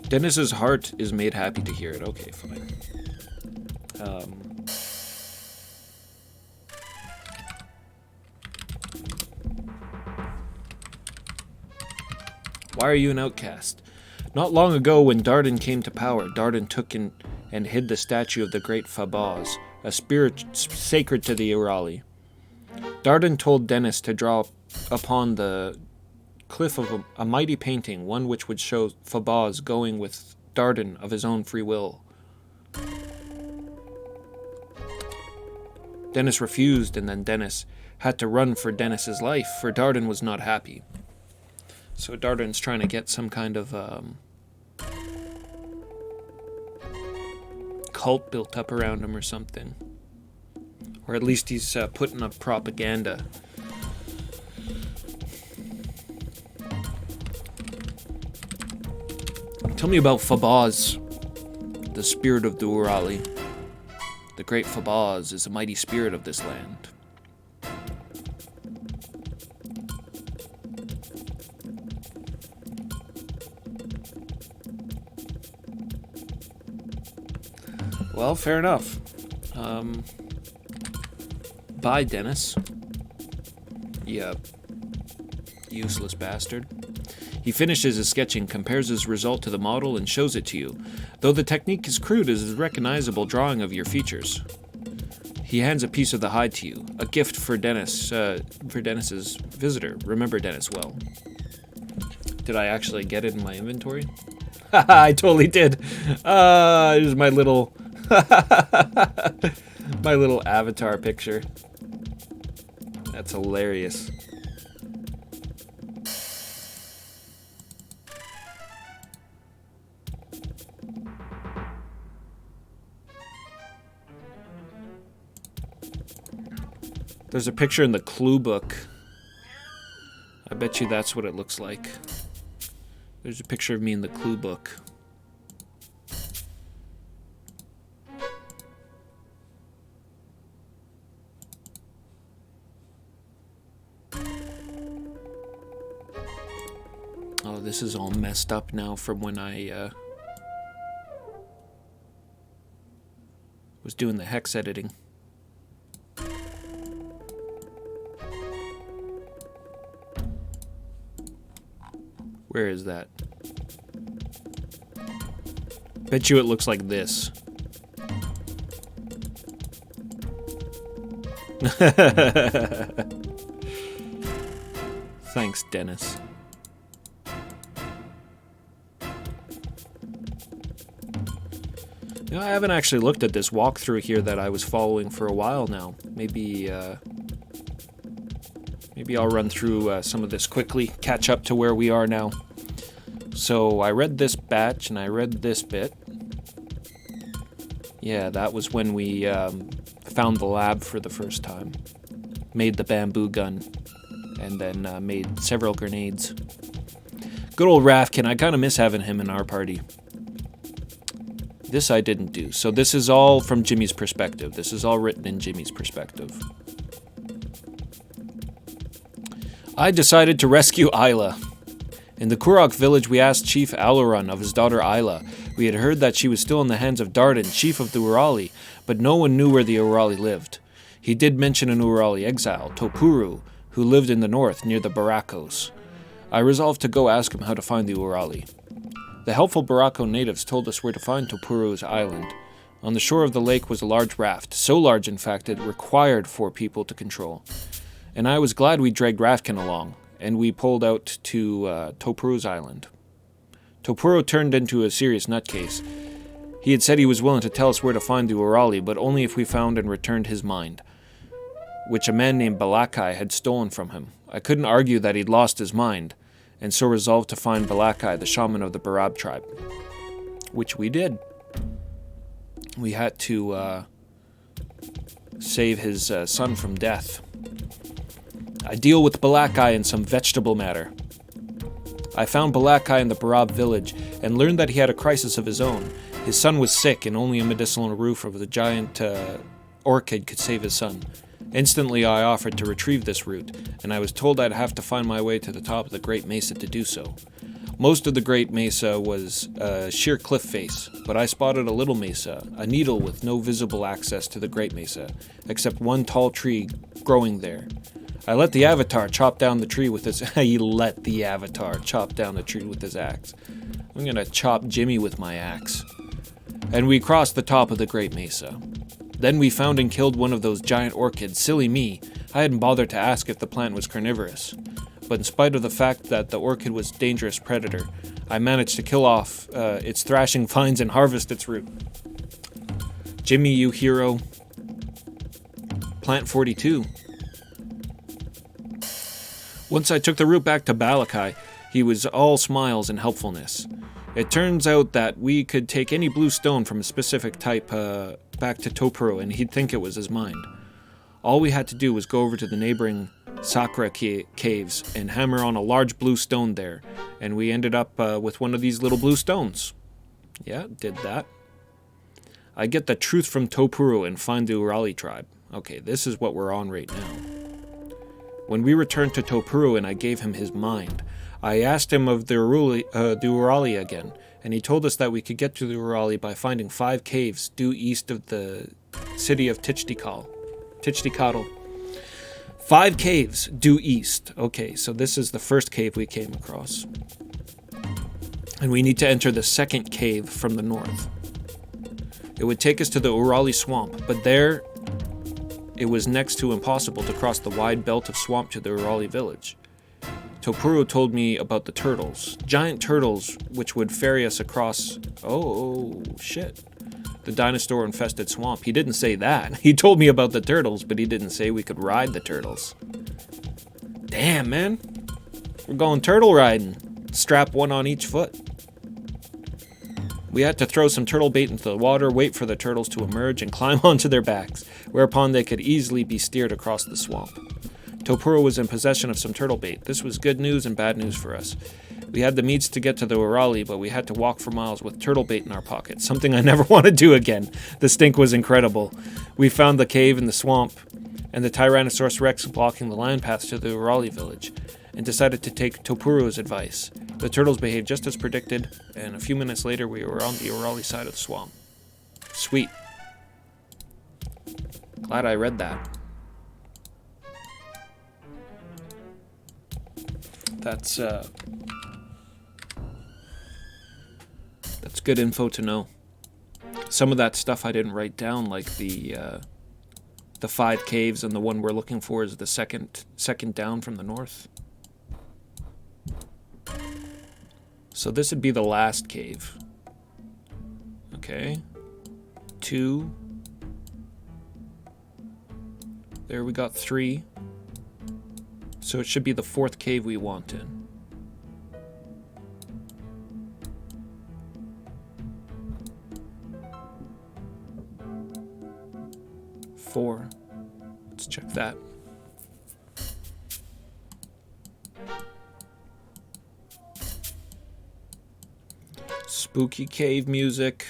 Dennis's heart is made happy to hear it. Okay, fine. Why are you an outcast? Not long ago, when Dardan came to power, Dardan took and hid the statue of the great Fabaz, a spirit sacred to the Urali. Dardan told Dennis to draw upon the cliff of a mighty painting, one which would show Fabaz going with Dardan of his own free will. Dennis refused, and then Dennis had to run for Dennis's life, for Dardan was not happy. So Dardan's trying cult built up around him or something. Or at least he's putting up propaganda. Tell me about Fabaz, the spirit of the Urali. The great Fabaz is a mighty spirit of this land. Well, fair enough. Bye, Dennis. Yeah. Useless bastard. He finishes his sketching, compares his result to the model, and shows it to you. Though the technique is crude, it is a recognizable drawing of your features. He hands a piece of the hide to you, a gift for Dennis's visitor. Remember Dennis well. Did I actually get it in my inventory? Haha, I totally did. Here's my little my little avatar picture. That's hilarious. There's a picture in the clue book. I bet you that's what it looks like. There's a picture of me in the clue book. Oh, this is all messed up now from when I was doing the hex editing. Where is that? Bet you it looks like this. Thanks, Dennis. You know, I haven't actually looked at this walkthrough here that I was following for a while now. Maybe I'll run through some of this quickly, catch up to where we are now. So I read this batch and I read this bit. Yeah, that was when we found the lab for the first time. Made the bamboo gun. And then made several grenades. Good old Rafkin, I kind of miss having him in our party. This I didn't do. So this is all from Jimmy's perspective. This is all written in Jimmy's perspective. I decided to rescue Isla. In the Kurok village, we asked Chief Alaran of his daughter Isla. We had heard that she was still in the hands of Dardan, chief of the Urali, but no one knew where the Urali lived. He did mention an Urali exile, Topuru, who lived in the north near the Barakos. I resolved to go ask him how to find the Urali. The helpful Barako natives told us where to find Topuru's island. On the shore of the lake was a large raft, so large in fact it required 4 people to control. And I was glad we dragged Rafkin along, and we pulled out to Topuru's island. Topuru turned into a serious nutcase. He had said he was willing to tell us where to find the Urali, but only if we found and returned his mind, which a man named Balakai had stolen from him. I couldn't argue that he'd lost his mind, and so resolved to find Balakai, the shaman of the Barab tribe. Which we did. We had to save his son from death. I deal with Balakai in some vegetable matter. I found Balakai in the Barab village and learned that he had a crisis of his own. His son was sick and only a medicinal root of the giant orchid could save his son. Instantly I offered to retrieve this root, and I was told I'd have to find my way to the top of the Great Mesa to do so. Most of the Great Mesa was a sheer cliff face, but I spotted a little mesa, a needle with no visible access to the Great Mesa, except one tall tree growing there. I let the Avatar chop down the tree with his... He let the Avatar chop down the tree with his axe. I'm gonna chop Jimmy with my axe. And we crossed the top of the Great Mesa. Then we found and killed one of those giant orchids. Silly me, I hadn't bothered to ask if the plant was carnivorous. But in spite of the fact that the orchid was a dangerous predator, I managed to kill off its thrashing vines and harvest its root. Jimmy, you hero. Plant 42. Once I took the root back to Balakai, he was all smiles and helpfulness. It turns out that we could take any blue stone from a specific type back to Topuro, and he'd think it was his mind. All we had to do was go over to the neighboring Sakura caves and hammer on a large blue stone there, and we ended up with one of these little blue stones. Yeah, did that. I get the truth from Topuro and find the Urali tribe. Okay, this is what we're on right now. When we returned to Topuro and I gave him his mind, I asked him of the Urali again, and he told us that we could get to the Urali by finding 5 caves due east of the city of Tichtikal. 5 caves due east. Okay, so this is the first cave we came across. And we need to enter the second cave from the north. It would take us to the Urali swamp, but there it was next to impossible to cross the wide belt of swamp to the Urali village. Topuro told me about the turtles. Giant turtles which would ferry us across... Oh, shit. The dinosaur-infested swamp. He didn't say that. He told me about the turtles, but he didn't say we could ride the turtles. Damn, man. We're going turtle riding. Strap one on each foot. We had to throw some turtle bait into the water, wait for the turtles to emerge, and climb onto their backs, whereupon they could easily be steered across the swamp. Topuro was in possession of some turtle bait. This was good news and bad news for us. We had the means to get to the Urali, but we had to walk for miles with turtle bait in our pockets, something I never want to do again. The stink was incredible. We found the cave in the swamp, and the Tyrannosaurus Rex blocking the land paths to the Urali village, and decided to take Topuro's advice. The turtles behaved just as predicted, and a few minutes later we were on the Urali side of the swamp. Sweet. Glad I read that. That's good info to know. Some of that stuff I didn't write down, like the 5 caves, and the one we're looking for is the second down from the north. So this would be the last cave. Okay. 2. There we got 3. So it should be the 4th cave we want in. 4. Let's check that. Spooky cave music.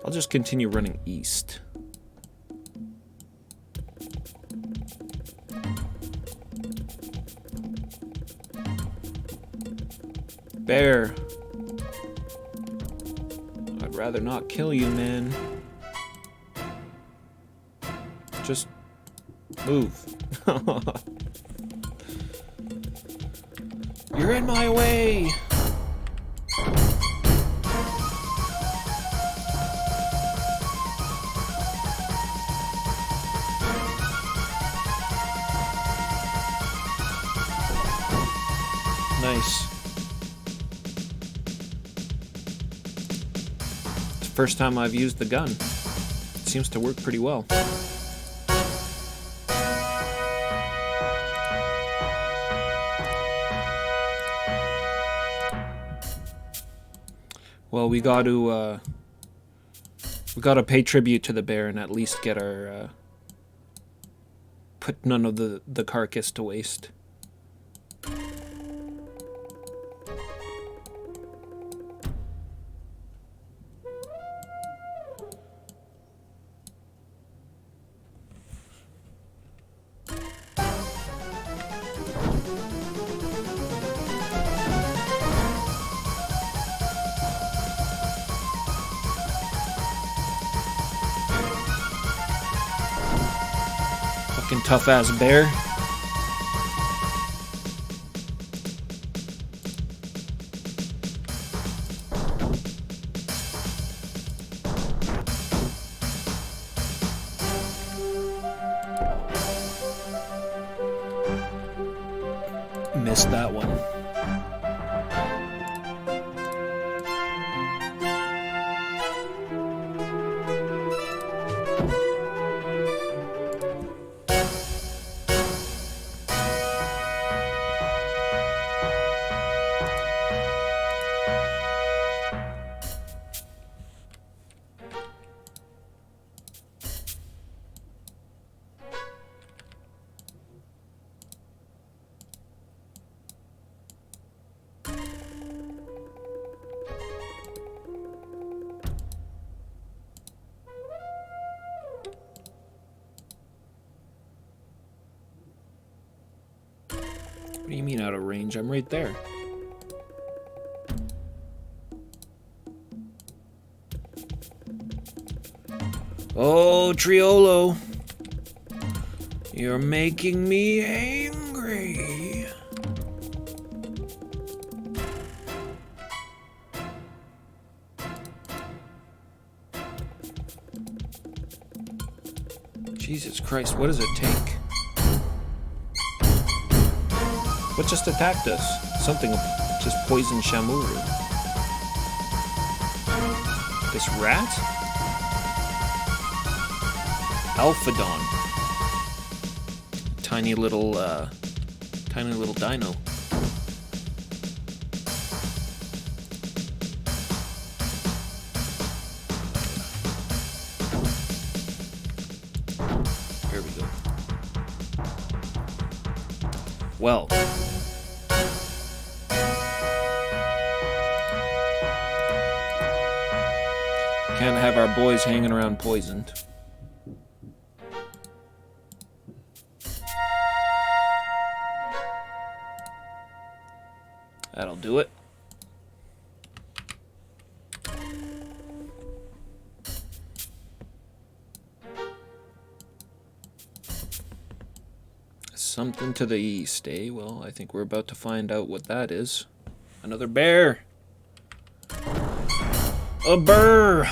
I'll just continue running east. Bear. I'd rather not kill you, man. Just move. You're in my way. Nice. It's the first time I've used the gun. It seems to work pretty well. Well, we got to pay tribute to the bear and at least get our put none of the carcass to waste. Tough ass bear. missed that one. What do you mean out of range? I'm right there. Oh, Triolo. You're making me angry. Jesus Christ, what does it take? What just attacked us? Something just poisoned Shamuru. This rat? Alphadon. Tiny little dino. Here we go. Well. Can't have our boys hanging around poisoned. That'll do it. Something to the east, eh? Well, I think we're about to find out what that is. Another bear! A burr!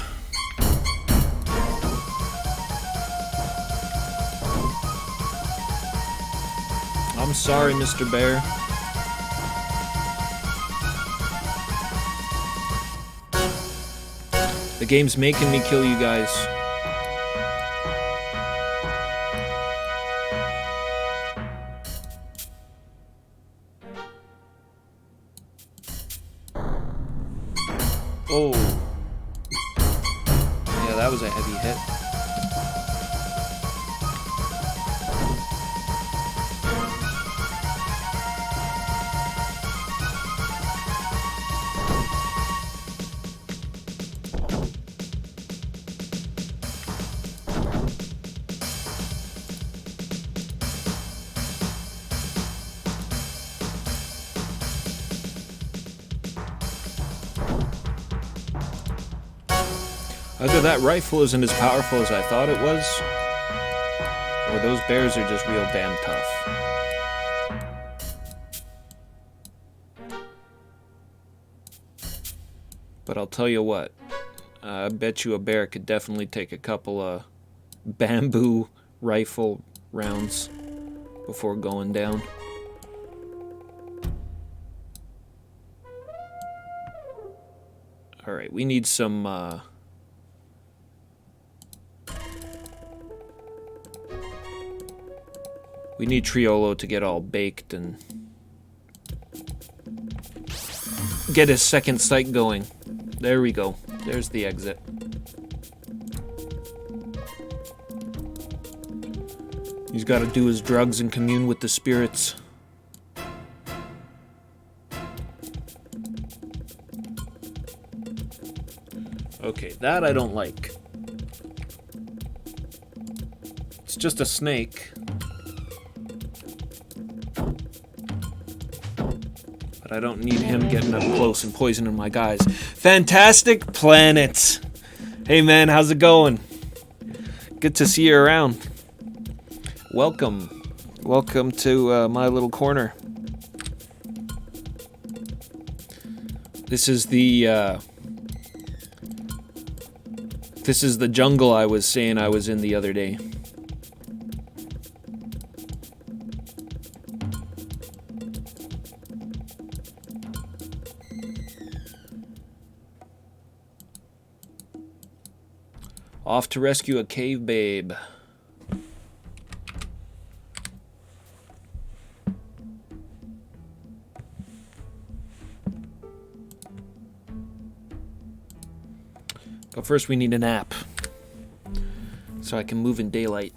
I'm sorry, Mr. Bear. The game's making me kill you guys. Oh. Yeah, that was a heavy hit. Either that rifle isn't as powerful as I thought it was, or those bears are just real damn tough. But I'll tell you what, I bet you a bear could definitely take a couple of bamboo rifle rounds before going down. Alright, we need some, we need Triolo to get all baked and get his second sight going. There we go. There's the exit. He's got to do his drugs and commune with the spirits. Okay, that I don't like. It's just a snake. But I don't need him getting up close and poisoning my guys. Fantastic Planet! Hey man, how's it going? Good to see you around. Welcome. Welcome to my little corner. This is the jungle I was saying I was in the other day. Off to rescue a cave babe. But first we need a nap. So I can move in daylight.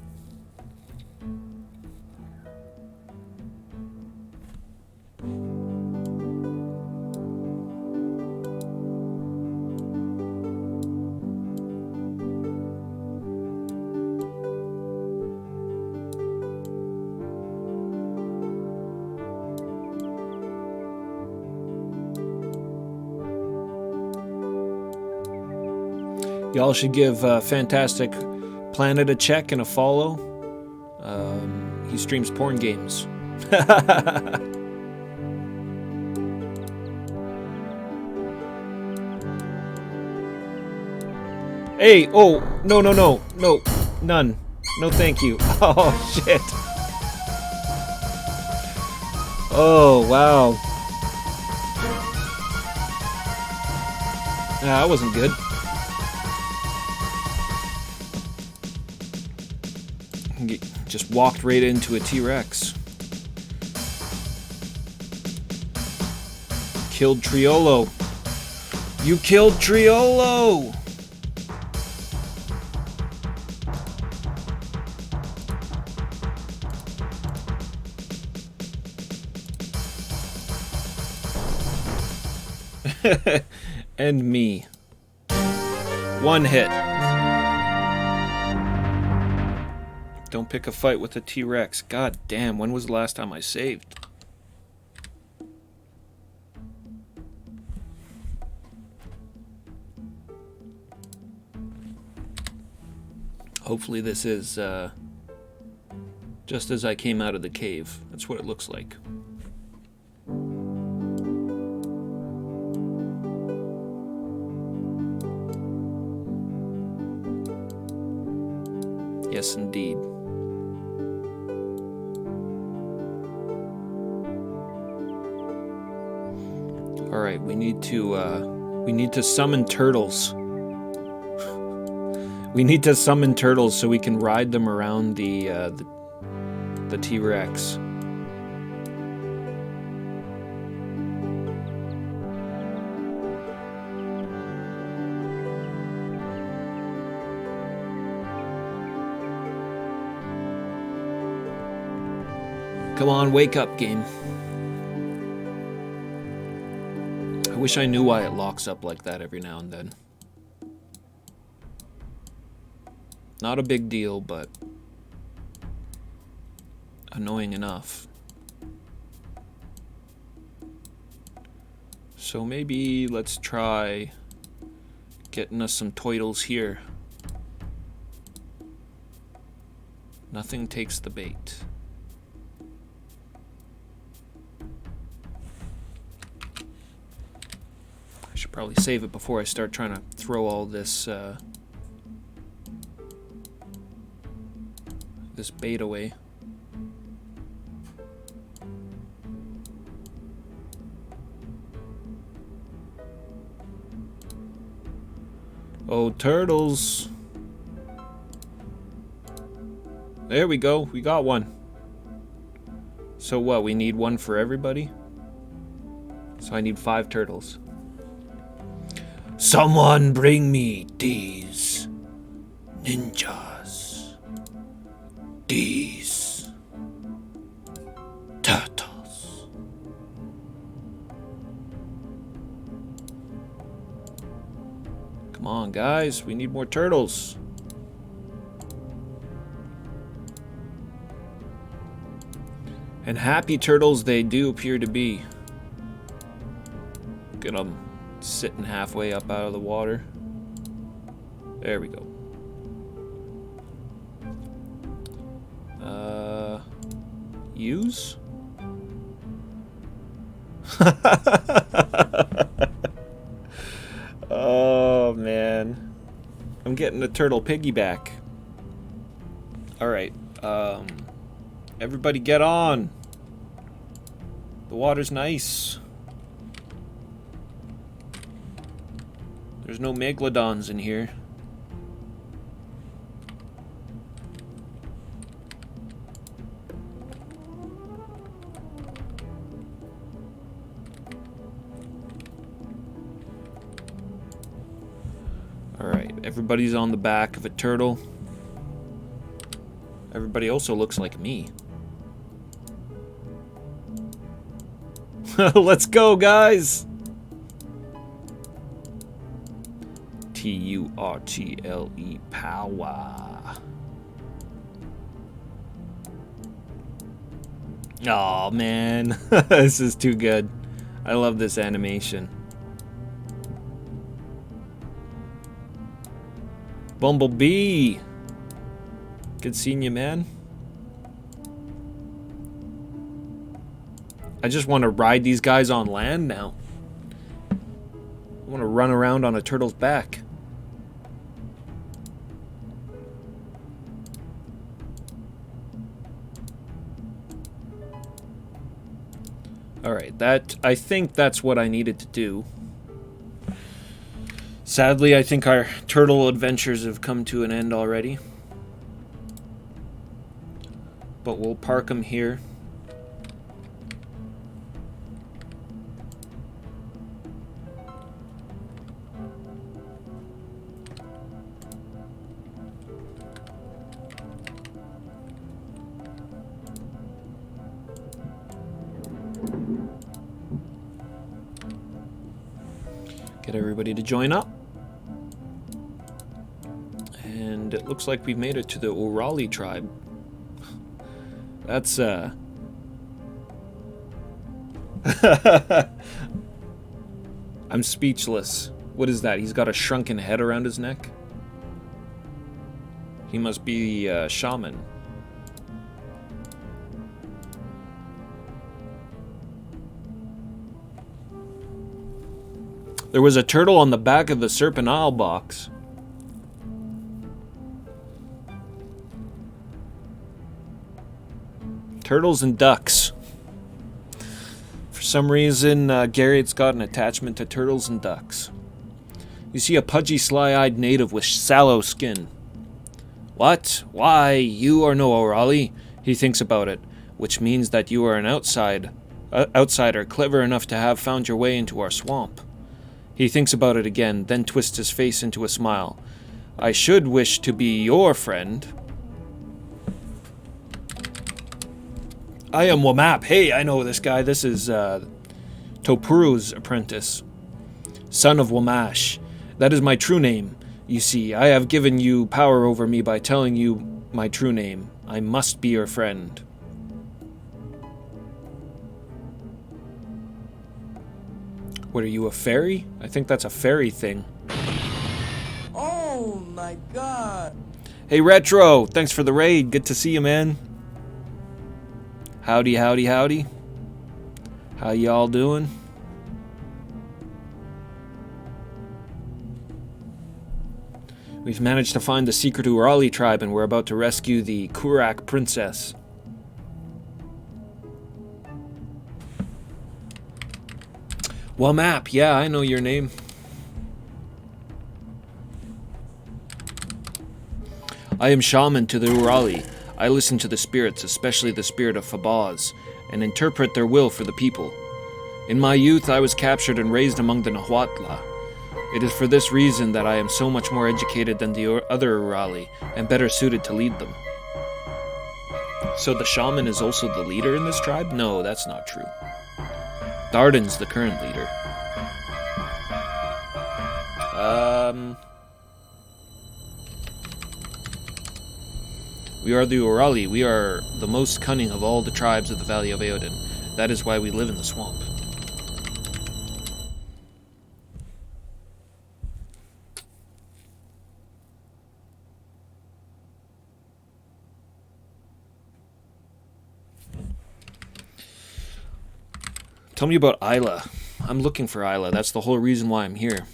Y'all should give Fantastic Planet a check and a follow. He streams porn games. Hey, oh, no, none. No thank you. Oh, shit. Oh, wow. That wasn't good. Just walked right into a T-Rex. Killed Triolo. You killed Triolo! And me. One hit. Don't pick a fight with a T-Rex. God damn, when was the last time I saved? Hopefully this is just as I came out of the cave. That's what it looks like. Yes, indeed. All right, we need to summon turtles. We need to summon turtles so we can ride them around the T-Rex. Come on, wake up, game. I wish I knew why it locks up like that every now and then. Not a big deal, but annoying enough. So maybe let's try getting us some turtles here. Nothing takes the bait. I should probably save it before I start trying to throw all this this bait away. Oh, turtles. There we go. We got one. So what? We need one for everybody? So I need 5 turtles. Someone bring me these ninjas. These turtles. Come on, guys. We need more turtles. And happy turtles they do appear to be. Look at them sitting halfway up out of the water. There we go. Use? Oh, man. I'm getting a turtle piggyback. Alright, everybody get on. The water's nice. There's no megalodons in here. Everybody's on the back of a turtle. Everybody also looks like me. Let's go, guys! Turtle power. Oh man, this is too good. I love this animation. Bumblebee! Good seeing you, man. I just want to ride these guys on land now. I want to run around on a turtle's back. Alright, I think that's what I needed to do. Sadly, I think our turtle adventures have come to an end already. But we'll park them here. Get everybody to join up. And it looks like we've made it to the Urali tribe. That's I'm speechless. What is that? He's got a shrunken head around his neck? He must be the shaman. There was a turtle on the back of the Serpent Isle box. Turtles and ducks. For some reason, Garrett's got an attachment to turtles and ducks. You see a pudgy, sly-eyed native with sallow skin. What? Why, you are no Urali. He thinks about it, which means that you are an outsider clever enough to have found your way into our swamp. He thinks about it again, then twists his face into a smile. I should wish to be your friend. I am Wamap. Hey, I know this guy. This is Topuru's apprentice. Son of Wamash. That is my true name. You see, I have given you power over me by telling you my true name. I must be your friend. What are you, a fairy? I think that's a fairy thing. Oh my god. Hey Retro, thanks for the raid. Good to see you, man. Howdy, howdy, howdy. How y'all doing? We've managed to find the secret Urali tribe and we're about to rescue the Kurak princess. Wamap, yeah, I know your name. I am shaman to the Urali. I listen to the spirits, especially the spirit of Fabaz, and interpret their will for the people. In my youth, I was captured and raised among the Nahuatl. It is for this reason that I am so much more educated than the other Urali, and better suited to lead them. So the shaman is also the leader in this tribe? No, that's not true. Darden's the current leader. We are the Urali. We are the most cunning of all the tribes of the Valley of Eoden. That is why we live in the swamp. Tell me about Isla. I'm looking for Isla. That's the whole reason why I'm here.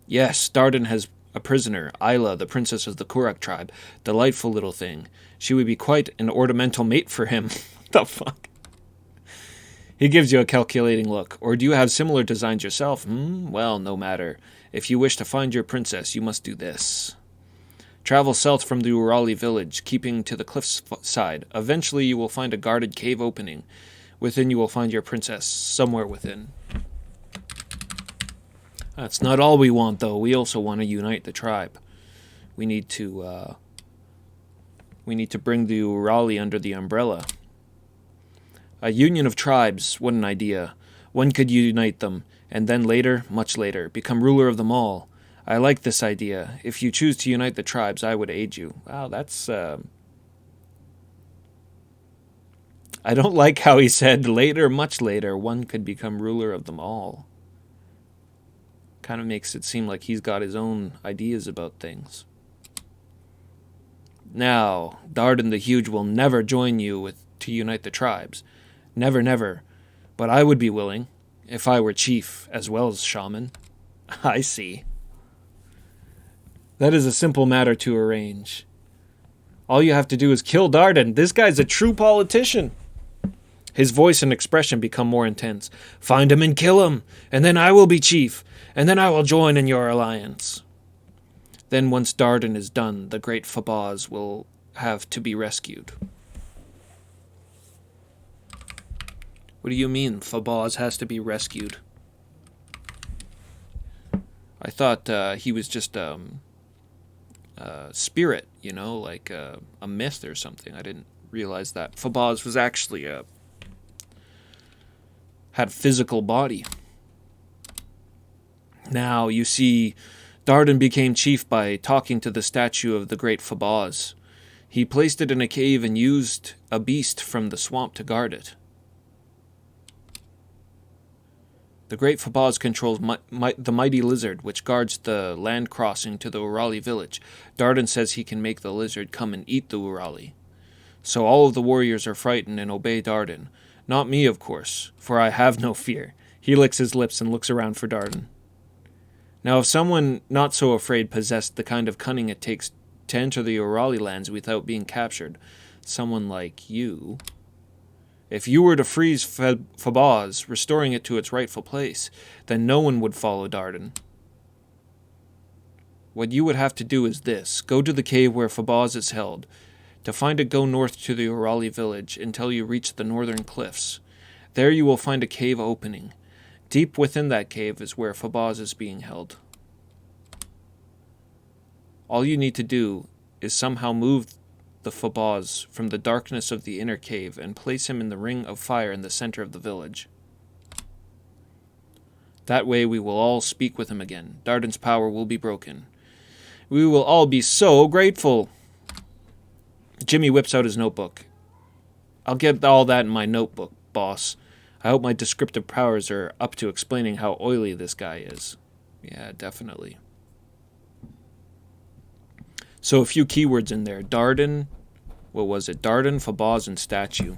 Yes, Darden has a prisoner, Isla, the princess of the Kurak tribe. Delightful little thing. She would be quite an ornamental mate for him. What the fuck? He gives you a calculating look. Or do you have similar designs yourself? Well, no matter. If you wish to find your princess, you must do this. Travel south from the Urali village, keeping to the cliff's side. Eventually you will find a guarded cave opening. Within you will find your princess, somewhere within. That's not all we want, though. We also want to unite the tribe. We need to bring the Urali under the umbrella. A union of tribes, what an idea. One could unite them, and then later, much later, become ruler of them all. I like this idea. If you choose to unite the tribes, I would aid you. Wow, that's... I don't like how he said later, much later, one could become ruler of them all. Kind of makes it seem like he's got his own ideas about things. Now, Dardan the Huge will never join you to unite the tribes. Never, never. But I would be willing, if I were chief as well as shaman. I see. That is a simple matter to arrange. All you have to do is kill Dardan. This guy's a true politician. His voice and expression become more intense. Find him and kill him, and then I will be chief, and then I will join in your alliance. Then once Dardan is done, the great Fabaz will have to be rescued. What do you mean, Fabaz has to be rescued? I thought he was just a spirit, you know, like a myth or something. I didn't realize that Fabaz was actually had a physical body. Now, you see, Dardan became chief by talking to the statue of the great Fabaz. He placed it in a cave and used a beast from the swamp to guard it. The great Fabaz controls the mighty lizard, which guards the land crossing to the Urali village. Dardan says he can make the lizard come and eat the Urali. So all of the warriors are frightened and obey Dardan. Not me, of course, for I have no fear. He licks his lips and looks around for Dardan. Now, if someone not so afraid possessed the kind of cunning it takes to enter the Urali lands without being captured, someone like you... If you were to freeze Fabaz, restoring it to its rightful place, then no one would follow Dardan. What you would have to do is this. Go to the cave where Fabaz is held. To find it, go north to the Urali village until you reach the northern cliffs. There you will find a cave opening. Deep within that cave is where Fabaz is being held. All you need to do is somehow move the Fabaz from the darkness of the inner cave and place him in the ring of fire in the center of the village. That way we will all speak with him again. Dardan's power will be broken. We will all be so grateful. Jimmy whips out his notebook. I'll get all that in my notebook, boss. I hope my descriptive powers are up to explaining how oily this guy is. Yeah, definitely. So a few keywords in there. Dardan, what was it? Dardan, Fabaz, and statue.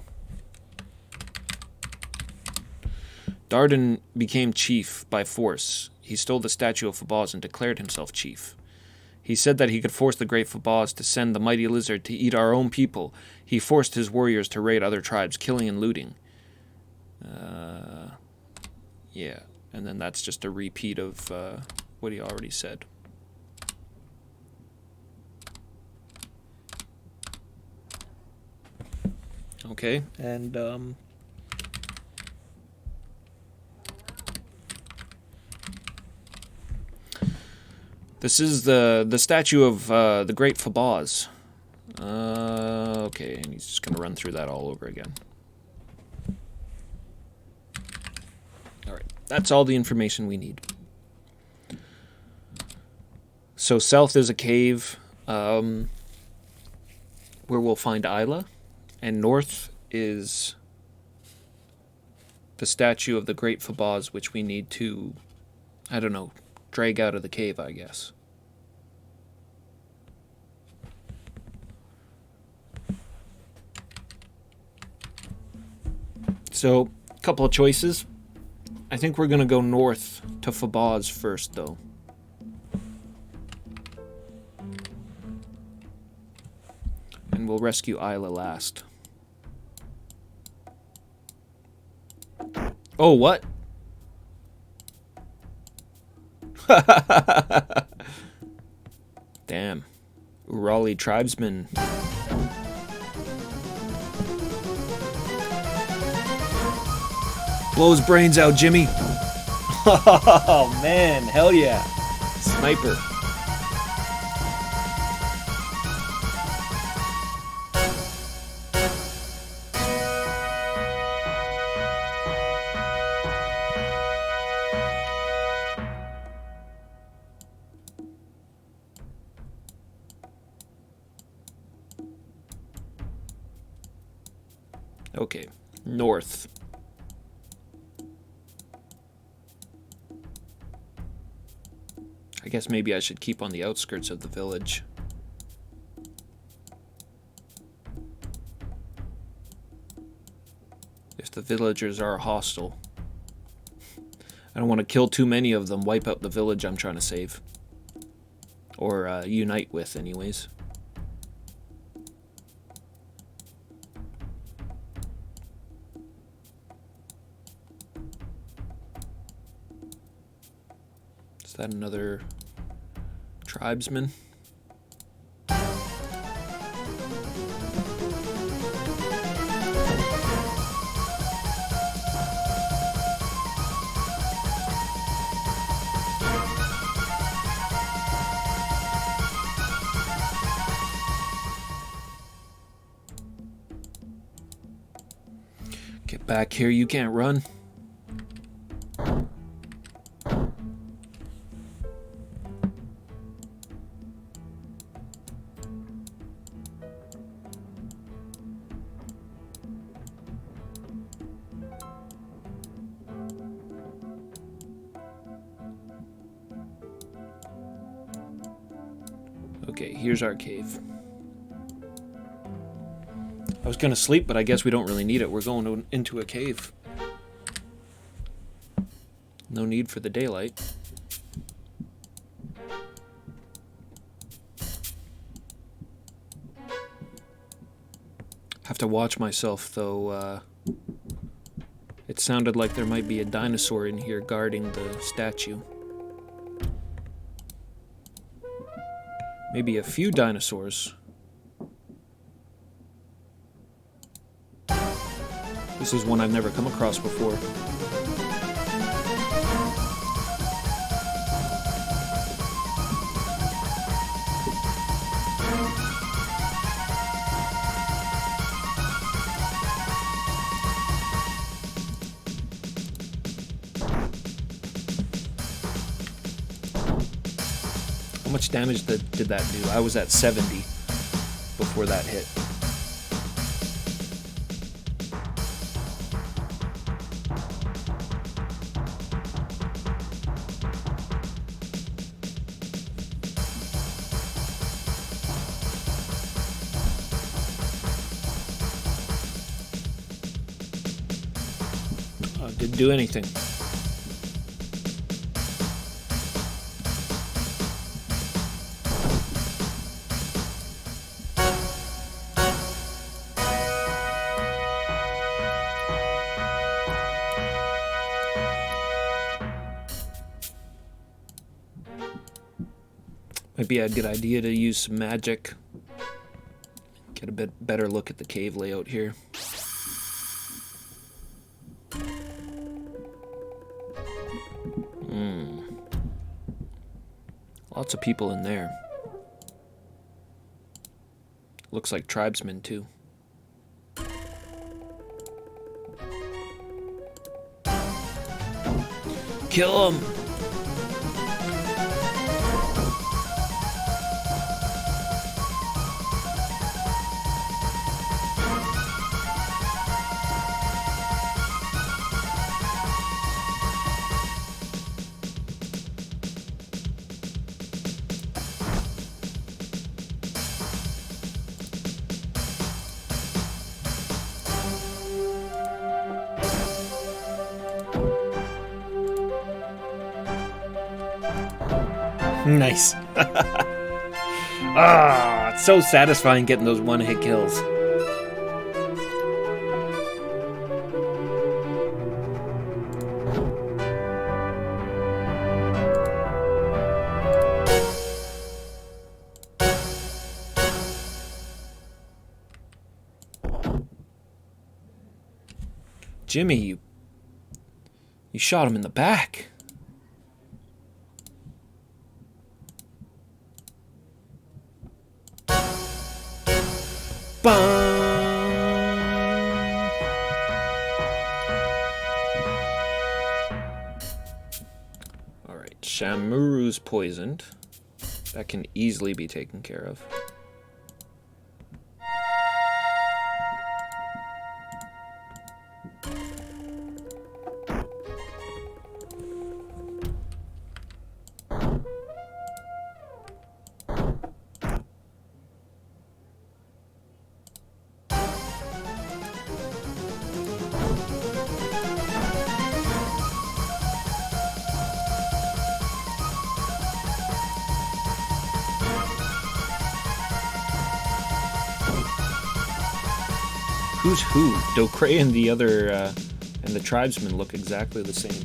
Dardan became chief by force. He stole the statue of Fabaz and declared himself chief. He said that he could force the great Fabaz to send the mighty lizard to eat our own people. He forced his warriors to raid other tribes, killing and looting. Yeah, and then that's just a repeat of what he already said. Okay, and this is the statue of the great Fabaz. Okay, and he's just gonna run through that all over again. Alright, that's all the information we need. So south is a cave where we'll find Isla. And north is the statue of the great Fabaz, which we need to, I don't know, drag out of the cave, I guess. So, a couple of choices. I think we're going to go north to Fabaz first, though. And we'll rescue Isla last. Oh, what? Damn. Urali tribesmen. Blow his brains out, Jimmy. Oh, man. Hell yeah. Sniper. Okay, north. I guess maybe I should keep on the outskirts of the village. If the villagers are hostile. I don't want to kill too many of them, wipe out the village I'm trying to save. Or unite with, anyways. Is that another tribesman? Get back here, you can't run. Okay, here's our cave. I was gonna sleep, but I guess we don't really need it. We're going into a cave. No need for the daylight. Have to watch myself, though. It sounded like there might be a dinosaur in here guarding the statue. Maybe a few dinosaurs. This is one I've never come across before. How much damage did that do? I was at 70 before that hit. Didn't do anything. Might be a good idea to use some magic. Get a bit better look at the cave layout here. Lots of people in there. Looks like tribesmen too. Kill them! Nice. Ah, it's so satisfying getting those one-hit kills. Jimmy, you shot him in the back. Alright, Shamuru's poisoned. That can easily be taken care of. Who's who? Docre and the other, and the tribesmen look exactly the same.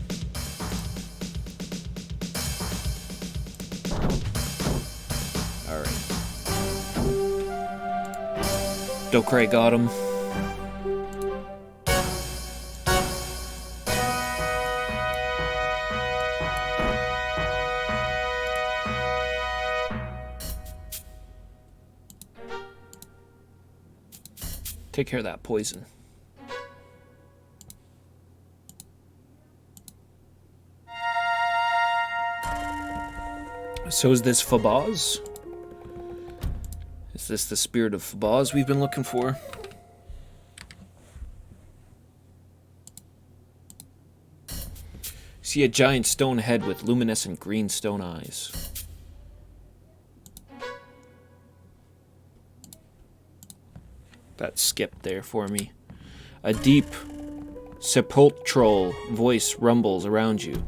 Alright. Docre got him. Take care of that poison. So is this Fabaz? Is this the spirit of Fabaz we've been looking for? See a giant stone head with luminescent green stone eyes. That skipped there for me. A deep, sepulchral voice rumbles around you,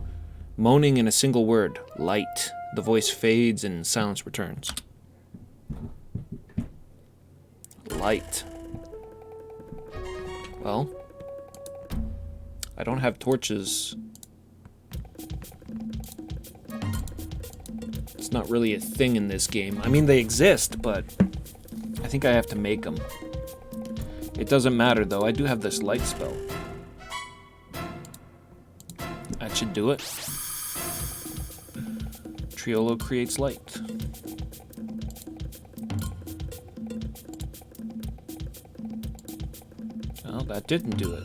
moaning in a single word, light. The voice fades and silence returns. Light. Well, I don't have torches. It's not really a thing in this game. I mean, they exist, but I think I have to make them. It doesn't matter, though. I do have this light spell. That should do it. Triolo creates light. Well, that didn't do it.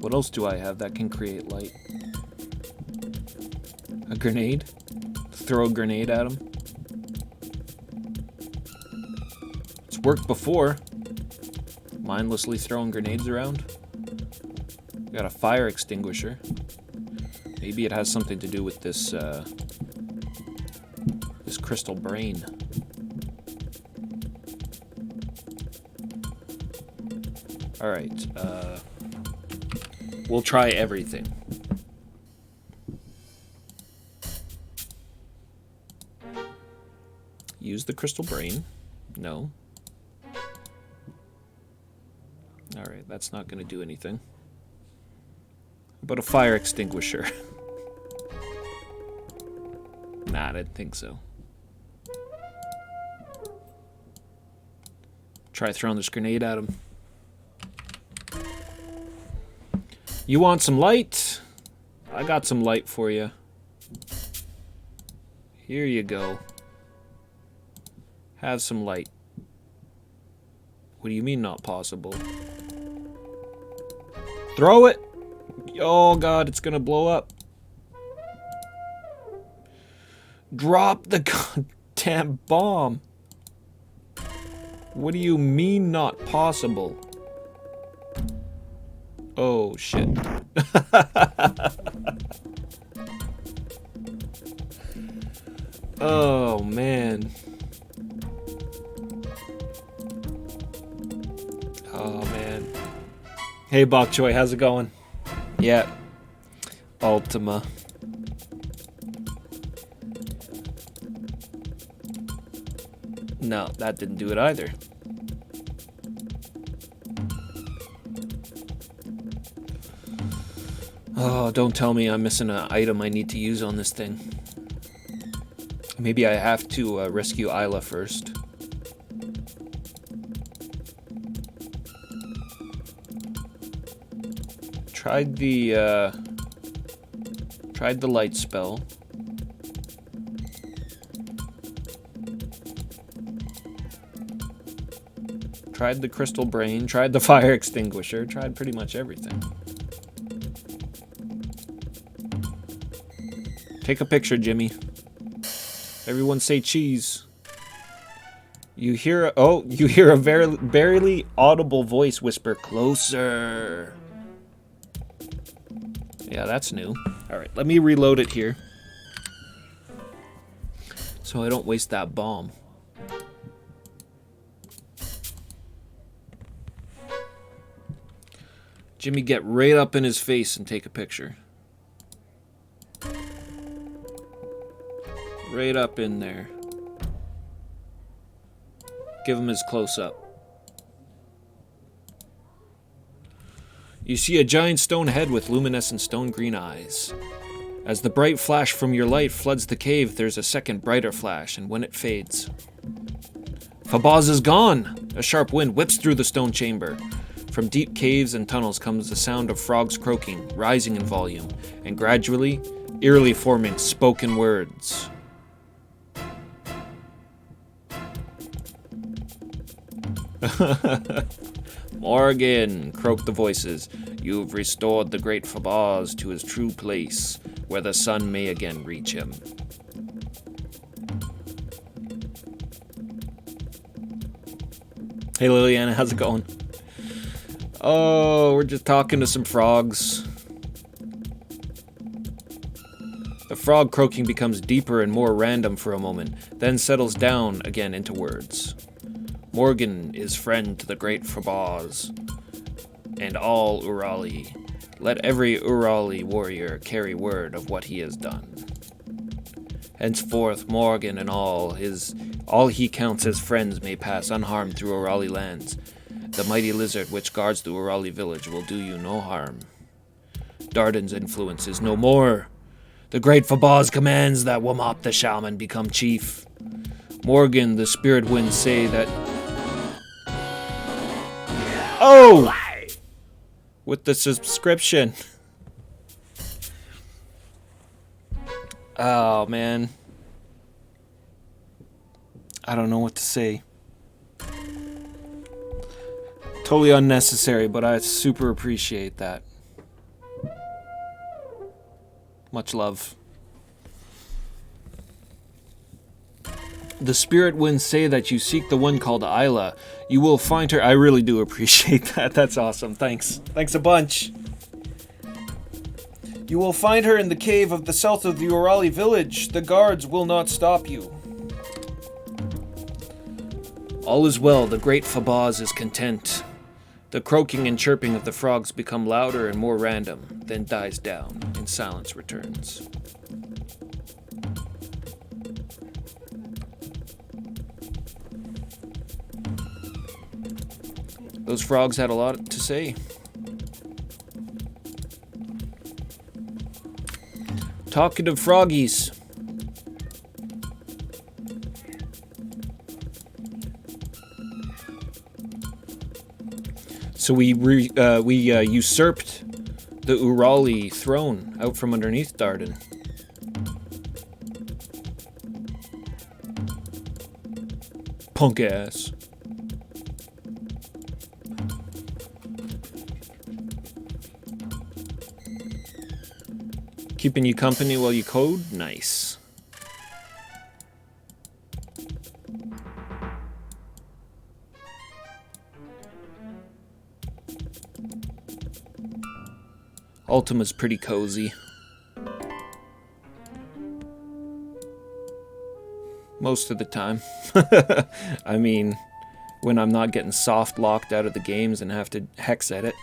What else do I have that can create light? A grenade? Throw a grenade at him? It's worked before. Mindlessly throwing grenades around. Got a fire extinguisher. Maybe it has something to do with this, this crystal brain. Alright, we'll try everything. Use the crystal brain. No. Alright, that's not gonna do anything. But a fire extinguisher. Nah, I didn't think so. Try throwing this grenade at him. You want some light? I got some light for you. Here you go. Have some light. What do you mean not possible? Throw it! Oh god, it's gonna blow up. Drop the goddamn bomb. What do you mean not possible? Oh shit. Oh man. Oh man. Hey Bok Choy, how's it going? Yeah. Ultima. No, that didn't do it either. Oh, don't tell me I'm missing an item I need to use on this thing. Maybe I have to rescue Isla first. Tried the light spell. Tried the crystal brain, tried the fire extinguisher, tried pretty much everything. Take a picture, Jimmy. Everyone say cheese. You hear a barely audible voice whisper closer. Yeah, that's new. Alright, let me reload it here. So I don't waste that bomb. Jimmy, get right up in his face and take a picture. Right up in there. give him his close-up. You see a giant stone head with luminescent stone green eyes. As the bright flash from your light floods the cave, there's a second brighter flash, and when it fades... Fabaz is gone! A sharp wind whips through the stone chamber. From deep caves and tunnels comes the sound of frogs croaking, rising in volume, and gradually, eerily forming spoken words. Morgan, croaked the voices, you've restored the great Fabaz to his true place, where the sun may again reach him. Hey Liliana, how's it going? Oh, we're just talking to some frogs. The frog croaking becomes deeper and more random for a moment, then settles down again into words. Morgan is friend to the great Fabaz, and all Urali. Let every Urali warrior carry word of what he has done. Henceforth, Morgan and all he counts as friends may pass unharmed through Urali lands. The mighty lizard which guards the Urali village will do you no harm. Darden's influence is no more. The great Fabaz commands that Wamop the shaman become chief. Morgan, the spirit winds say that... Oh! With the subscription. Oh, man. I don't know what to say. Totally unnecessary, but I super appreciate that. Much love. The spirit winds say that you seek the one called Isla. You will find her. I really do appreciate that. That's awesome. Thanks. Thanks a bunch. You will find her in the cave of the south of the Urali village. The guards will not stop you. All is well. The great Fabaz is content. The croaking and chirping of the frogs become louder and more random, then dies down, and silence returns. Those frogs had a lot to say. Talkative froggies. So we usurped the Urali throne out from underneath Darden. Punk ass. Keeping you company while you code? Nice. Ultima's pretty cozy. Most of the time. I mean, when I'm not getting soft locked out of the games and have to hex edit.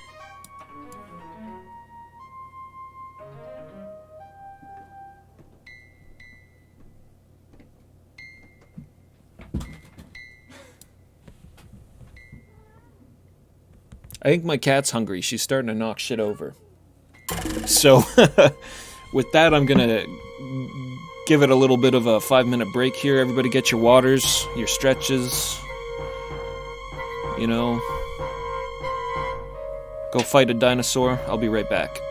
I think my cat's hungry. She's starting to knock shit over. So, with that, I'm gonna give it a little bit of a 5-minute break here. Everybody get your waters, your stretches. You know. Go fight a dinosaur. I'll be right back.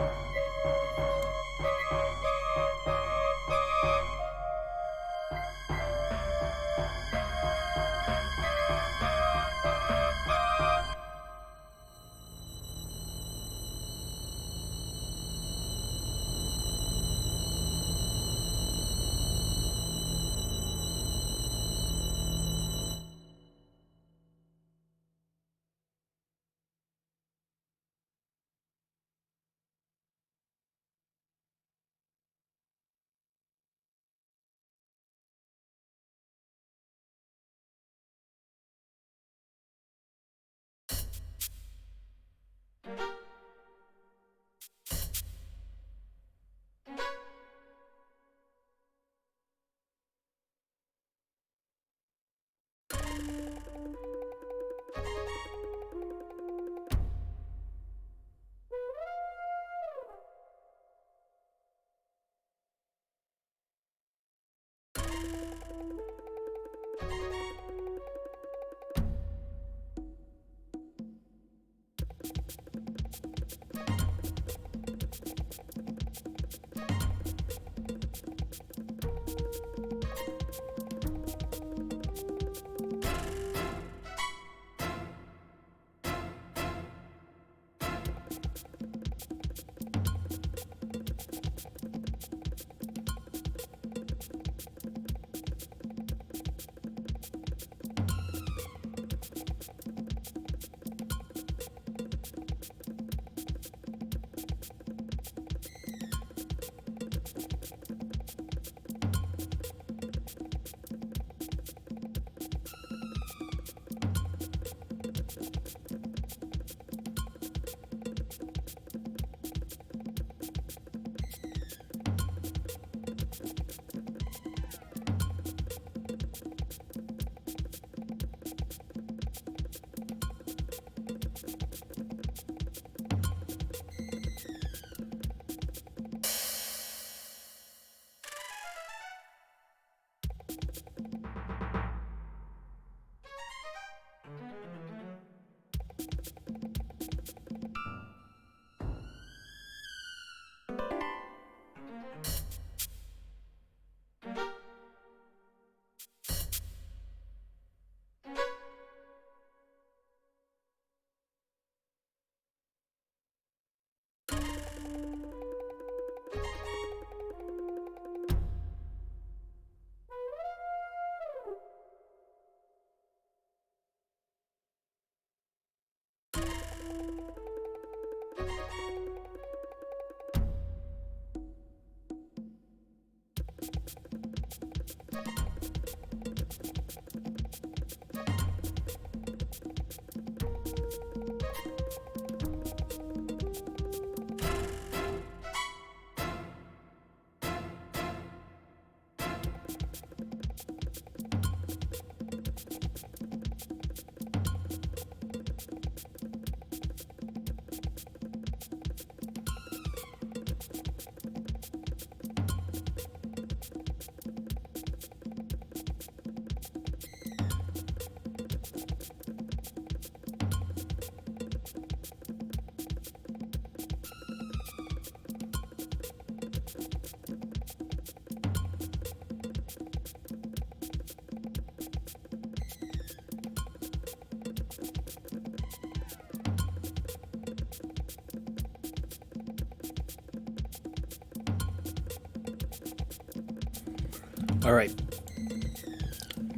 All right.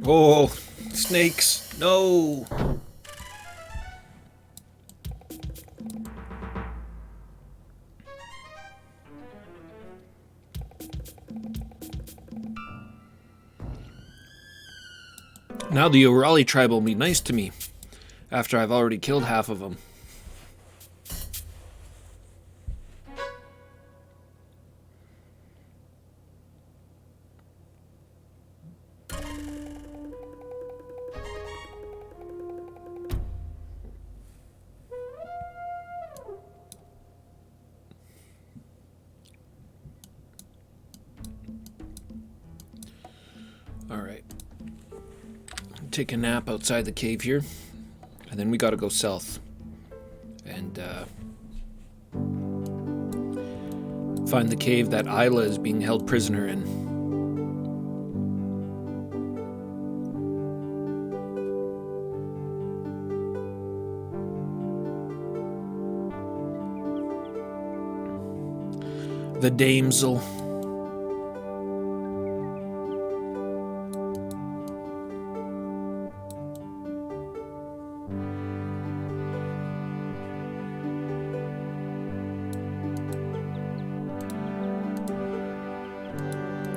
Oh, snakes. No. Now the Urali tribe will be nice to me after I've already killed half of them. Alright. Take a nap outside the cave here. And then we gotta go south. And, find the cave that Isla is being held prisoner in. The damsel.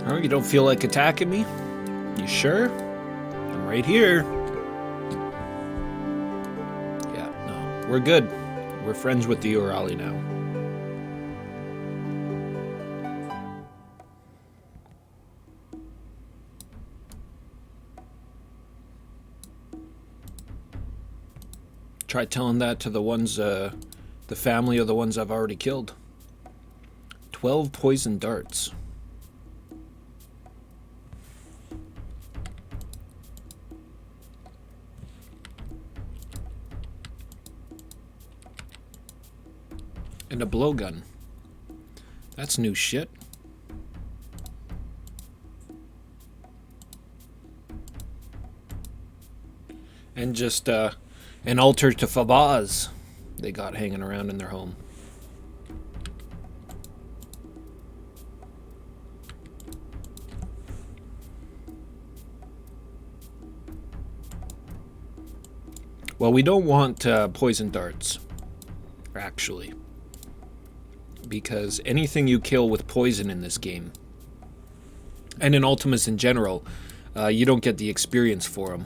Oh, you don't feel like attacking me? You sure? I'm right here. Yeah, no, we're good. We're friends with the Urali now. Try telling that to the ones, the family of the ones I've already killed. 12 poison darts. And a blowgun. That's new shit. And just an altar to Fabaz they got hanging around in their home. Well, we don't want poison darts, actually. Because anything you kill with poison in this game, and in Ultimas in general, you don't get the experience for them.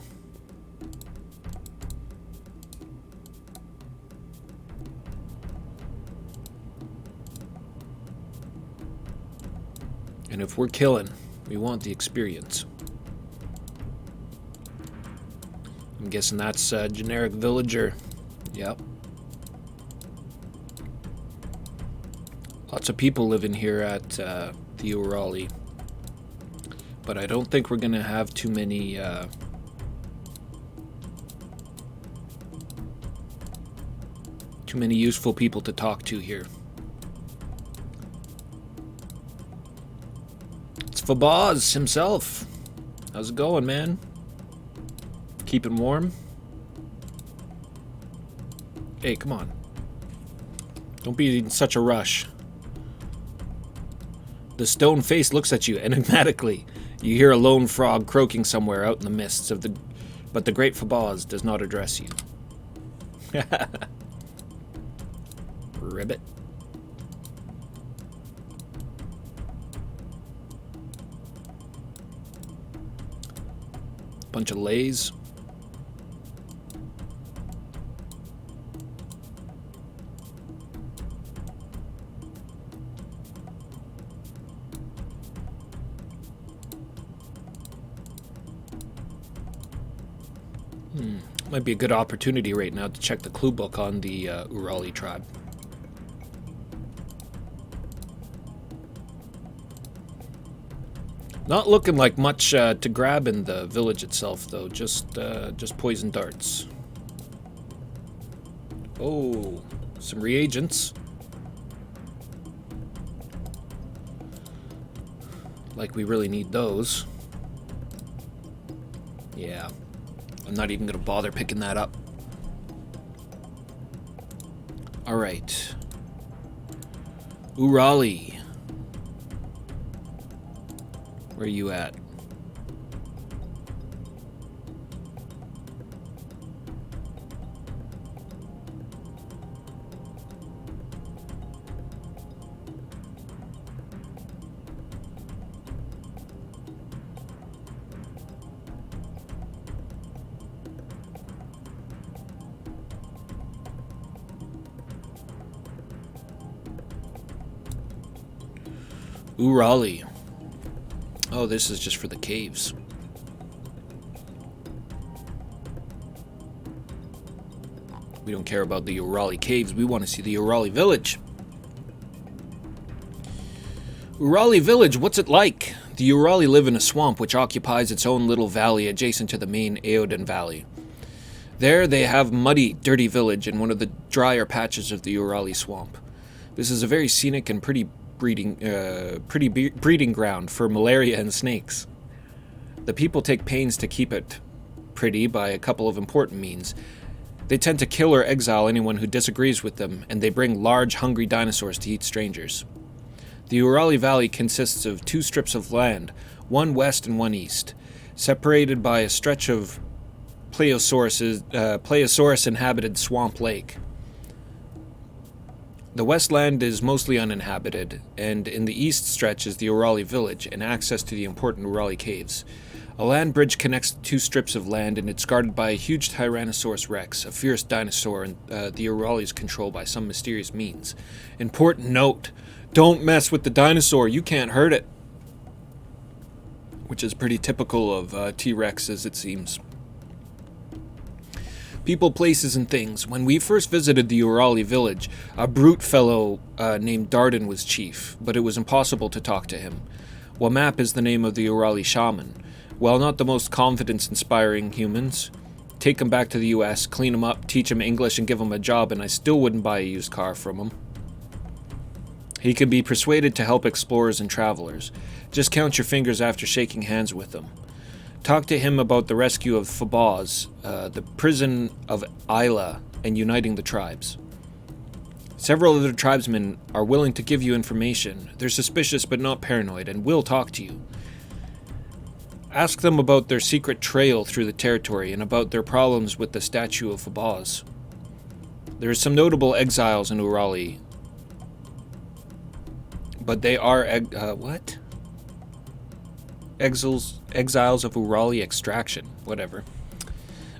And if we're killing, we want the experience. I'm guessing that's a generic villager. Yep. Lots of people living here at the Urali. But I don't think we're gonna have too many useful people to talk to here. It's Fabaz himself. How's it going, man? Keeping warm? Hey, come on. Don't be in such a rush. The stone face looks at you enigmatically. You hear a lone frog croaking somewhere out in the mists of the... But the great Fabaz does not address you. Ribbit. Bunch of lays. Might be a good opportunity right now to check the clue book on the Urali tribe. Not looking like much to grab in the village itself, though. Just poison darts. Oh, some reagents. Like we really need those. Yeah. I'm not even going to bother picking that up. Alright. Urali. Where are you at? Urali. Oh, this is just for the caves. We don't care about the Urali caves. We want to see the Urali village. Urali village, what's it like? The Urali live in a swamp which occupies its own little valley adjacent to the main Eoden Valley. There they have muddy, dirty village in one of the drier patches of the Urali swamp. This is a very scenic and pretty breeding ground for malaria and snakes. The people take pains to keep it pretty by a couple of important means. They tend to kill or exile anyone who disagrees with them, and they bring large, hungry dinosaurs to eat strangers. The Urali Valley consists of 2 strips of land, one west and one east, separated by a stretch of Plesiosaurus-inhabited swamp lake. The west land is mostly uninhabited, and in the east stretch is the Urali village and access to the important Urali caves. A land bridge connects the 2 strips of land, and it's guarded by a huge Tyrannosaurus rex, a fierce dinosaur the Uralis control by some mysterious means. Important note, don't mess with the dinosaur, you can't hurt it. Which is pretty typical of T-Rexes, it seems. People, places, and things. When we first visited the Urali village, a brute fellow named Darden was chief, but it was impossible to talk to him. Wamap is the name of the Urali shaman. While not the most confidence-inspiring humans, take him back to the US, clean him up, teach him English, and give him a job, and I still wouldn't buy a used car from him. He can be persuaded to help explorers and travelers. Just count your fingers after shaking hands with him. Talk to him about the rescue of Fabaz, the prison of Isla, and uniting the tribes. Several other tribesmen are willing to give you information. They're suspicious but not paranoid, and will talk to you. Ask them about their secret trail through the territory and about their problems with the statue of Fabaz. There are some notable exiles in Urali, but they are exiles of Urali extraction, whatever.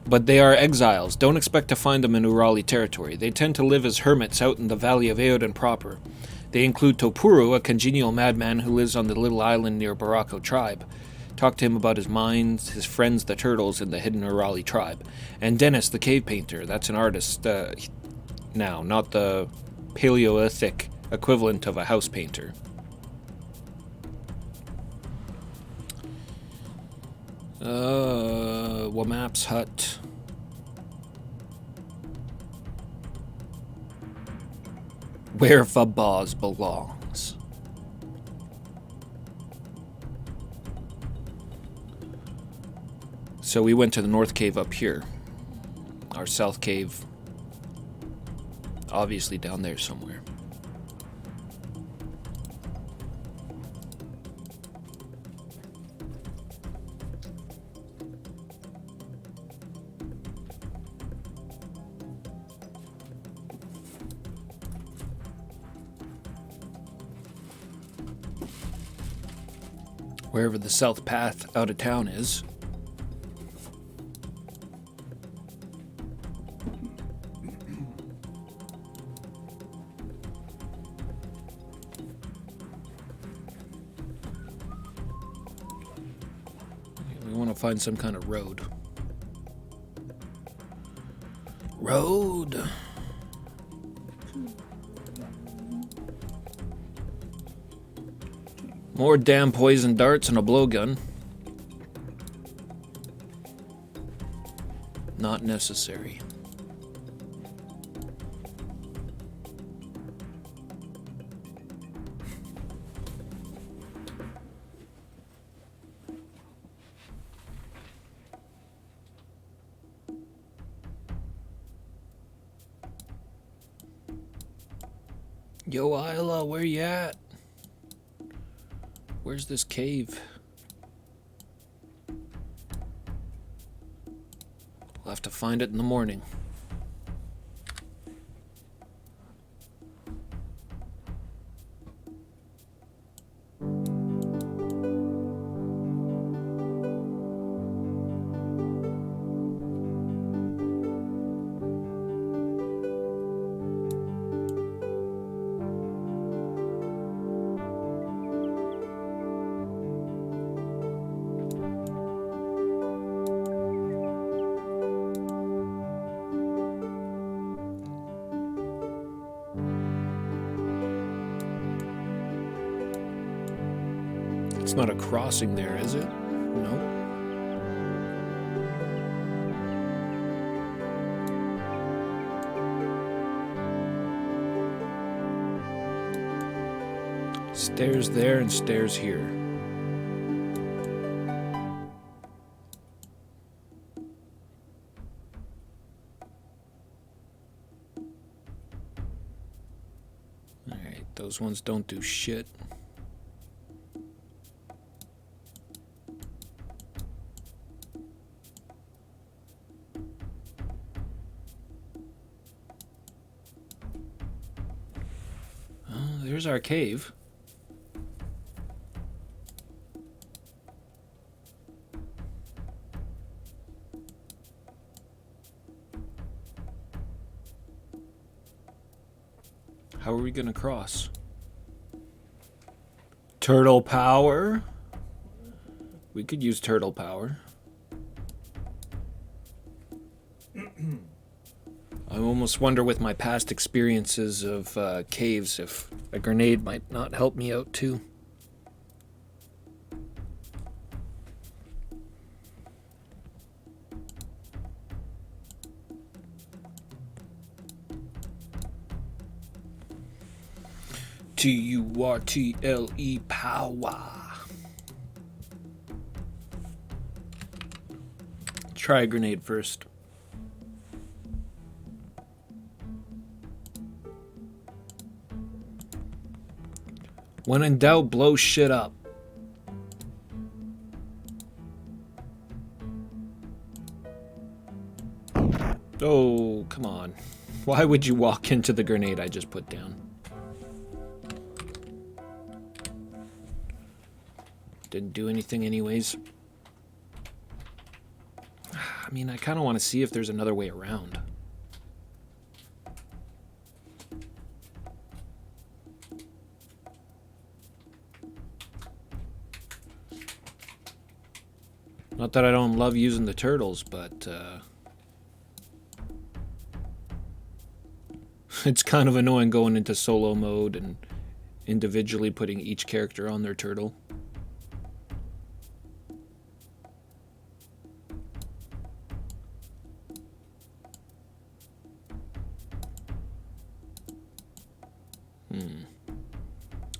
But they are exiles. Don't expect to find them in Urali territory. They tend to live as hermits out in the valley of Eoden proper. They include Topuru, a congenial madman who lives on the little island near Barako tribe. Talk to him about his mines, his friends the turtles, and the hidden Urali tribe. And Dennis, the cave painter. That's an artist now, not the Paleolithic equivalent of a house painter. Wamap's hut. Where Fabaz belongs. So we went to the north cave up here. Our south cave, obviously down there somewhere. Wherever the south path out of town is. We want to find some kind of road. Road. More damn poison darts and a blowgun. Not necessary. Yo, Isla, where you at? Where's this cave? We'll have to find it in the morning. It's not a crossing there, is it? No. Stairs there and stairs here. Alright, those ones don't do shit. There's our cave. How are we gonna cross? Turtle power? We could use turtle power. I almost wonder with my past experiences of caves if a grenade might not help me out too. Turtle power. Try a grenade first. When in doubt, blow shit up. Oh, come on. Why would you walk into the grenade I just put down? Didn't do anything anyways. I mean, I kind of want to see if there's another way around. Not that I don't love using the turtles, but it's kind of annoying going into solo mode and individually putting each character on their turtle.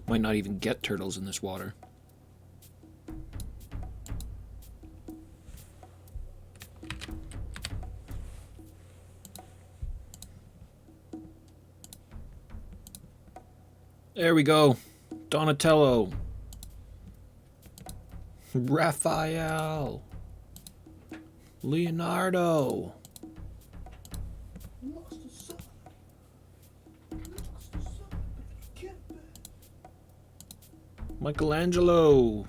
Might not even get turtles in this water. There we go. Donatello. Raphael. Leonardo. Michelangelo.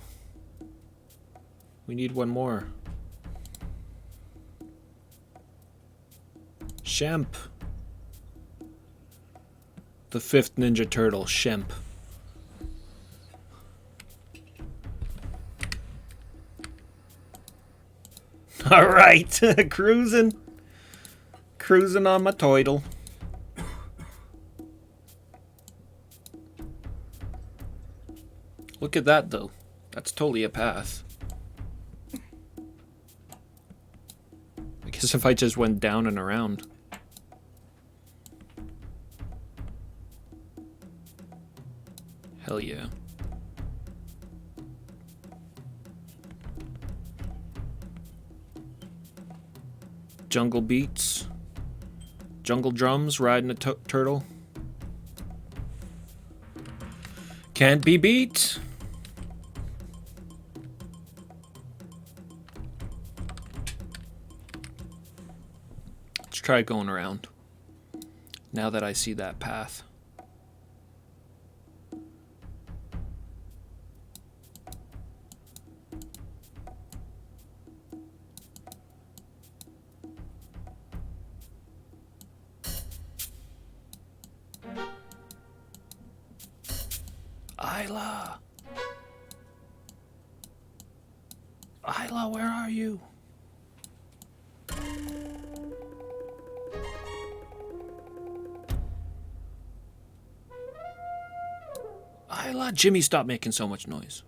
We need one more. Shemp. The fifth Ninja Turtle, Shemp. Alright, cruising. Cruising on my toidle. Look at that, though. That's totally a path. I guess if I just went down and around. Hell yeah. Jungle beats. Jungle drums riding a turtle. Can't be beat. Let's try going around. Now that I see that path. Isla! Isla, where are you? Isla, Jimmy, stop making so much noise.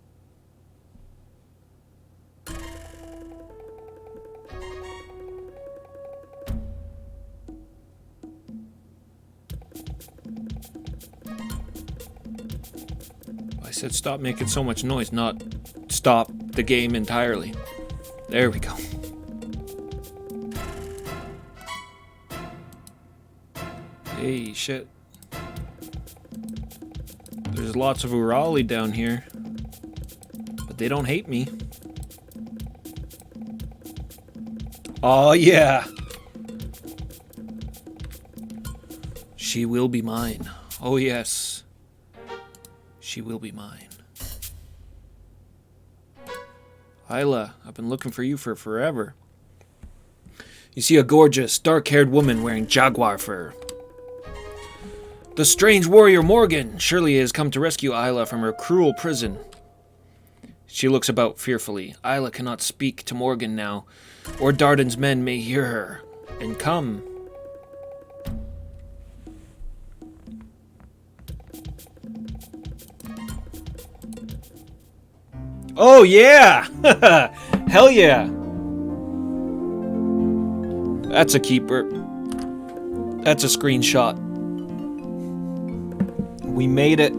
I said stop making so much noise, not stop the game entirely. There we go. Hey, shit. There's lots of Urali down here. But they don't hate me. Oh, yeah. She will be mine. Oh, yes. She will be mine. Isla, I've been looking for you for forever. You see a gorgeous, dark-haired woman wearing jaguar fur. The strange warrior Morgan surely has come to rescue Isla from her cruel prison. She looks about fearfully. Isla cannot speak to Morgan now, or Darden's men may hear her and come. Oh yeah! Hell yeah! That's a keeper. That's a screenshot. We made it.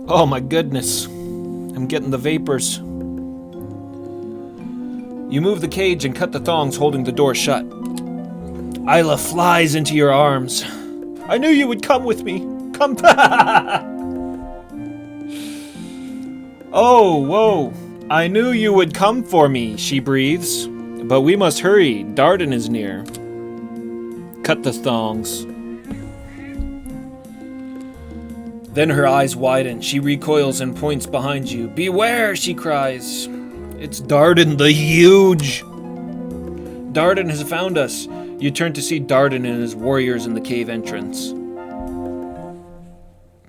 Oh my goodness. I'm getting the vapors. You move the cage and cut the thongs holding the door shut. Isla flies into your arms. I knew you would come with me. Come back. Oh, whoa. I knew you would come for me, she breathes. But we must hurry. Darden is near. Cut the thongs. Then her eyes widen. She recoils and points behind you. Beware, she cries. It's Darden the Huge. Darden has found us. You turn to see Darden and his warriors in the cave entrance.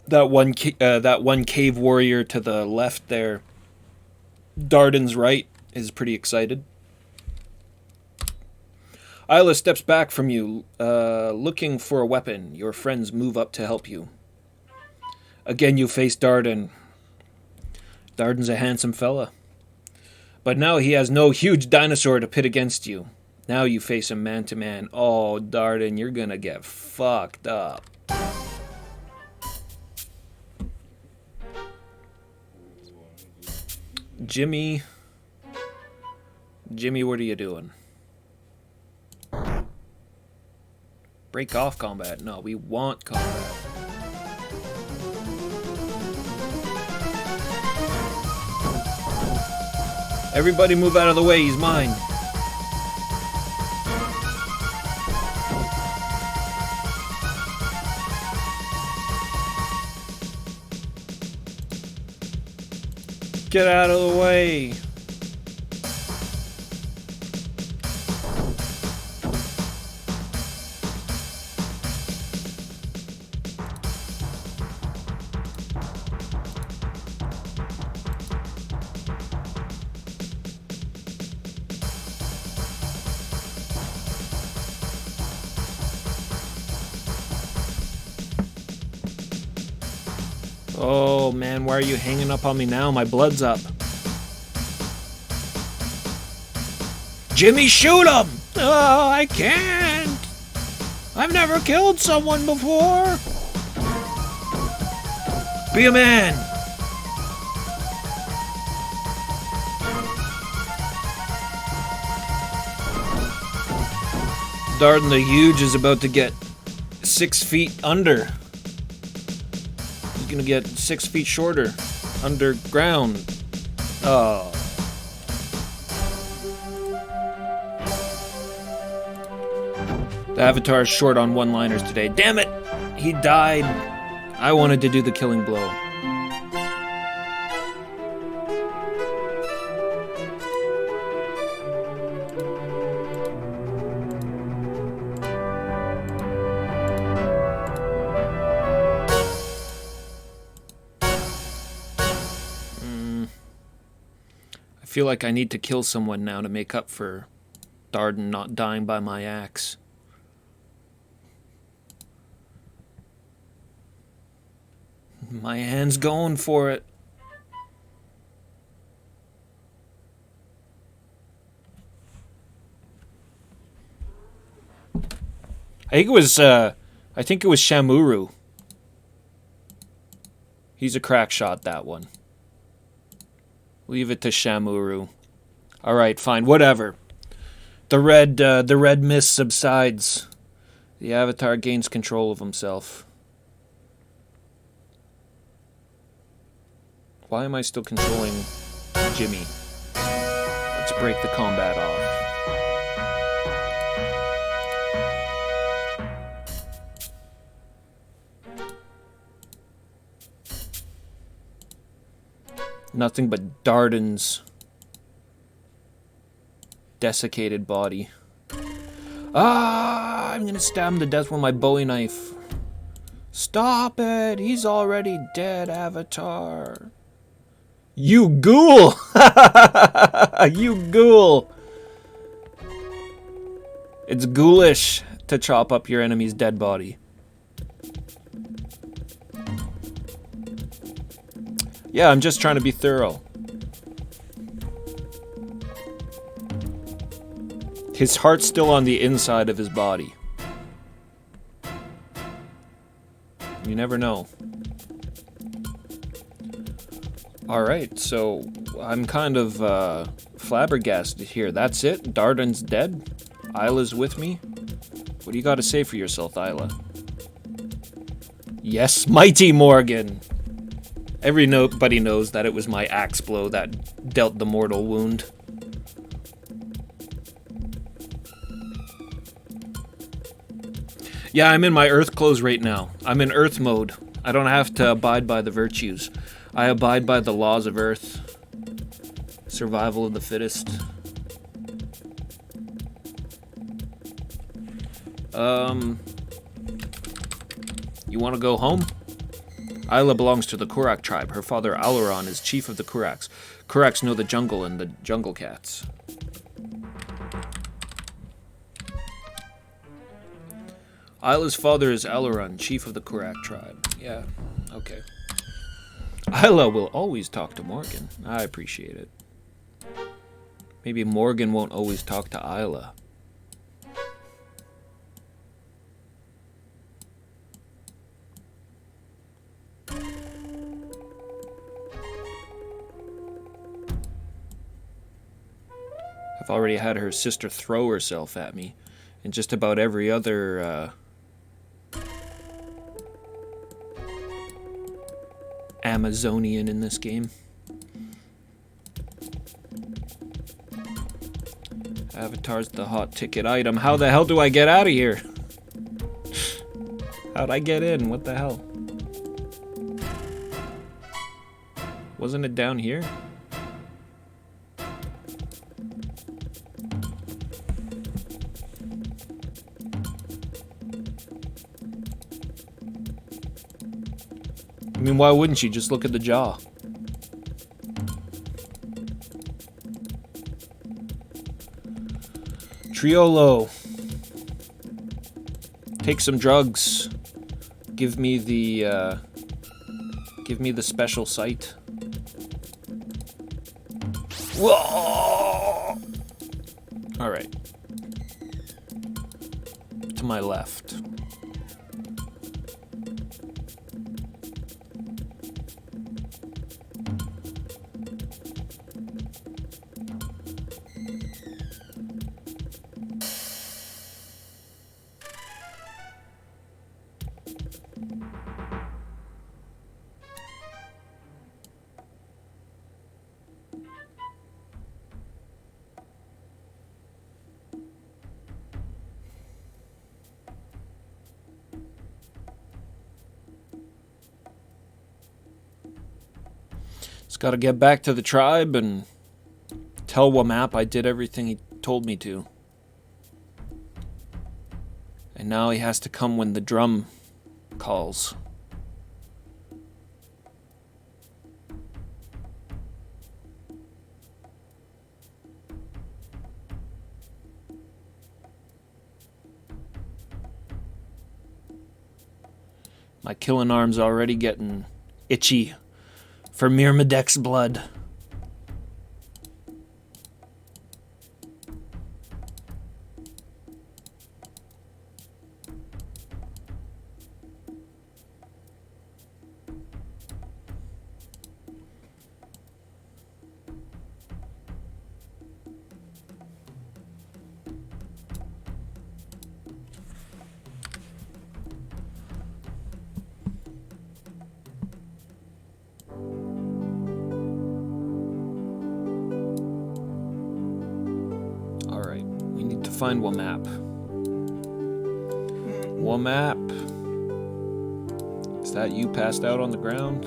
That one cave warrior to the left there, Darden's right, is pretty excited. Isla steps back from you, looking for a weapon. Your friends move up to help you. Again you face Darden. Darden's a handsome fella. But now he has no huge dinosaur to pit against you. Now you face him man to man. Oh, Darden, you're gonna get fucked up. Jimmy, what are you doing? Break off combat. No, we want combat. Everybody move out of the way, he's mine. Get out of the way. Oh man, why are you hanging up on me now? My blood's up. Jimmy, shoot him! Oh, I can't. I've never killed someone before. Be a man. Darden the Huge is about to get 6 feet under. He's gonna get 6 feet shorter. Underground. Oh. The Avatar is short on one-liners today. Damn it! He died. I wanted to do the killing blow. I feel like I need to kill someone now to make up for Darden not dying by my axe. My hand's going for it. I think it was Shamuru. He's a crack shot, that one. Leave it to Shamuru. Alright, fine, whatever. The red mist subsides. The Avatar gains control of himself. Why am I still controlling Jimmy? Let's break the combat off. Nothing but Darden's desiccated body. Ah! I'm gonna stab him to death with my Bowie knife. Stop it! He's already dead, Avatar. You ghoul! You ghoul! It's ghoulish to chop up your enemy's dead body. Yeah, I'm just trying to be thorough. His heart's still on the inside of his body. You never know. Alright, so I'm kind of flabbergasted here. That's it? Darden's dead? Isla's with me? What do you got to say for yourself, Isla? Yes, mighty Morgan! Everybody knows that it was my axe blow that dealt the mortal wound. Yeah, I'm in my Earth clothes right now. I'm in Earth mode. I don't have to abide by the virtues. I abide by the laws of Earth. Survival of the fittest. You want to go home? Isla belongs to the Kurak tribe. Her father Alaron is chief of the Kuraks. Kuraks know the jungle and the jungle cats. Isla's father is Alaron, chief of the Kurak tribe. Yeah, okay. Isla will always talk to Morgan. I appreciate it. Maybe Morgan won't always talk to Isla. I've already had her sister throw herself at me. And just about every other Amazonian in this game. Avatar's the hot ticket item. How the hell do I get out of here? How'd I get in? What the hell? Wasn't it down here? I mean, why wouldn't you? Just look at the jaw. Triolo. Take some drugs. Give me the special sight. Whoa! All right. To my left. Just gotta get back to the tribe and tell Wamap I did everything he told me to. And now he has to come when the drum calls. My killing arm's already getting itchy for Myrmidek's blood. Find Wamap. Wamap. Is that you passed out on the ground?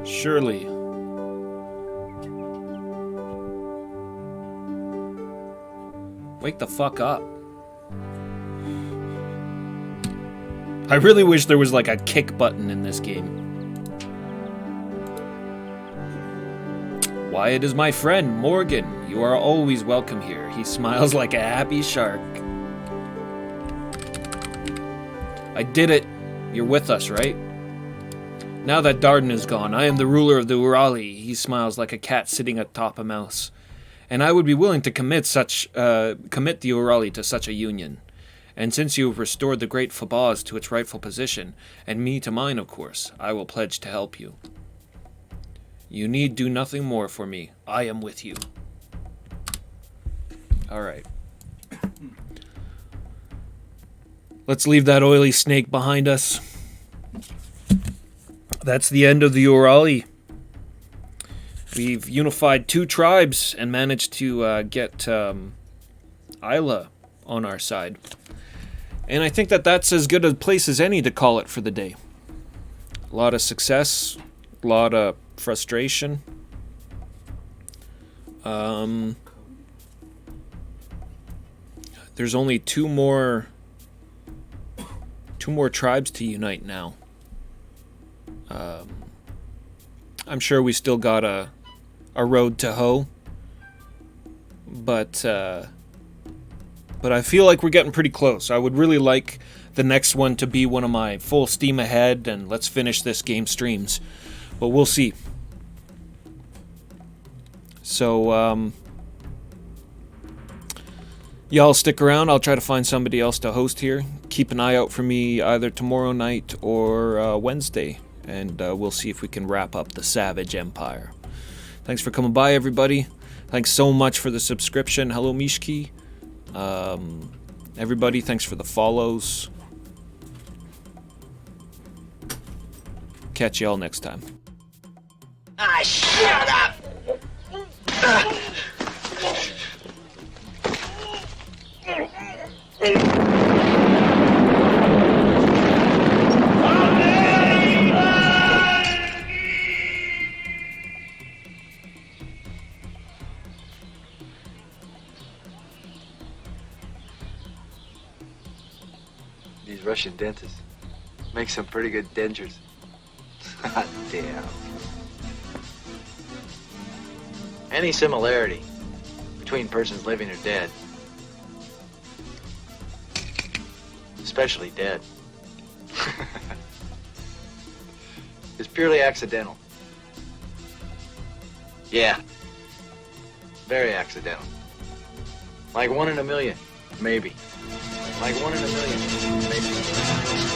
Surely. Wake the fuck up. I really wish there was like a kick button in this game. Wyatt is my friend, Morgan. You are always welcome here. He smiles like a happy shark. I did it. You're with us, right? Now that Darden is gone, I am the ruler of the Urali. He smiles like a cat sitting atop a mouse. And I would be willing to commit the Urali to such a union. And since you have restored the great Fabaz to its rightful position, and me to mine, of course, I will pledge to help you. You need do nothing more for me. I am with you. Alright. Let's leave that oily snake behind us. That's the end of the Urali. We've unified 2 tribes and managed to get Isla on our side. And I think that that's as good a place as any to call it for the day. A lot of success, a lot of frustration. There's only two more tribes to unite now. I'm sure we still got a road to hoe, but I feel like we're getting pretty close. I would really like the next one to be one of my full steam ahead and let's finish this game streams. But we'll see. So, y'all stick around. I'll try to find somebody else to host here. Keep an eye out for me either tomorrow night or Wednesday. And we'll see if we can wrap up the Savage Empire. Thanks for coming by, everybody. Thanks so much for the subscription. Hello, Mishki. Everybody, thanks for the follows. Catch y'all next time. Ah, shut up! These Russian dentists make some pretty good dentures. Hot damn. Any similarity between persons living or dead, especially dead, is purely accidental. Yeah, very accidental. Like 1 in a million, maybe. Like 1 in a million, maybe.